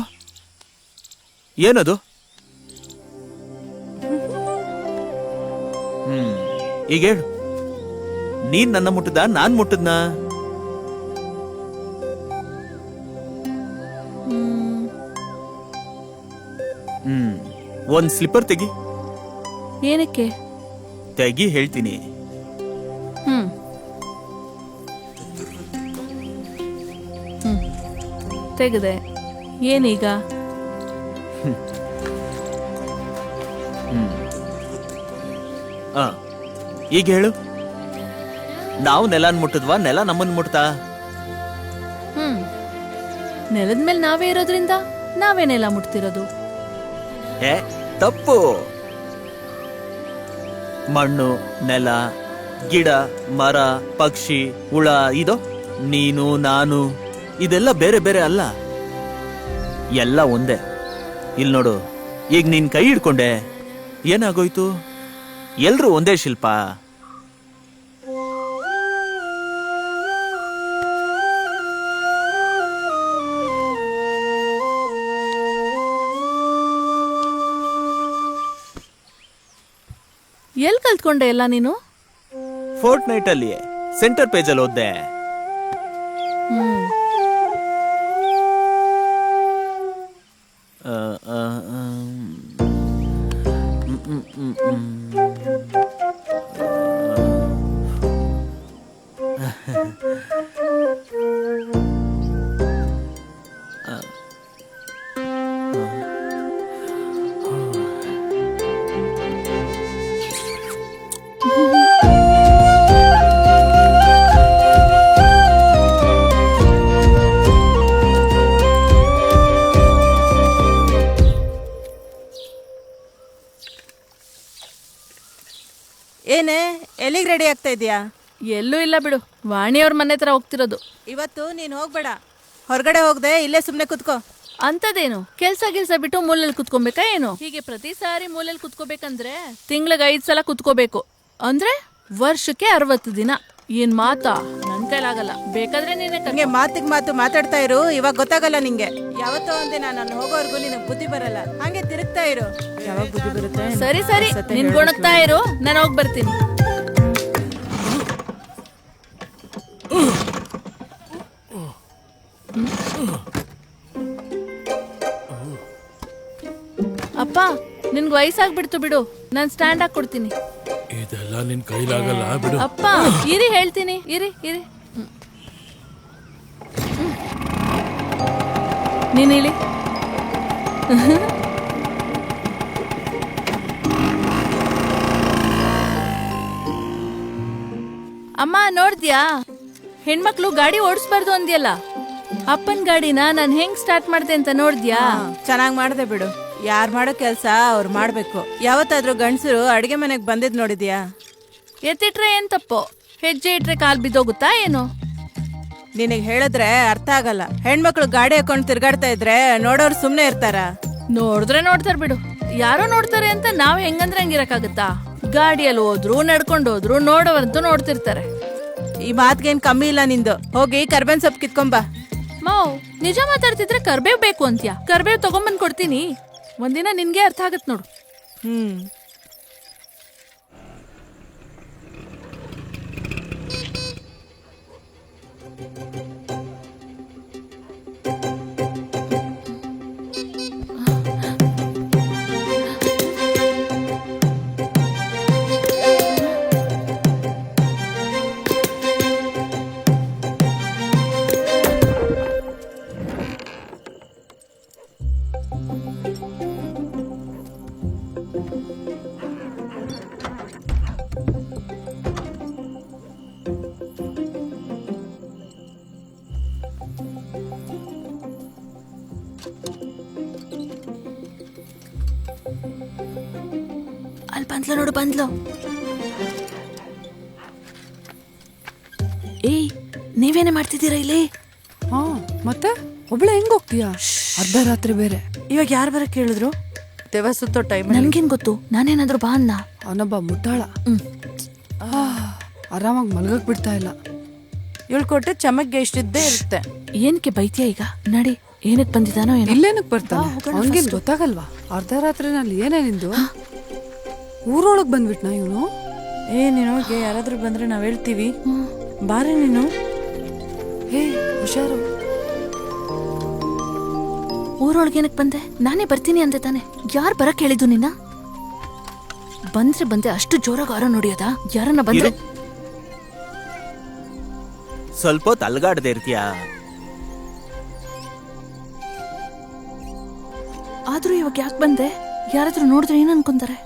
ಏನದು? ಈಗ ಹೇಳು, ನೀನ್ ನನ್ನ ಮುಟ್ಟದ ನಾನ್ ಮುಟ್ಟದ್ನ? ಒಂದ್ ಸ್ಲಿಪ್ಪರ್ ತೆಗಿ. ಏನಕ್ಕೆ? ತೆಗಿ ಹೇಳ್ತೀನಿ. ತೆಗೆದೆ. ಏನೀಗ? ಈಗ ಹೇಳು, ನಾವು ನೆಲನ್ ಮುಟ್ಟದ್ವಾ ನೆಲ ನಮ್ಮನ್ ಮುಟ್ತಾ? ನೆಲದ ಮೇಲೆ ನಾವೇ ಇರೋದ್ರಿಂದ ನಾವೇ ನೆಲ ಮುಟ್ತಿರೋದು. ತಪ್ಪು. ಮಣ್ಣು, ನೆಲ, ಗಿಡ, ಮರ, ಪಕ್ಷಿ, ಹುಳ, ಇದು ನೀನು ನಾನು, ಇದೆಲ್ಲ ಬೇರೆ ಬೇರೆ ಅಲ್ಲ, ಎಲ್ಲ ಒಂದೇ. ಇಲ್ಲಿ ನೋಡು, ಈಗ ನೀನ್ ಕೈ ಹಿಡ್ಕೊಂಡೆ, ಏನಾಗೋಯ್ತು? ಎಲ್ರೂ ಒಂದೇ ಶಿಲ್ಪ. ಎಲ್ ಕಲ್ತ್ಕೊಂಡೆ ಎಲ್ಲ ನೀನು? ಫೋರ್ಟ್ ನೈಟ್ ಅಲ್ಲಿ ಸೆಂಟರ್ ಪೇಜ್ ಅಲ್ಲಿ ಓದ್ದೆ. ಏನೇ ಎಲ್ಲಿಗೆ ರೆಡಿ ಆಗ್ತಾ ಇದೀಯಾ? ಎಲ್ಲೂ ಇಲ್ಲ ಬಿಡು, ವಾಣಿಯವ್ರ ಮನೆ ಹತ್ರ ಹೋಗ್ತಿರೋದು. ಇವತ್ತು ನೀನು ಹೋಗ್ಬೇಡ, ಹೊರಗಡೆ ಹೋಗದೆ ಇಲ್ಲೇ ಸುಮ್ಮನೆ ಕುತ್ಕೋ. ಅಂತದೇನು ಕೆಲ್ಸ ಬಿಟ್ಟು ಮೂಲೆಯಲ್ಲಿ ಕುತ್ಕೊಬೇಕಾ ಏನು? ಹೀಗೆ ಪ್ರತಿ ಸಾರಿ ಮೂಲೆಯಲ್ಲಿ ಕುತ್ಕೋಬೇಕಂದ್ರೆ ತಿಂಗ್ಳಿಗೆ 5 ಸಲ ಕುತ್ಕೋಬೇಕು, ಅಂದ್ರೆ ವರ್ಷಕ್ಕೆ 60 ದಿನ. ಏನ್ ಮಾತಾ, ನನ್ ಕೈಲಾಗಲ್ಲ. ಬೇಕಾದ್ರೆ ನೀನೆ ಹಂಗೆ ಮಾತಿಗೆ ಮಾತು ಮಾತಾಡ್ತಾ ಇರು, ಇವಾಗ ಗೊತ್ತಾಗಲ್ಲ ನಿಂಗೆ. ಯಾವತ್ತೋ ಒಂದಿನ ನಾನು ಹೋಗೋವರೆಗೂ ನಿನಗೆ ಬುದ್ಧಿ ಬರಲ್ಲ. ಹಂಗೆ ತಿರುಗ್ತಾ ಇರು, ಯಾವಾಗ ಬುದ್ಧಿ ಬರುತ್ತೆ? ಸರಿ ನಿನ್ ಗೊಣಗ್ತಾ ಇರು, ನಾನು ಹೋಗಿ ಬರ್ತೀನಿ. ಅಪ್ಪ, ನಿನ್ಗೆ ವಯಸ್ಸಾಗ್ಬಿಡ್ತು ಬಿಡು, ನಾನ್ ಸ್ಟ್ಯಾಂಡ್ ಹಾಕೊಡ್ತೀನಿ. ಇದೆಲ್ಲ ನಿನ್ ಕೈಲಾಗಲ್ಲ ಬಿಡು. ಅಪ್ಪ ಇರಿ, ಹೇಳ್ತೀನಿ, ಇರಿ. ನೀನ್ ಹೇಳಿ. ಅಮ್ಮ ನೋಡ್ದ್ಯಾ, ಹೆಣ್ಮಕ್ಳು ಗಾಡಿ ಓಡಿಸ್ಬಾರ್ದು ಅಂದ್ಯಲ್ಲ, ಅಪ್ಪನ್ ಗಾಡಿನ ನಾನ್ ಹೆಂಗ್ ಸ್ಟಾರ್ಟ್ ಮಾಡ್ದೆ ಅಂತ ನೋಡ್ದ್ಯಾ? ಚೆನ್ನಾಗ್ ಮಾಡ್ದೆ ಬಿಡು. ಯಾರ್ ಮಾಡೋ ಕೆಲ್ಸ ಅವ್ರು ಮಾಡ್ಬೇಕು. ಯಾವತ್ತಾದ್ರೂ ಗಂಡಸರು ಅಡಿಗೆ ಮನೆಗ್ ಬಂದಿದ್ ನೋಡಿದ್ಯಾ? ಎತ್ತಿಟ್ರೆ ಏನ್ ತಪ್ಪು, ಹೆಜ್ಜೆ ಇಟ್ರೆ ಕಾಲ್ ಬಿದ್ದೋಗುತ್ತಾ ಏನು? ನಿನಗ್ ಹೇಳಿದ್ರೆ ಅರ್ಥ ಆಗಲ್ಲ. ಹೆಣ್ಮಕ್ಳು ಗಾಡಿ ಹಾಕೊಂಡ್ ತಿರ್ಗಾಡ್ತಾ ಇದ್ರೆ ನೋಡೋರು ಸುಮ್ನೆ ಇರ್ತಾರ? ನೋಡಿದ್ರೆ ನೋಡ್ತಾರ ಬಿಡು, ಯಾರೋ ನೋಡ್ತಾರೆ ಅಂತ ನಾವ್ ಹೆಂಗಂದ್ರೆ ಹಂಗಿರಕ್ಕಾಗತ್ತಾ? ಗಾಡಿಯಲ್ಲಿ ಹೋದ್ರು ನಡ್ಕೊಂಡು ಹೋದ್ರು ನೋಡೋವಂತೂ ನೋಡ್ತಿರ್ತಾರೆ. ಈ ಮಾತ್ಗೇನ್ ಕಮ್ಮಿ ಇಲ್ಲ ನಿಂದು. ಹೋಗಿ ಕರ್ಬೇನ್ ಸೊಪ್ಪು ಕಿತ್ಕೊಂಬ. ಮಾವ್, ನಿಜ ಮಾತಾಡ್ತಿದ್ರೆ ಕರ್ಬೇವ್ ಬೇಕು ಅಂತ್ಯ. ಕರ್ಬೇವ್ ತಗೊಂಬಂದ್ ಕೊಡ್ತೀನಿ, ಒಂದಿನ ನಿನ್ಗೆ ಅರ್ಥ ಆಗತ್ ನೋಡು. ಅಲ್ಲಿ ಬಂದ್ಲು ನೋಡು, ಬಂದ್ಲು. ಏಯ್, ನೀವೇನೇ ಮಾಡ್ತಿದ್ದೀರಾ ಇಲ್ಲಿ? ಹಾ, ಮತ್ತೆ ಒಬ್ಳೆ ಹೆಂಗ್ ಹೋಗ್ತೀಯಾ? ಅರ್ಧ ರಾತ್ರಿ ಬೇರೆ. ಇವಾಗ ಯಾರು ಬರಕ್ ಹೇಳಿದ್ರು? ದೇವ ಸುತ್ತೋ ಟೈಮ್. ನನ್ಗೇನ್ ಗೊತ್ತು, ನಾನೇನಾದ್ರೂ ಬಾ ಅನ್ನ. ಅವನೊಬ್ಬ ಮುಟ್ಟಾಳ. ಆರಾಮಾಗಿ ಮಲ್ಗಕ್ ಬಿಡ್ತಾ ಇಲ್ಲ. ಇವಳು ಕೊಟ್ಟೆ ಚಮಕ್ಗೆ ಇಷ್ಟಿದ್ದೇ ಇರುತ್ತೆ. ಏನಕ್ಕೆ ಬೈತ್ಯಾ ಈಗ? ನಡಿ, ಏನಕ್ ಬಂದಿದ್ದಾನೋ ಏನೋ. ಇಲ್ಲೇನಕ್ ಬರ್ತಾನೆ? ಅವನ್ಗೇನ್ ಗೊತ್ತಾಗಲ್ವಾ? ಅರ್ಧ ರಾತ್ರಿನಲ್ಲಿ ಏನೇ ನಿಂದು ಊರೊಳಗ್ ಬಂದ್ಬಿಟ್ನಾ ಇವನು? ನೀನೋಗೆ ಯಾರಾದ್ರೂ ಬಂದ್ರೆ ನಾವ್ ಹೇಳ್ತೀವಿ, ಬಾರಿ ನೀನು. ಹೇ ಹುಷಾರು. ಊರೊಳಗೆ ಏನಕ್ ಬಂದೆ? ನಾನೇ ಬರ್ತೀನಿ ಅಂದೆ ತಾನೆ. ಯಾರು ಬರಕ್ ಹೇಳಿದ್ದು ನಿನ್ನ? ಬಂದ್ರೆ ಬಂದೆ, ಅಷ್ಟು ಜೋರಾಗಿ ಆರೋ ನೋಡಿಯೋದಾ? ಯಾರನ್ನ ಬಂದ್ರೆ ಸ್ವಲ್ಪ ಹೊತ್ತು ಅಲ್ಗಾಡದೆ ಇರ್ತೀಯಾ? ಆದ್ರೂ ಇವಾಗ ಯಾಕೆ ಬಂದೆ? ಯಾರಾದ್ರೂ ನೋಡಿದ್ರೆ ಏನ್ ಅನ್ಕೊಂತಾರೆ?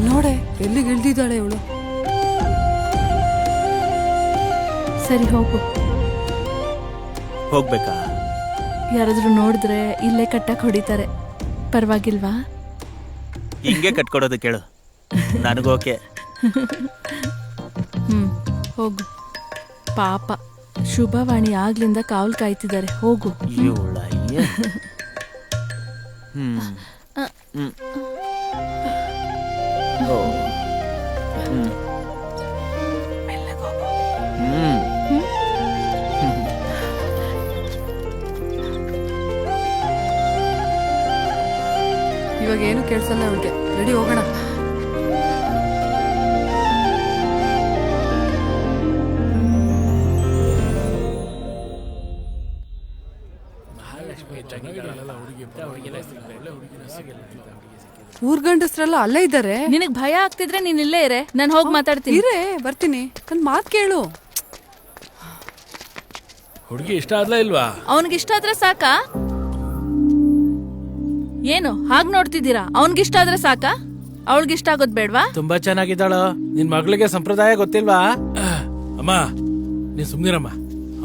ನೋಡೆ ಎಲ್ಲಿಗೆ ಇಳ್ದಿದ್ದಾಳೆ ಇವಳು. ಸರಿ ಹೋಗು. ಹೋಗ್ಬೇಕಾ? ಯಾರಾದ್ರೂ ನೋಡಿದ್ರೆ ಇಲ್ಲೇ ಕಟ್ಟಕ್ ಹೊಡಿತಾರೆ, ಪರವಾಗಿಲ್ವಾ? ಹಿಂಗೆ ಕಟ್ಕೊಡೋದು ಕೇಳು, ನನಗೋಕೆ. ಹೋಗು. ಪಾಪ ಶುಭವಾಣಿ ಆಗ್ಲಿಂದ ಕಾವಲ್ ಕಾಯ್ತಿದ್ದಾರೆ, ಹೋಗು. ಇವಾಗ ಏನು ಕೇಳ್ಸಲ್ಲ ಅವಳಿಗೆ. ರೆಡಿ, ಹೋಗೋಣ. ಊರ್ ಗಂಡಸ್ರೆಲ್ಲ ಅಲ್ಲೇ ಇದ್ದಾರೆ. ನಿನಗ್ ಭಯ ಆಗ್ತಿದ್ರೆ ನೀನ್ ಇಲ್ಲೇ ಇರೆ, ನಾನು ಹೋಗಿ ಮಾತಾಡ್ತೀನಿ. ಇರೇ, ಬರ್ತೀನಿ. ನನ್ ಮಾತ್ ಕೇಳು. ಹುಡುಗಿ ಇಷ್ಟ ಆದ್ಲಾ ಇಲ್ವಾ? ಅವನಿಗಿಷ್ಟ ಆದ್ರೆ ಸಾಕಾ? ಏನು ಹಾಗ್ ನೋಡ್ತಿದ್ದೀರಾ? ಅವನ್ಗಿಷ್ಟ ಆದ್ರೆ ಸಾಕಾ? ಅವಳಿಗಿಷ್ಟ ಆಗೋದ್ ಬೇಡ್ವಾ? ತುಂಬಾ ಚೆನ್ನಾಗಿದ್ದಾಳು. ನಿನ್ ಮಗಳಿಗೆ ಸಂಪ್ರದಾಯ ಗೊತ್ತಿಲ್ವಾ? ಅಮ್ಮ ನೀನ್ ಸುಮ್ನಿರಮ್ಮ,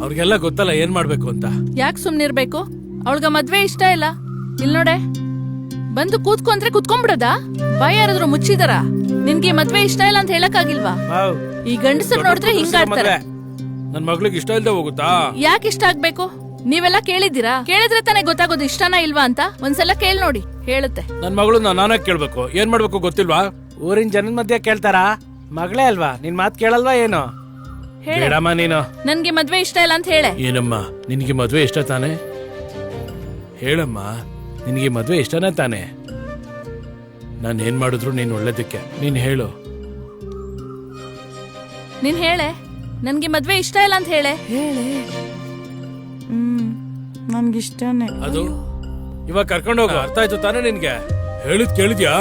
ಅವ್ರಿಗೆಲ್ಲ ಗೊತ್ತಲ್ಲ ಏನ್ ಮಾಡ್ಬೇಕು ಅಂತ. ಯಾಕೆ ಸುಮ್ನಿರ್ಬೇಕು? ಅವಳ್ಗ ಮದ್ವೆ ಇಷ್ಟ ಇಲ್ಲ. ಇಲ್ ನೋಡೆ, ಬಂದು ಕೂತ್ಕೊಂಡ್ರೆ ಕೂತ್ಕೊಂಡ್ಬಿಡದಾ? ಬಾಯ್ ಯಾರಾದ್ರೂ ಮುಚ್ಚಿದಾರ? ನಿನ್ಗೆ ಮದ್ವೆ ಇಷ್ಟ ಇಲ್ಲ ಅಂತ ಹೇಳಕ್ ಆಗಿಲ್ವಾ? ಈ ಗಂಡಸರು ನೋಡಿದ್ರೆ ಹಿಂಗಾಡ್ತಾರೆ. ನನ್ ಮಗಳಿಗೆ ಇಷ್ಟ ಇಲ್ದೆ ಹೋಗುತ್ತಾ? ಯಾಕೆ ಇಷ್ಟ ಆಗ್ಬೇಕು? ನೀವೆಲ್ಲ ಕೇಳಿದ್ದೀರಾ? ಕೇಳಿದ್ರೆ ತಾನೇ ಗೊತ್ತಾಗೋದು ಇಷ್ಟನಾ ಇಲ್ವಾ ಅಂತ. ಒಂದ್ಸಲ ಕೇಳ್ ನೋಡಿ, ಹೇಳುತ್ತೆ. ನನ್ ಮಗಳನ್ನ ನಾನೇ ಕೇಳ್ಬೇಕು, ಏನ್ ಮಾಡ್ಬೇಕು ಗೊತ್ತಿಲ್ವಾ? ಊರಿನ ಜನದ ಮಧ್ಯೆ ಕೇಳ್ತಾರಾ? ಮಗಳೇ ಅಲ್ವಾ, ನಿನ್ ಮಾತ್ ಕೇಳಲ್ವಾ ಏನು? ಹೇಳಮ್ಮ ನೀನು. ನನ್ಗೆ ಮದ್ವೆ ಇಷ್ಟ ಇಲ್ಲ ಅಂತ ಹೇಳೆ. ಏನಮ್ಮ, ನಿನ್ಗೆ ಮದ್ವೆ ಇಷ್ಟ ತಾನೆ? ಹೇಳಮ್ಮ, ನಿನ್ಗೆ ಮದ್ವೆ ಇಷ್ಟನೇ ತಾನೆ? ನಾನ್ ಏನ್ ಮಾಡಿದ್ರು ನೀನ್ ಒಳ್ಳೇದಕ್ಕೆ. ನೀನ್ ಹೇಳು. ನೀನ್ ಹೇಳೆ, ನನ್ಗೆ ಮದ್ವೆ ಇಷ್ಟ ಇಲ್ಲ ಅಂತ ಹೇಳೆ. ಹೇಳಿ. ನನ್ಗಿಷ್ಟನೇ. ಅದು ಇವಾಗ ಕರ್ಕೊಂಡು ಹೋಗು. ಅರ್ಥ ಆಯ್ತು ತಾನೇ ನಿನ್ಗೆ? ಹೇಳಿದ್ ಕೇಳಿದ್ಯಾ?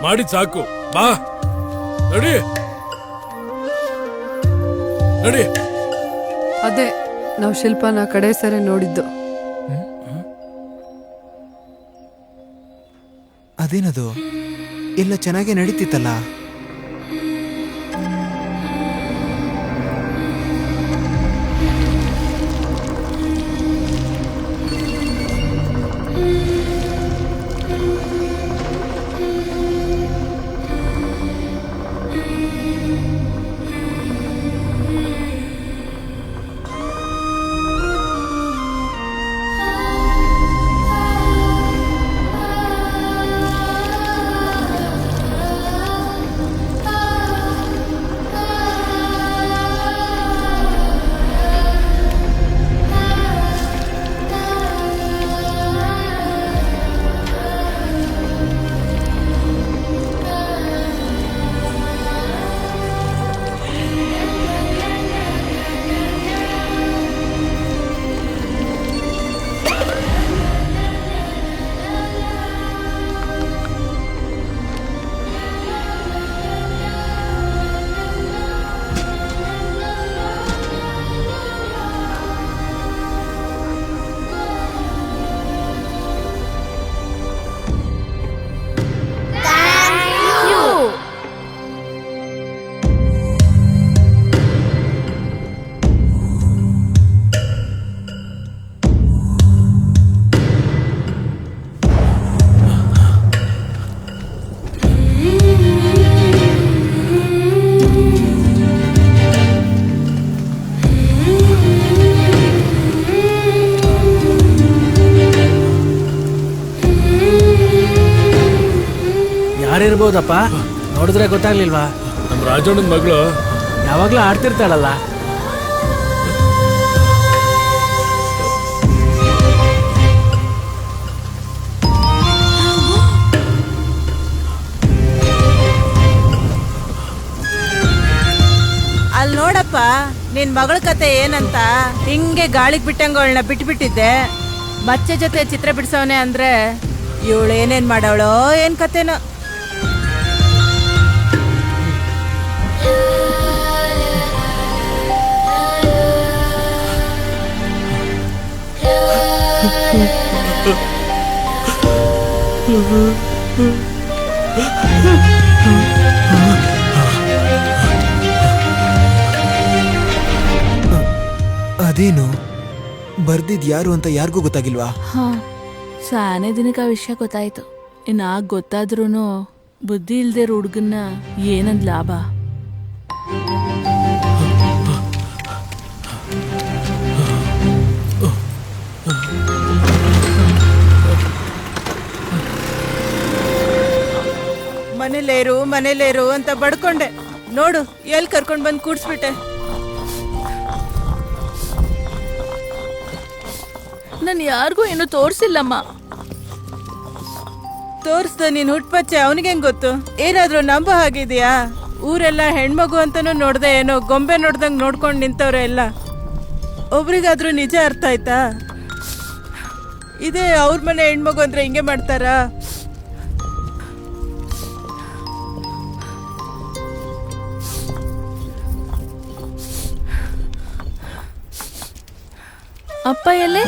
ಮಾಡಿದ್ ಸಾಕು. ಬಾ ನಡಿ ನಡಿ. ಅದೇ ನಾವು ಶಿಲ್ಪನ ಕಡೆ ಸರಿ ನೋಡಿದ್ದು. ಅದೇನದು, ಎಲ್ಲ ಚೆನ್ನಾಗಿ ನಡೀತಿತ್ತಲ್ಲ. ಯಾರಿರ್ಬೋದಪ್ಪ? ನೋಡಿದ್ರೆ ಗೊತ್ತಾಗ್ಲಿಲ್ವಾ? ನಮ್ ರಾಜಣ್ಣನ ಮಗಳು ಯಾವಾಗ್ಲೂ ಆಡ್ತಿರ್ತಾಳಲ್ಲ. ಅಲ್ಲಿ ನೋಡಪ್ಪ, ನಿನ್ ಮಗಳ ಕತೆ ಏನಂತ ಹಿಂಗೆ ಗಾಳಿಗೆ ಬಿಟ್ಟಂಗಳನ್ನ ಬಿಟ್ಬಿಟ್ಟಿದ್ದೆ. ಬಚ್ಚೆ ಜೊತೆ ಚಿತ್ರ ಬಿಡ್ಸವನೆ ಅಂದ್ರೆ ಇವಳು ಏನೇನ್ ಮಾಡವಳೋ ಏನ್ ಕತೆನೋ. ಅದೇನು ಬರ್ದಿದ್ ಯಾರು ಅಂತ ಯಾರಿಗೂ ಗೊತ್ತಾಗಿಲ್ವಾ? ಸಾನೇ ದಿನಕ್ಕೆ ಆ ವಿಷಯ ಗೊತ್ತಾಯ್ತು. ಇನ್ನ ಗೊತ್ತಾದ್ರೂನು ಬುದ್ಧಿ ಇಲ್ದೇ ಹುಡುಗನ್ನ ಏನಂದ್ ಲಾಭ? ಮನೇಲೇರು ಅಂತ ಬಡ್ಕೊಂಡೆ. ನೋಡು ಎಲ್ಲಿ ಕರ್ಕೊಂಡ್ ಬಂದ್ ಕೂಡ್ಸ್ಬಿಟ್ಟೆ. ನಾನು ಯಾರಿಗೂ ಏನು ತೋರ್ಸಿಲ್ಲಮ್ಮ. ತೋರ್ಸ್ದ ನೀನ್ ಹುಟ್ಪಚ್ಚೆ ಅವನಿಗೆ ಹೆಂಗ್ ಗೊತ್ತು? ಏನಾದ್ರೂ ನಂಬ ಹಾಗಿದ್ಯಾ? ಊರೆಲ್ಲ ಹೆಣ್ಮಗು ಅಂತಾನು ನೋಡ್ದೆ ಏನೋ ಗೊಂಬೆ ನೋಡ್ದಂಗ್ ನೋಡ್ಕೊಂಡ್ ನಿಂತವ್ರೆ ಎಲ್ಲ. ಒಬ್ರಿಗಾದ್ರೂ ನಿಜ ಅರ್ಥ ಆಯ್ತಾ? ಇದೇ ಅವ್ರ ಮನೆ ಹೆಣ್ಮಗು ಅಂದ್ರೆ ಹಿಂಗೆ ಮಾಡ್ತಾರಾ? ಅಪ್ಪ ಎಲ್ಲೇ?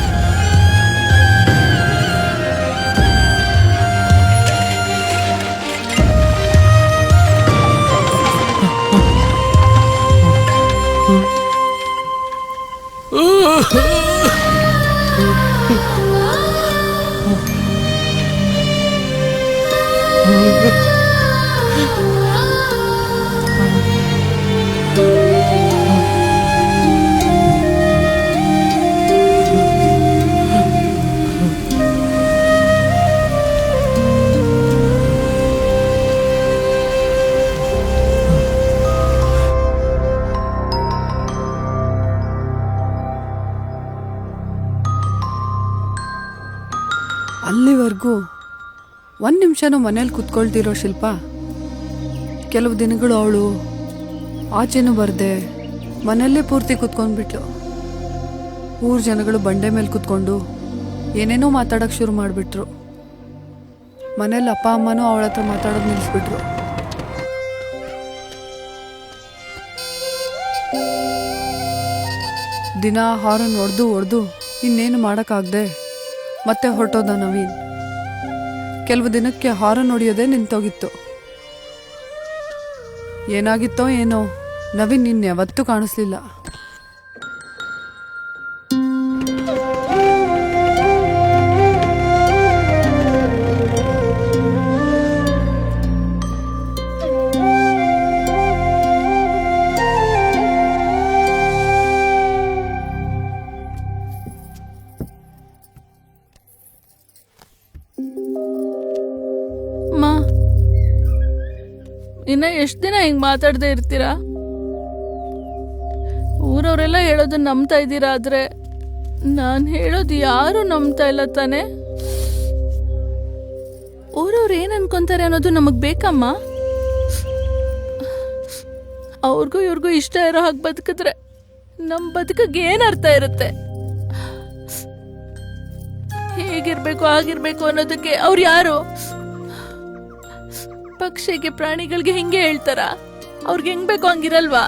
ಅಲ್ಲಿವರೆಗೂ ಒಂದು ನಿಮಿಷನೂ ಮನೇಲಿ ಕುತ್ಕೊಳ್ತಿರೋ ಶಿಲ್ಪ ಕೆಲವು ದಿನಗಳು ಅವಳು ಆಚೆನೂ ಬರ್ದೆ ಮನೆಯಲ್ಲೇ ಪೂರ್ತಿ ಕುತ್ಕೊಂಡ್ಬಿಟ್ಲು. ಊರ್ ಜನಗಳು ಬಂಡೆ ಮೇಲೆ ಕುತ್ಕೊಂಡು ಏನೇನೋ ಮಾತಾಡೋಕೆ ಶುರು ಮಾಡಿಬಿಟ್ರು. ಮನೇಲಿ ಅಪ್ಪ ಅಮ್ಮನೂ ಅವಳ ಹತ್ರ ಮಾತಾಡೋದು ನಿಲ್ಲಿಸ್ಬಿಟ್ರು. ದಿನ ಹಾರನ್ ಹೊಡೆದು ಇನ್ನೇನು ಮಾಡೋಕ್ಕಾಗದೆ ಮತ್ತೆ ಹೊರಟೋದ ನವೀನ್. ಕೆಲವು ದಿನಕ್ಕೆ ಹಾರನ್ ಹೊಡೆಯೋದೇ ನಿಂತೋಗಿತ್ತು. ಏನಾಗಿತ್ತೋ ಏನೋ ನವೀನ್ ನಿನ್ನ ಯಾವತ್ತೂ ಕಾಣಿಸ್ಲಿಲ್ಲ. ಇನ್ನ ಎಷ್ಟು ದಿನ ಹಿಂಗ್ ಮಾತಾಡದೆ ಇರ್ತೀರಾ? ಊರವರೆಲ್ಲ ಹೇಳೋದನ್ನ ನಂಬ್ತಾ ಇದ್ದೀರಾ, ಆದ್ರೆ ನಾನು ಹೇಳೋದು ಯಾರು ನಂಬ್ತಾ ಇಲ್ಲ ತಾನೆ. ಊರವ್ರು ಏನ್ ಅನ್ಕೊಂತಾರೆ ಅನ್ನೋದು ನಮಗ್ ಬೇಕಮ್ಮ. ಅವ್ರಿಗೂ ಇವ್ರಿಗೂ ಇಷ್ಟ ಇರೋ ಹಾಗೆ ಬದುಕಿದ್ರೆ ನಮ್ ಬದುಕಿಗೆ ಏನ್ ಅರ್ಥ ಇರುತ್ತೆ? ಹೇಗಿರ್ಬೇಕು ಆಗಿರ್ಬೇಕು ಅನ್ನೋದಕ್ಕೆ ಅವ್ರು ಯಾರು? ಪಕ್ಷಿಗೆ ಪ್ರಾಣಿಗಳಿಗೆ ಹಿಂಗೆ ಹೇಳ್ತಾರ? ಅವ್ರಿಗೆ ಹೆಂಗ್ ಬೇಕು ಹಂಗಿರಲ್ವಾ?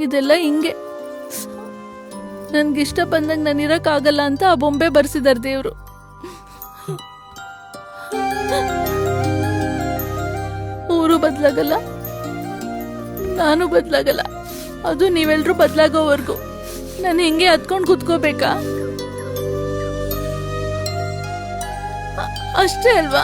ಇದೆಲ್ಲ ಹಿಂಗೆ ನನ್ಗಿಷ್ಟ ಬಂದಂಗ ನಾನು ಇರಕ್ಕಾಗಲ್ಲ ಅಂತ ಆ ಬೊಂಬೆ ಬರ್ಸಿದಾರ ದೇವ್ರು. ಊರು ಬದ್ಲಾಗಲ್ಲ, ನಾನು ಬದ್ಲಾಗಲ್ಲ, ಅದು ನೀವೆಲ್ರೂ ಬದ್ಲಾಗೋವರ್ಗು ನಾನು ಹಿಂಗೆ ಹತ್ಕೊಂಡು ಕುತ್ಕೋಬೇಕಾ? ಅಷ್ಟೇ ಅಲ್ವಾ?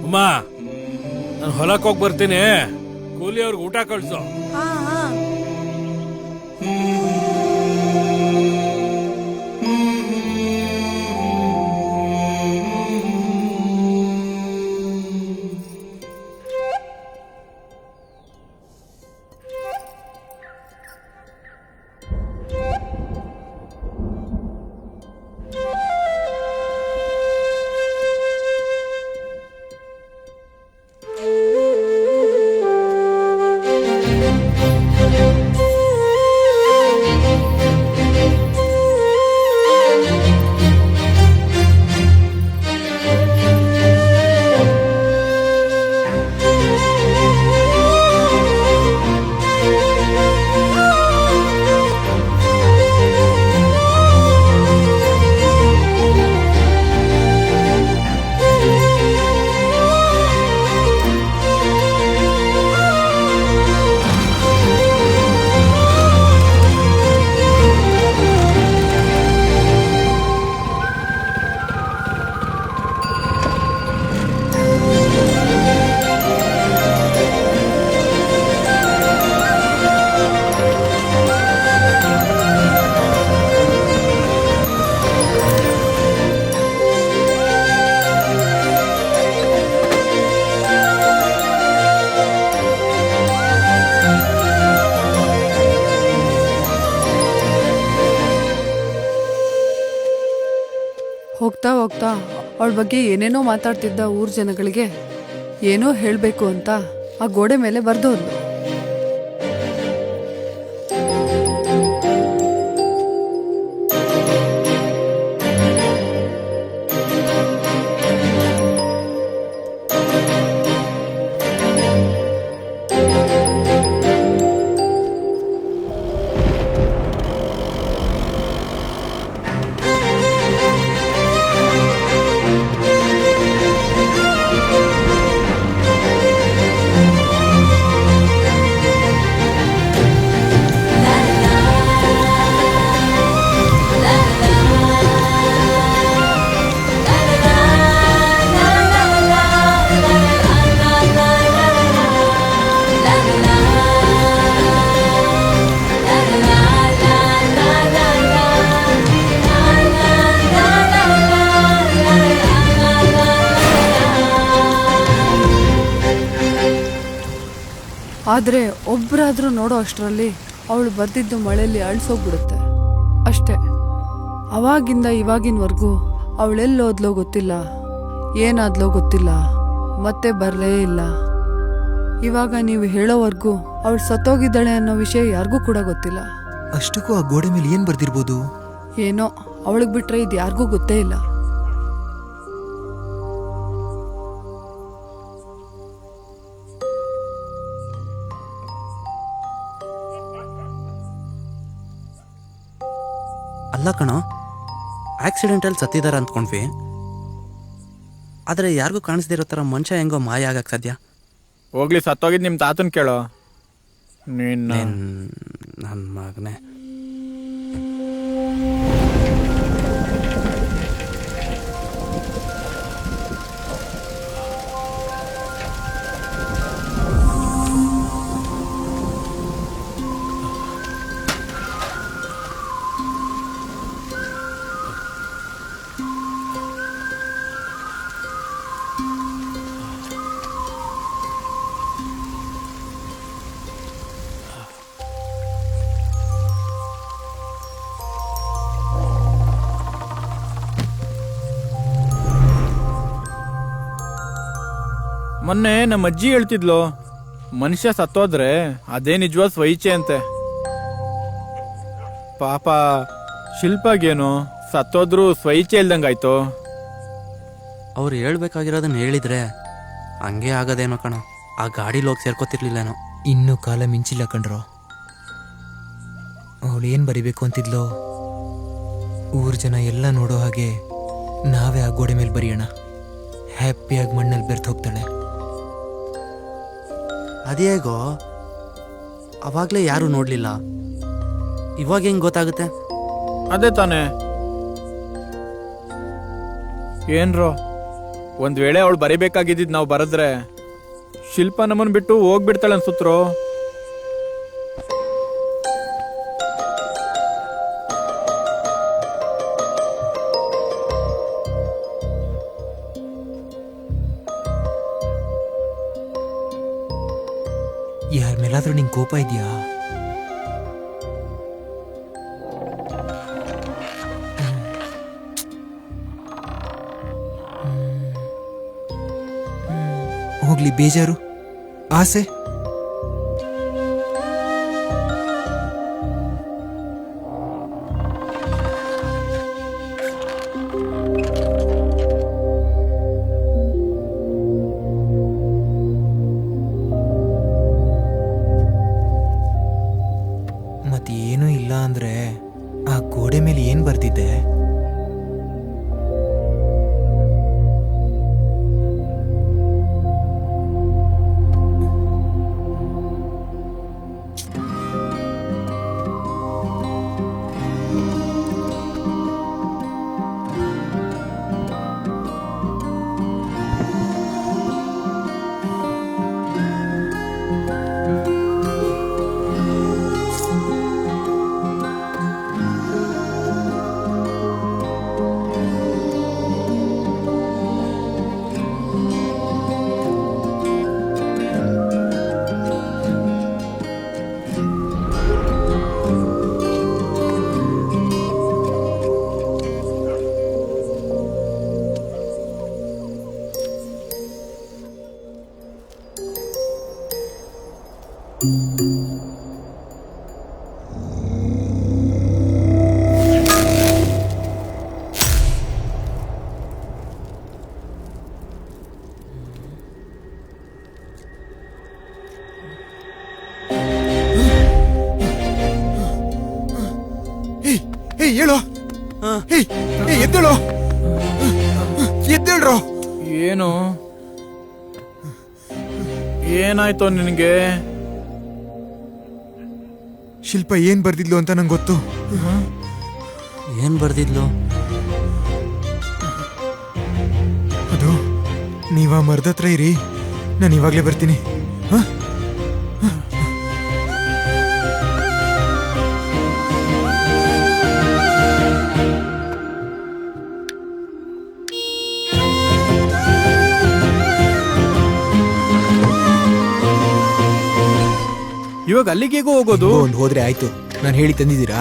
ಅಮ್ಮ, ನಾನು ಹೊಲಕ್ಕೆ ಹೋಗಿ ಬರ್ತೀನಿ. ಕೂಲಿ ಅವ್ರಿಗೆ ಊಟ ಕಳ್ಸು. ಹೋಗ್ತಾ ಹೋಗ್ತಾ ಅವಳ ಬಗ್ಗೆ ಏನೇನೋ ಮಾತಾಡ್ತಿದ್ದ ಊರ್ ಜನಗಳಿಗೆ ಏನೋ ಹೇಳ್ಬೇಕು ಅಂತ ಆ ಗೋಡೆ ಮೇಲೆ ಬರ್ದೋದ್ಲು. ಆದ್ರೆ ಒಬ್ರಾದ್ರೂ ನೋಡೋ ಅಷ್ಟರಲ್ಲಿ ಅವಳು ಬರ್ದಿದ್ದು ಮಳೆಯಲ್ಲಿ ಅಳ್ಸೋಗ್ಬಿಡುತ್ತೆ ಅಷ್ಟೇ. ಅವಾಗಿಂದ ಇವಾಗಿನವರೆಗೂ ಅವಳೆಲ್ಲೋದ್ಲೋ ಗೊತ್ತಿಲ್ಲ, ಏನಾದ್ಲೋ ಗೊತ್ತಿಲ್ಲ, ಮತ್ತೆ ಬರಲೇ ಇಲ್ಲ. ಇವಾಗ ನೀವು ಹೇಳೋವರೆಗೂ ಅವಳು ಸತ್ತೋಗಿದ್ದಾಳೆ ಅನ್ನೋ ವಿಷಯ ಯಾರಿಗೂ ಕೂಡ ಗೊತ್ತಿಲ್ಲ. ಅಷ್ಟಕ್ಕೂ ಆ ಗೋಡೆ ಮೇಲೆ ಏನ್ ಬರ್ದಿರ್ಬೋದು? ಏನೋ ಅವಳಿಗೆ ಬಿಟ್ರೆ ಇದು ಯಾರಿಗೂ ಗೊತ್ತೇ ಇಲ್ಲ. ಅಲ್ಲ ಕಣೋ, ಆಕ್ಸಿಡೆಂಟಲ್ಲಿ ಸತ್ತಿದಾರ ಅಂದ್ಕೊಂಡ್ವಿ, ಆದರೆ ಯಾರಿಗೂ ಕಾಣಿಸ್ದಿರೋ ಥರ ಮನುಷ್ಯ ಹೆಂಗೋ ಮಾಯ ಆಗಕ್ಕೆ ಸಾಧ್ಯ? ಹೋಗ್ಲಿ, ಸತ್ತೋಗಿದ್ ನಿಮ್ಮ ತಾತನ್ ಕೇಳೋ. ನನ್ನ ಮಗನೇ, ಮೊನ್ನೆ ನಮ್ಮ ಅಜ್ಜಿ ಹೇಳ್ತಿದ್ಲು, ಮನುಷ್ಯ ಸತ್ತೋದ್ರೆ ಅದೇ ನಿಜವಾದ ಸ್ವಇಚ್ಛೆ ಅಂತೆ. ಪಾಪ ಶಿಲ್ಪಾಗೇನು ಸತ್ತೋದ್ರು ಸ್ವಇಚ್ಛೆ ಇಲ್ದಂಗಾಯ್ತು. ಅವ್ರು ಹೇಳ್ಬೇಕಾಗಿರೋದನ್ನ ಹೇಳಿದ್ರೆ ಹಂಗೆ ಆಗೋದೇನೋ ಕಣೋ, ಆ ಗಾಡಿಲಿ ಹೋಗಿ ಸೇರ್ಕೋತಿರ್ಲಿಲ್ಲೇನೋ. ಇನ್ನೂ ಕಾಲ ಮಿಂಚಿಲ್ಲ ಕಣ್ರೋ. ಅವಳು ಏನ್ ಬರಿಬೇಕು ಅಂತಿದ್ಲೋ, ಊರ್ ಜನ ಎಲ್ಲ ನೋಡೋ ಹಾಗೆ ನಾವೇ ಆ ಗೋಡೆ ಮೇಲೆ ಬರೆಯೋಣ. ಹ್ಯಾಪಿಯಾಗಿ ಮಣ್ಣಲ್ಲಿ ಬೆರ್ತು ಹೋಗ್ತಾಳೆ. ಅದೇಗೋ ಅವಾಗಲೇ ಯಾರೂ ನೋಡಲಿಲ್ಲ, ಇವಾಗ ಹೆಂಗೆ ಗೊತ್ತಾಗುತ್ತೆ? ಅದೇ ತಾನೇ. ಏನ್ರೋ, ಒಂದ್ ವೇಳೆ ಅವಳು ಬರಿಬೇಕಾಗಿದ್ದಿದ್ ನಾವು ಬರೆದ್ರೆ ಶಿಲ್ಪ ನಮ್ಮನ್ ಬಿಟ್ಟು ಹೋಗ್ಬಿಡ್ತಾಳೆ ಅನ್ಸುತ್ತೋ. ಯಾರ ಮೇಲಾದ್ರೂ ನಿಂಗೆ ಕೋಪ ಇದೆಯಾ? ಹೋಗ್ಲಿ, ಬೇಜಾರು, ಆಸೆ, ಮತ್ತೇನೂ ಇಲ್ಲ ಅಂದ್ರೆ ಆ ಗೋಡೆ ಮೇಲೆ ಏನ್ ಬರ್ತಿದ್ದೆ? ಹೇಳೋ ಎದ್ದೇಳೋ ಎದ್ದೇಳ್ರೋ. ಏನು ಏನಾಯ್ತು ನಿನಗೆ? ಶಿಲ್ಪ ಏನ್ ಬರ್ದಿದ್ಲು ಅಂತ ನಂಗೆ ಗೊತ್ತು. ಏನ್ ಬರ್ದಿದ್ಲು? ಅದು ನೀವ ಮರದ ಹತ್ರ ಇರಿ, ನಾನು ಇವಾಗ್ಲೇ ಬರ್ತೀನಿ. ಇವಾಗ ಅಲ್ಲಿಗೇಗೂ ಹೋಗೋದು? ಒಂದು ಹೋದ್ರೆ ಆಯ್ತು, ನಾನು ಹೇಳಿ ತಂದಿದ್ದೀರಾ?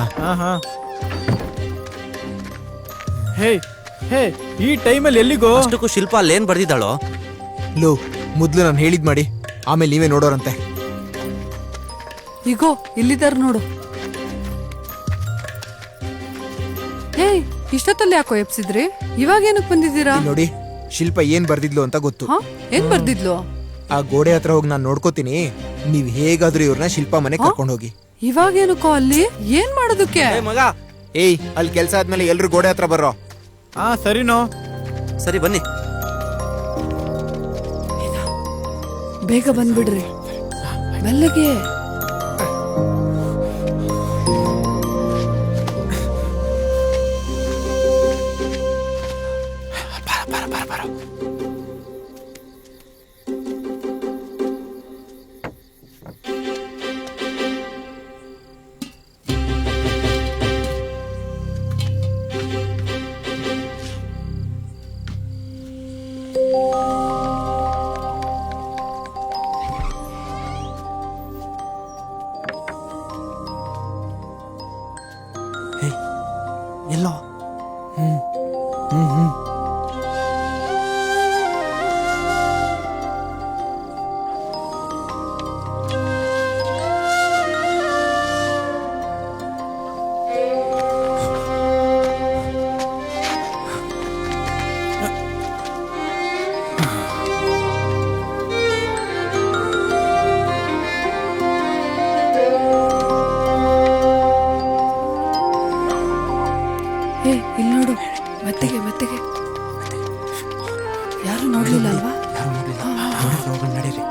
ಹೇ ಹೇ, ಈ ಟೈಮಲ್ಲಿ ಎಲ್ಲಿಗೋ? ಅಷ್ಟಕ್ಕೂ ಶಿಲ್ಪ ಅಲ್ಲೇನ್ ಬರ್ದಿದ್ದಾಳೋ? ಲೋ, ಮೊದ್ಲು ನಾನು ಹೇಳಿದ್ ಮಾಡಿ, ಆಮೇಲೆ ನೀವೇ ನೋಡೋರಂತೆ. ಈಗೋ ಇಲ್ಲಿದಾರ ನೋಡು. ಹೇ, ಇಷ್ಟೊತ್ತಲ್ಲಿ ಯಾಕೋ ಎಪ್ಸಿದ್ರಿ? ಇವಾಗ ಏನಕ್ ಬಂದಿದ್ದೀರಾ? ನೋಡಿ, ಶಿಲ್ಪ ಏನ್ ಬರ್ದಿದ್ಲು ಅಂತ ಗೊತ್ತು. ಏನ್ ಬರ್ದಿದ್ಲು? ಆ ಗೋಡೆ ಹತ್ರ ಹೋಗಿ ನಾನು ನೋಡ್ಕೋತೀನಿ, ನೀವ್ ಹೇಗಾದ್ರೂ ಇವ್ರನ್ನ ಶಿಲ್ಪ ಮನೆ ಕರ್ಕೊಂಡು ಹೋಗಿ. ಇವಾಗೇನಕ್ಕೋ ಅಲ್ಲಿ ಏನ್ ಮಾಡೋದಕ್ಕೆ? ಮಗ, ಅಲ್ಲಿ ಕೆಲ್ಸ ಆದ್ಮೇಲೆ ಎಲ್ರು ಗೋಡೆ ಹತ್ರ ಬರ್ರೋ. ಸರಿನೋ? ಸರಿ ಬನ್ನಿ. ಬೇಗ ಬಂದ್ಬಿಡ್ರಿ, ಮೆಲ್ಲಗೆ. ಎಲ್ಲೋ ಇಲ್ಲಿ ನೋಡು, ಮೆತ್ತಗೆ ಮೆತ್ತಗೆ. ಯಾರು ನೋಡ್ಲಿಲ್ಲ ಅಲ್ವಾ? ನಡೀರಿ.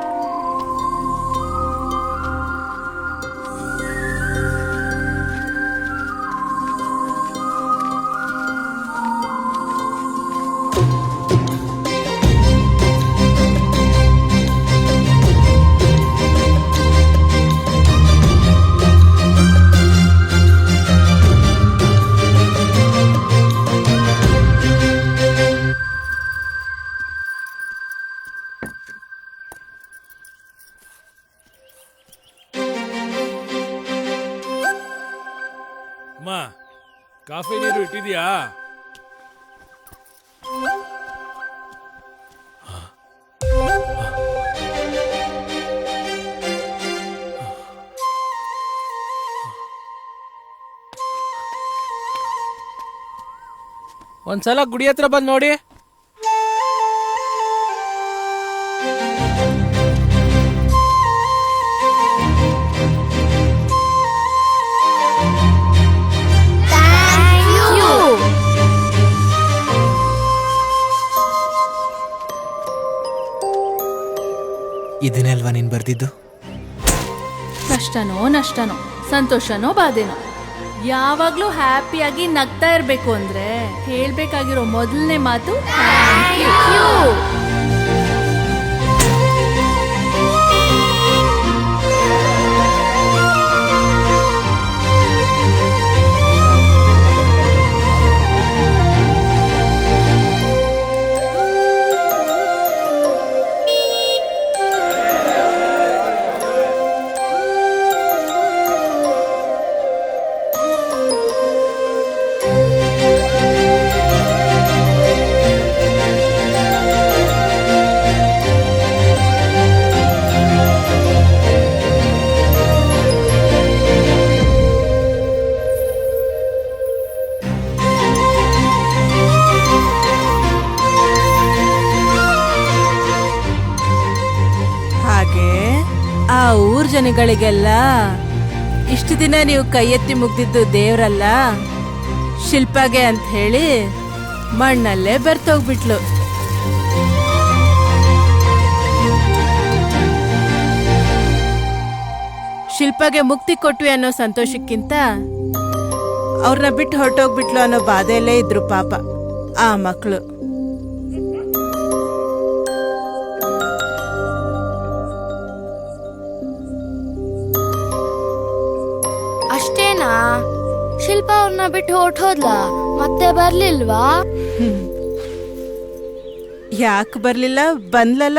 ಕಾಫಿ ನೀರು ಇಟ್ಟಿದ್ಯಾ? ಒಂದ್ಸಲ ಗುಡಿ ಹತ್ರ ಬಂದ್ ನೋಡಿ. ಇದನ್ನೇ ಅಲ್ವಾ ನೀನ್ ಬರ್ದಿದ್ದು? ಕಷ್ಟನೋ ನಷ್ಟನೋ, ಸಂತೋಷನೋ ಬಾಧೆನೋ, ಯಾವಾಗ್ಲೂ ಹ್ಯಾಪಿಯಾಗಿ ನಗ್ತಾ ಇರ್ಬೇಕು ಅಂದ್ರೆ ಹೇಳ್ಬೇಕಾಗಿರೋ ಮೊದಲನೇ ಮಾತು ಥ್ಯಾಂಕ್ ಯು. ಆ ಊರ್ ಜನಗಳಿಗೆಲ್ಲ ಇಷ್ಟು ದಿನ ನೀವು ಕೈ ಎತ್ತಿ ಮುಗ್ದಿದ್ದು ದೇವ್ರಲ್ಲ ಶಿಲ್ಪಾಗೆ ಅಂತ ಹೇಳಿ ಮಣ್ಣಲ್ಲೇ ಬೆರ್ತೋಗ್ಬಿಟ್ಲು. ಶಿಲ್ಪಾಗೆ ಮುಕ್ತಿ ಕೊಟ್ವಿ ಅನ್ನೋ ಸಂತೋಷಕ್ಕಿಂತ ಅವ್ರನ್ನ ಬಿಟ್ಟು ಹೊರಟೋಗ್ಬಿಟ್ಲು ಅನ್ನೋ ಬಾಧೆಯಲ್ಲೇ ಇದ್ರು ಪಾಪ ಆ ಮಕ್ಕಳು. ಅಷ್ಟೇನಾ? ಶಿಲ್ಪ ಅವ್ರನ್ನ ಬಿಟ್ಟು ಹೊರಟೋದ್ಲ, ಮತ್ತೆ ಬರ್ಲಿಲ್ವಾ? ಯಾಕೆ ಬರ್ಲಿಲ್ಲ? ಬಂದ್ಲಲ್ಲ.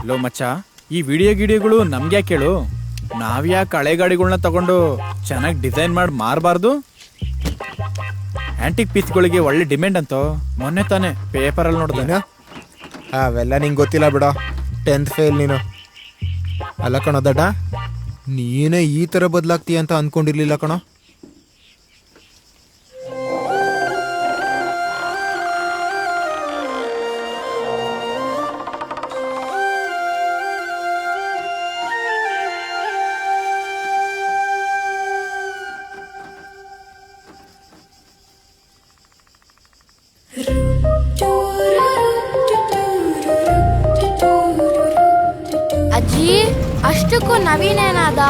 ಲೋ ಮಚ್ಚ, ಈ ಗಿಡಿಯೋಗಳು ನಮ್ಗೆ ಯಾಕೆ ಕೇಳು? ನಾವ್ಯಾಕೆ ಹಳೆ ಗಾಡಿಗಳನ್ನ ತಗೊಂಡು ಚೆನ್ನಾಗಿ ಡಿಸೈನ್ ಮಾಡಿ ಮಾರಬಾರ್ದು? ಆಂಟಿಕ್ ಪೀಸ್ಗಳಿಗೆ ಒಳ್ಳೆ ಡಿಮ್ಯಾಂಡ್ ಅಂತೋ ಮೊನ್ನೆ ತಾನೆ ಪೇಪರಲ್ಲಿ ನೋಡಿದೆ. ಅವೆಲ್ಲ ನಿಂಗೆ ಗೊತ್ತಿಲ್ಲ ಬಿಡ, 10th ಫೇಲ್ ನೀನು. ಅಲ್ಲ ಕಣೋ ದಡ್ಡ, ನೀನೇ ಈ ಥರ ಬದಲಾಗ್ತೀಯ ಅಂತ ಅಂದ್ಕೊಂಡಿರ್ಲಿಲ್ಲ ಕಣೋ. ಅಜ್ಜಿ, ಅಷ್ಟಕ್ಕೂ ನವೀನೇನಾದ?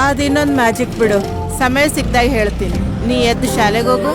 ಅದ್ ಇನ್ನೊಂದ್ ಮ್ಯಾಜಿಕ್ ಬಿಡು, ಸಮಯ ಸಿಕ್ದಾಗ ಹೇಳ್ತೀನಿ. ನೀ ಎದ್ದು ಶಾಲೆಗೆ ಹೋಗು.